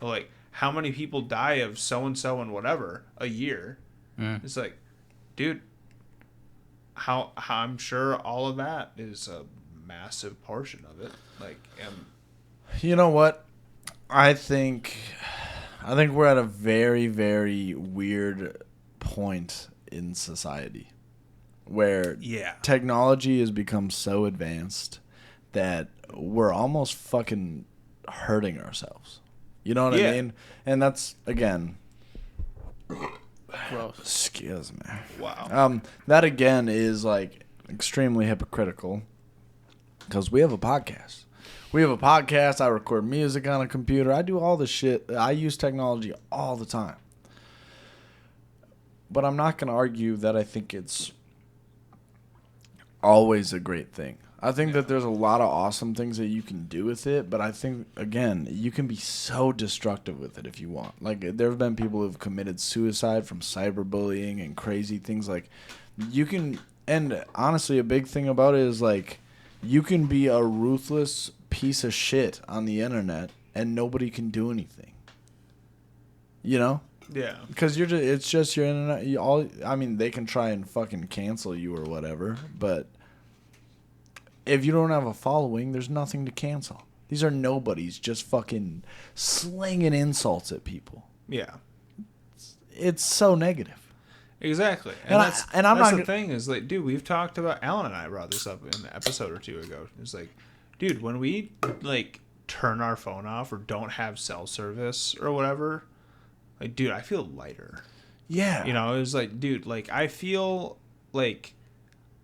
like how many people die of so and so and whatever a year. It's like, dude, how I'm sure all of that is a massive portion of it. Like, You know what? I think we're at a very, very weird point in society where technology has become so advanced that we're almost fucking hurting ourselves. You know what I mean? And that's, again, Gross. excuse me. wow. That again is like extremely hypocritical because we have a podcast. I record music on a computer. I do all this shit. I use technology all the time. But I'm not going to argue that I think it's always a great thing. I think that there's a lot of awesome things that you can do with it, but I think, again, you can be so destructive with it if you want. Like, there have been people who've committed suicide from cyberbullying and crazy things. Like, you can, and honestly, a big thing about it is, like, you can be a ruthless piece of shit on the internet and nobody can do anything. You know? Yeah. Because it's just your internet. I mean, they can try and fucking cancel you or whatever, but if you don't have a following, there's nothing to cancel. These are nobodies just fucking slinging insults at people. Yeah. It's so negative. Exactly. And I'm that's not the thing is, like, dude, we've talked about, Alan and I brought this up in an episode or two ago. It's like, dude, when we, like, turn our phone off or don't have cell service or whatever, like, dude, I feel lighter. Yeah. You know, it was like, dude, like, I feel like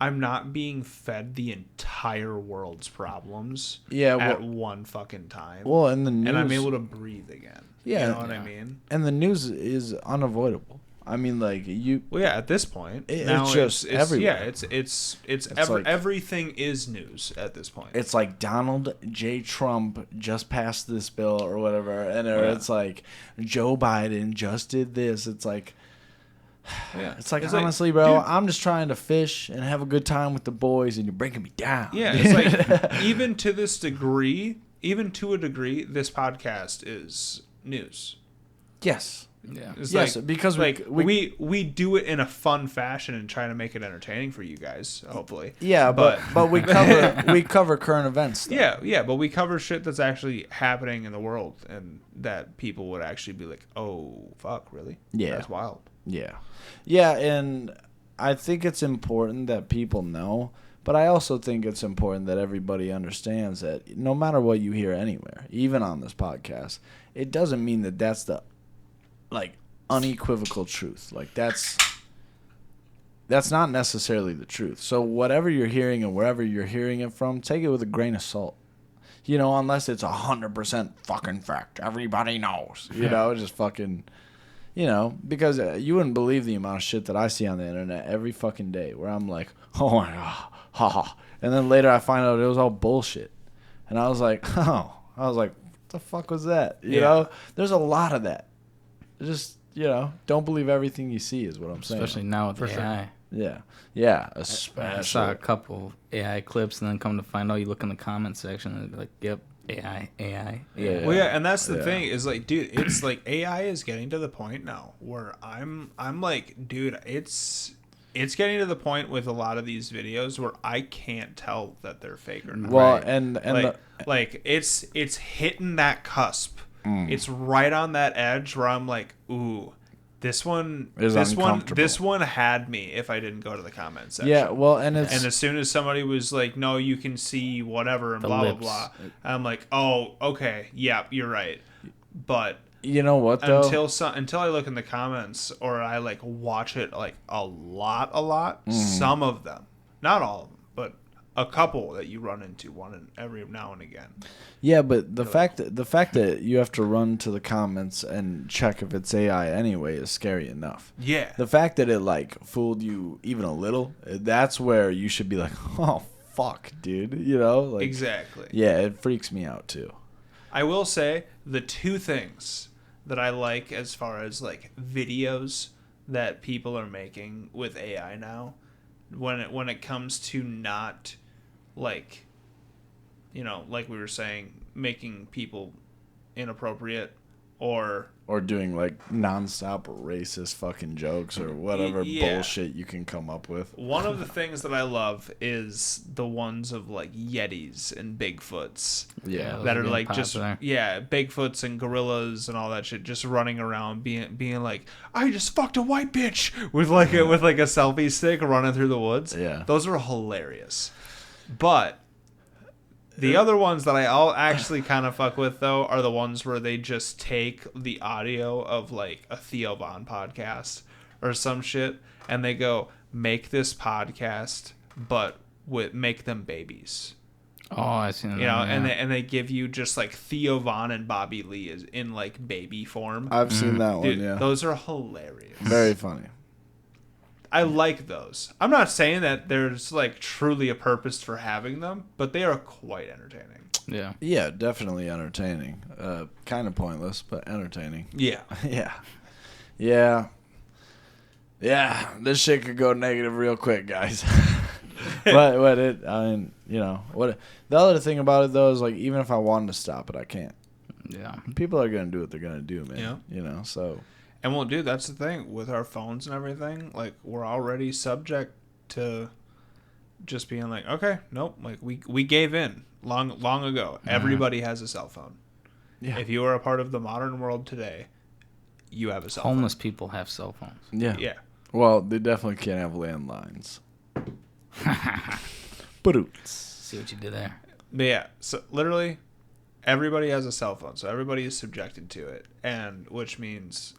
I'm not being fed the entire world's problems at one fucking time. Well, and the news, and I'm able to breathe again. Yeah. You know what I mean? And the news is unavoidable. I mean, like, you... Well, yeah, at this point. It's just everywhere. Yeah, like, everything is news at this point. It's like Donald J. Trump just passed this bill or whatever, and it's like Joe Biden just did this. It's like... Yeah. It's like, honestly, bro, dude, I'm just trying to fish and have a good time with the boys, and you're breaking me down. Yeah, it's like, even to a degree, this podcast is news. Yes. Yeah. It's yes, like, because like we do it in a fun fashion and try to make it entertaining for you guys, hopefully. Yeah, but we cover current events. Though. Yeah, but we cover shit that's actually happening in the world and that people would actually be like, "Oh, fuck, really?" Yeah. That's wild. Yeah. Yeah, and I think it's important that people know, but I also think it's important that everybody understands that no matter what you hear anywhere, even on this podcast, it doesn't mean that that's the like unequivocal truth. Like that's not necessarily the truth. So whatever you're hearing and wherever you're hearing it from, take it with a grain of salt. You know, unless it's 100% fucking fact. Everybody knows. You know, just fucking, you know, because you wouldn't believe the amount of shit that I see on the internet every fucking day where I'm like, oh my God, ha. And then later I find out it was all bullshit. And I was like, what the fuck was that? You know, there's a lot of that. Just, you know, don't believe everything you see is what I'm saying. Especially now with AI. Yeah. Yeah. Especially. I saw a couple AI clips and then come to find out you look in the comment section and like, yep, AI. Yeah. Well, yeah, and that's the thing is like, dude, it's like AI is getting to the point now where I'm like, dude, it's getting to the point with a lot of these videos where I can't tell that they're fake or not. Well, right? and like it's hitting that cusp. It's right on that edge where I'm like, ooh, this one had me if I didn't go to the comment section. Yeah, well, and as soon as somebody was like, no, you can see whatever and blah lips. blah blah, I'm like, oh, okay, yeah, you're right. But you know what though? Until I look in the comments or I like watch it like a lot, some of them, not all of them, but a couple that you run into every now and again. Yeah, but the fact that you have to run to the comments and check if it's AI anyway is scary enough. Yeah. The fact that it like fooled you even a little, that's where you should be like, oh fuck, dude, you know? Like, exactly. Yeah, it freaks me out too. I will say the two things that I like as far as like videos that people are making with AI now, when it comes to not like, you know, like we were saying, making people inappropriate or doing like nonstop racist fucking jokes or whatever bullshit you can come up with. One of the things that I love is the ones of like Yetis and Bigfoots. Yeah. That are like popular. Bigfoots and gorillas and all that shit just running around being like, I just fucked a white bitch with like a selfie stick running through the woods. Yeah. Those are hilarious. But the other ones that I'll actually kind of fuck with, though, are the ones where they just take the audio of, like, a Theo Von podcast or some shit, and they go, make this podcast, but make them babies. Oh, I see. You know, and they give you just, like, Theo Von and Bobby Lee in, like, baby form. I've seen that one, Dude, yeah. those are hilarious. Very funny. I like those. I'm not saying that there's like truly a purpose for having them, but they are quite entertaining. Yeah. Yeah, definitely entertaining. Kind of pointless, but entertaining. Yeah. Yeah. This shit could go negative real quick, guys. The other thing about it though is like even if I wanted to stop it, I can't. Yeah. People are gonna do what they're gonna do, man. Yeah. You know, so. And well, dude, that's the thing with our phones and everything. Like, we're already subject to just being like, okay, nope. Like, we gave in long ago. Everybody has a cell phone. Yeah. If you are a part of the modern world today, you have a cell Homeless people have cell phones. Yeah. phone. Yeah. Well, they definitely can't have landlines. See what you did there. But yeah, so literally, everybody has a cell phone, so everybody is subjected to it, and which means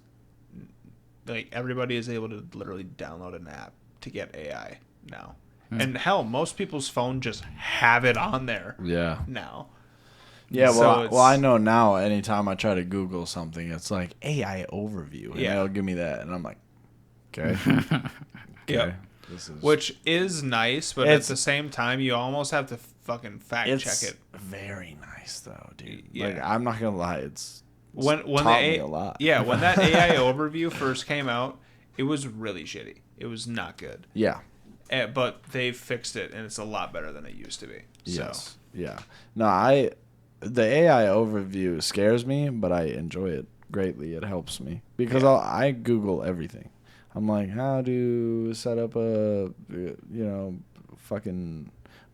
like everybody is able to literally download an app to get AI now. And hell, most people's phone just have it on there Yeah. now. Yeah, So well, I know now anytime I try to Google something, it's like AI overview. And Yeah. it'll give me that. And I'm like, okay. Yep. This is, Which is nice, but at It's- the same time, you almost have to fucking fact it's check it. very nice, though, dude. Yeah. Like, I'm not going to lie. It's When taught the me a lot. Yeah, when that AI overview first came out, it was really shitty. It was not good. Yeah. But they fixed it, and it's a lot better than it used to be. Yes. Yeah. No, the AI overview scares me, but I enjoy it greatly. It helps me because I Google everything. I'm like, how to set up a, fucking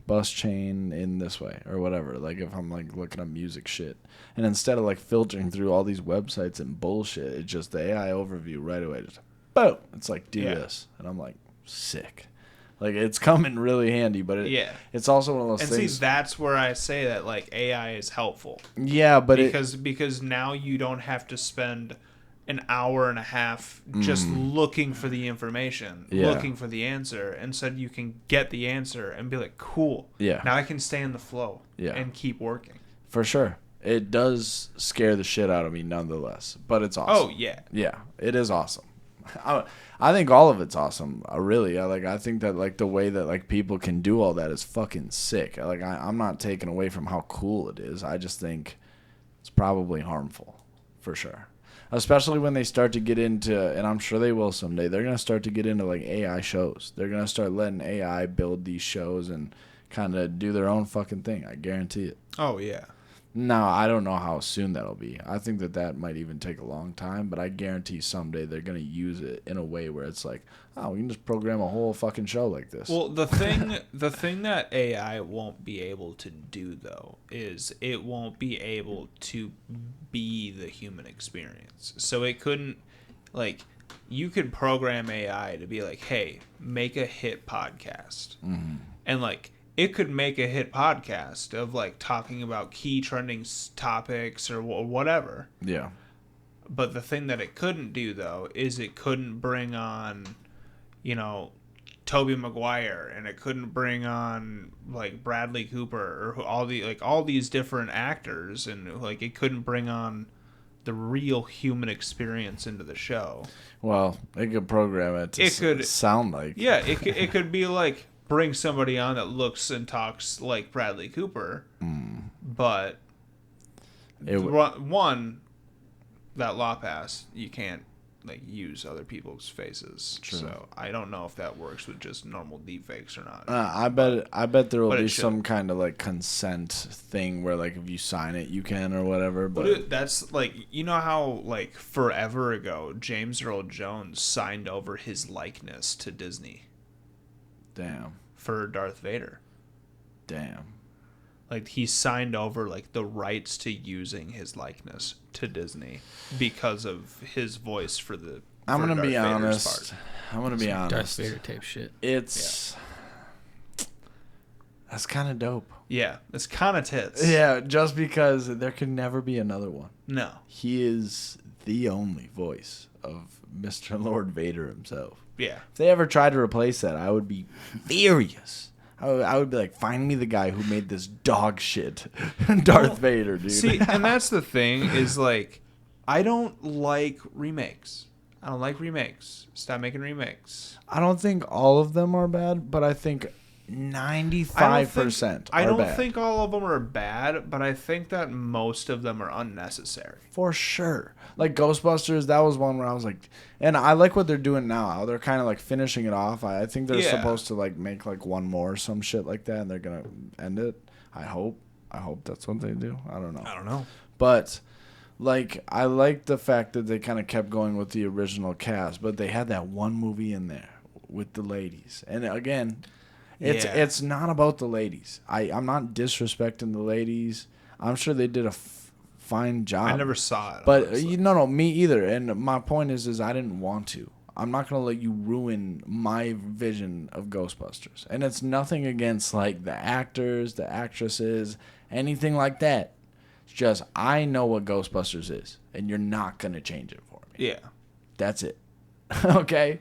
bus chain in this way or whatever. Like if I'm like looking up music shit, and instead of like filtering through all these websites and bullshit, it's just the AI overview right away. Just boom. It's like do this, and I'm like sick. Like it's coming really handy, but it's also one of those And things. see, that's where I say that like AI is helpful Yeah, but because now you don't have to spend an hour and a half just looking for the information, looking for the answer. Instead, you can get the answer and be like, cool. Yeah. Now I can stay in the flow Yeah. and keep working. For sure. It does scare the shit out of me nonetheless, but it's awesome. Oh, yeah. Yeah, it is awesome. I think all of it's awesome. Really. I think that like the way that like people can do all that is fucking sick. Like I'm not taking away from how cool it is. I just think it's probably harmful for sure. Especially when they start to get into, and I'm sure they will someday, they're going to start to get into like AI shows. They're going to start letting AI build these shows and kind of do their own fucking thing. I guarantee it. Oh, yeah. Now, I don't know how soon that'll be. I think that might even take a long time, but I guarantee someday they're going to use it in a way where it's like, oh, we can just program a whole fucking show like this. Well, the thing that AI won't be able to do though is it won't be able to be the human experience. So it couldn't like you could program AI to be like, "Hey, make a hit podcast." Mm-hmm. And like it could make a hit podcast of like talking about key trending topics or whatever. Yeah. But the thing that it couldn't do though is it couldn't bring on Tobey Maguire, and it couldn't bring on like Bradley Cooper or all these different actors, and like it couldn't bring on the real human experience into the show. Well, it could program it to sound like. Yeah, it could be like bring somebody on that looks and talks like Bradley Cooper, but one that law pass you can't like use other people's faces. True. So I don't know if that works with just normal deepfakes or not. I bet there will be some kind of like consent thing where like if you sign it you can or whatever. But that's like how like forever ago James Earl Jones signed over his likeness to Disney. Damn. For Darth Vader. Damn. Like he signed over like the rights to using his likeness to Disney because of his voice for the. I'm gonna be honest. I'm gonna be honest. Darth Vader type shit. That's kind of dope. Yeah, it's kind of tits. Yeah, just because there can never be another one. No. He is the only voice of Mr. Lord Vader himself. Yeah. If they ever tried to replace that, I would be furious. I would be like, find me the guy who made this dog shit Darth Vader, dude. See, and that's the thing is like, I don't like remakes. I don't like remakes. Stop making remakes. I don't think all of them are bad, but I think 95% I are don't bad. think all of them are bad, but I think that most of them are unnecessary. For sure. Like Ghostbusters, that was one where I was like, and I like what they're doing now. They're kind of like finishing it off. I think they're supposed to like make like one more or some shit like that, and they're gonna end it. I hope that's what they do. I don't know. But like, I like the fact that they kind of kept going with the original cast, but they had that one movie in there with the ladies, and again, it's not about the ladies. I'm not disrespecting the ladies. I'm sure they did a fine job. I never saw it. But no, me either. And my point is I didn't want to. I'm not gonna let you ruin my vision of Ghostbusters. And it's nothing against like the actors, the actresses, anything like that. It's just I know what Ghostbusters is, and you're not gonna change it for me. Yeah, that's it. Okay.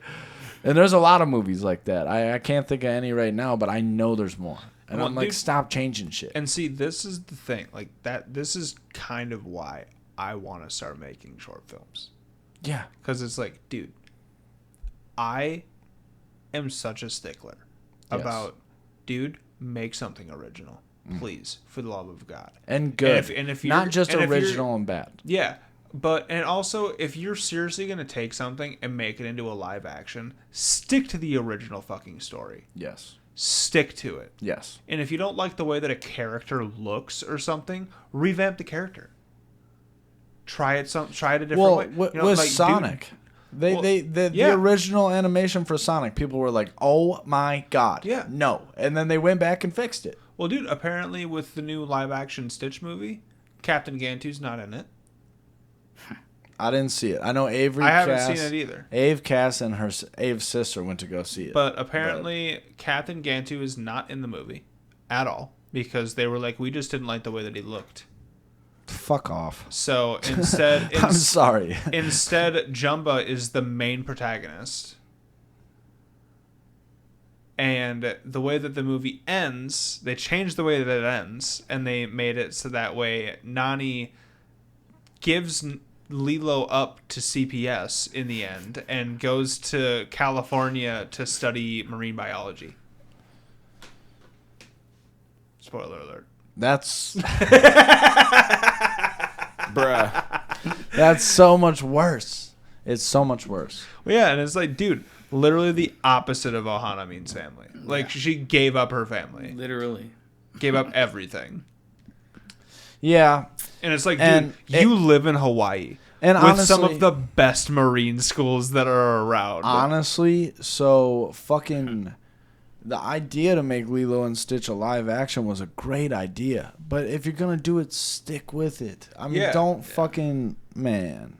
And there's a lot of movies like that. I can't think of any right now, but I know there's more. And I'm like, stop changing shit. And see, this is the thing. Like that. This is kind of why I want to start making short films. Yeah. Because it's like, dude, I am such a stickler about, dude, make something original, please, for the love of God. And good. And if not just original and bad. Yeah. But, and also, if you're seriously going to take something and make it into a live action, stick to the original fucking story. Yes. Stick to it. Yes. And if you don't like the way that a character looks or something, revamp the character. Try it a different way. With like, Sonic. The original animation for Sonic, people were like, oh my God. Yeah. No. And then they went back and fixed it. Well, dude, apparently with the new live action Stitch movie, Captain Gantu's not in it. I didn't see it. I know Avery. I haven't seen it either. Cass and Ave's sister went to go see it. But apparently, Captain Gantu is not in the movie at all because they were like, we just didn't like the way that he looked. Fuck off. So instead, I'm sorry. Instead, Jumba is the main protagonist. And the way that the movie ends, they changed the way that it ends, and they made it so that way Nani gives Lilo up to CPS in the end and goes to California to study marine biology. Spoiler alert. That's bruh. That's so much worse. It's so much worse. Well, yeah, and it's like, dude, literally the opposite of Ohana means family. Like, she gave up her family. Literally. Gave up everything. Yeah. And it's like, dude, you live in Hawaii. And with honestly, some of the best marine schools that are around. Honestly, so fucking the idea to make Lilo and Stitch a live action was a great idea. But if you're going to do it, stick with it. I mean, don't fucking, man.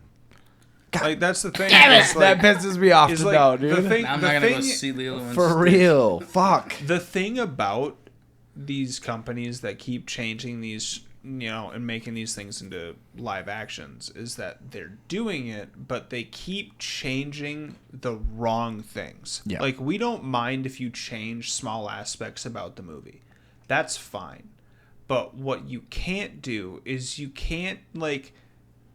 God, like, that's the thing. Damn it! Like, that pisses me off to know, dude. I'm not going to go see Lilo and Stitch. For real. Fuck. The thing about these companies that keep changing these, you know, and making these things into live actions is that they're doing it, but they keep changing the wrong things. Yeah. Like, we don't mind if you change small aspects about the movie. That's fine. But what you can't do is you can't, like,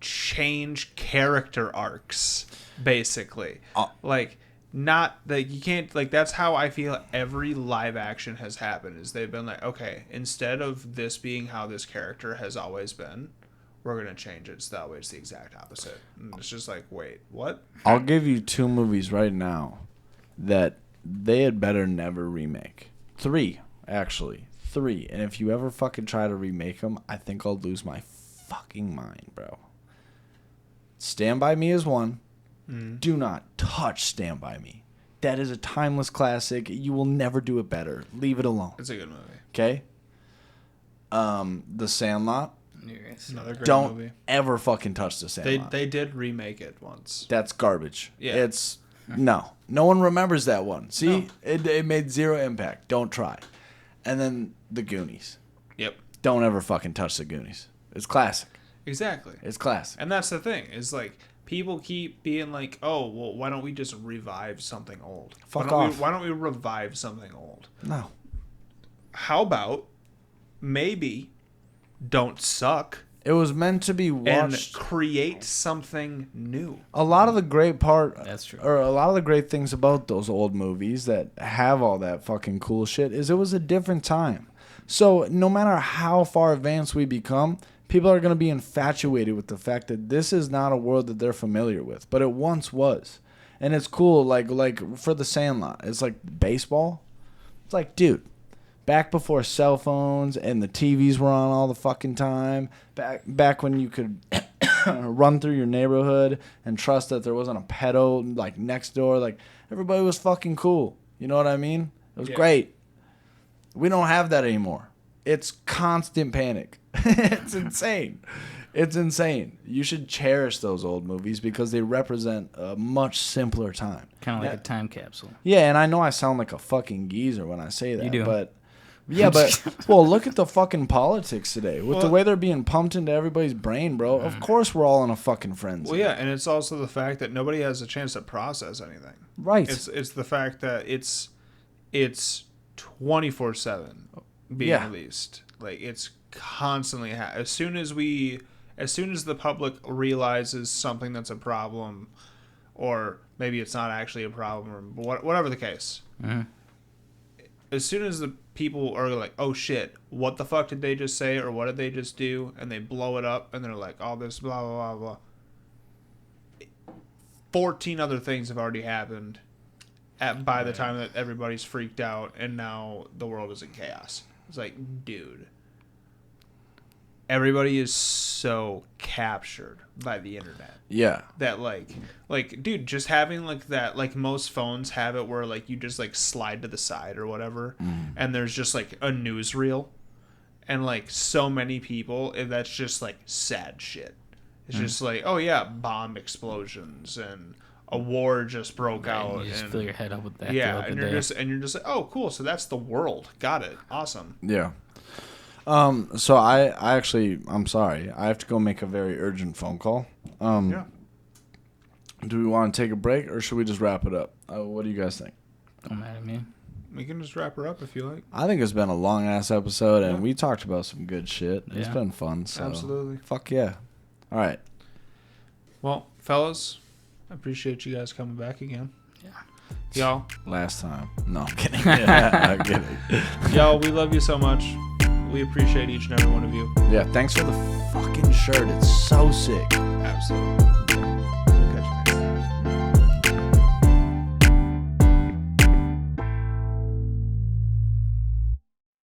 change character arcs, basically. Like, not like you can't, like, that's how I feel every live action has happened, is they've been like, okay, instead of this being how this character has always been, we're gonna change it so that way it's the exact opposite. And it's just like, wait, what? I'll give you 2 movies right now that they had better never remake. 3, actually. 3. And if you ever fucking try to remake them, I think I'll lose my fucking mind, bro. Stand By Me is one. Do not touch Stand By Me. That is a timeless classic. You will never do it better. Leave it alone. It's a good movie. Okay? The Sandlot. Another great Don't movie. ever fucking touch The Sandlot. They did remake it once. That's garbage. Yeah. It's... No. No one remembers that one. See? No. It made 0 impact. Don't try. And then The Goonies. Yep. Don't ever fucking touch The Goonies. It's classic. Exactly. It's classic. And that's the thing, is like, people keep being like, oh, well, why don't we just revive something old? Fuck off. Why don't we revive something old? No. How about maybe Don't Suck It was meant to be and watched. create something new. A lot of the great That's true. or a lot of the great things about those old movies that have all that fucking cool shit is it was a different time. So no matter how far advanced we become, people are going to be infatuated with the fact that this is not a world that they're familiar with, but it once was. And it's cool, like for the Sandlot, it's like baseball. It's like, dude, back before cell phones and the TVs were on all the fucking time, back when you could run through your neighborhood and trust that there wasn't a pedo like next door, like everybody was fucking cool. You know what I mean? It was great. We don't have that anymore. It's constant panic. It's insane. It's insane. You should cherish those old movies because they represent a much simpler time. Kind of like a time capsule. Yeah, and I know I sound like a fucking geezer when I say that. You do. But yeah, but well, look at the fucking politics today. With the way they're being pumped into everybody's brain, bro. Of course we're all in a fucking frenzy. Well, yeah, and it's also the fact that nobody has a chance to process anything. Right. It's the fact that it's 24/7 being released. Like it's constantly as soon as the public realizes something that's a problem, or maybe it's not actually a problem, or whatever the case. Mm-hmm. As soon as the people are like, oh shit, what the fuck did they just say, or what did they just do, and they blow it up, and they're like, oh, this blah blah blah blah. 14 other things have already happened by the time that everybody's freaked out, and now the world is in chaos. It's like, dude, everybody is so captured by the internet. Yeah. That like, dude, just having like that, like most phones have it where like you just like slide to the side or whatever, and there's just like a newsreel, and like so many people, that's just like sad shit. It's just like, oh yeah, bomb explosions and a war just broke out. You just and fill your head up with that. yeah, and you're just like, oh cool, so that's the world. Got it. Awesome. Yeah. So I actually, I'm sorry. I have to go make a very urgent phone call. Yeah. Do we want to take a break or should we just wrap it up? What do you guys think? Don't matter to me. We can just wrap her up if you like. I think it's been a long ass episode and we talked about some good shit. It's Yeah. been fun. So. Absolutely. Fuck yeah. All right. Well, fellas, I appreciate you guys coming back again. Yeah. Y'all. Last time. No, I'm kidding. I'm kidding. Y'all, we love you so much. We appreciate each and every one of you. Yeah, thanks for the fucking shirt. It's so sick. Absolutely.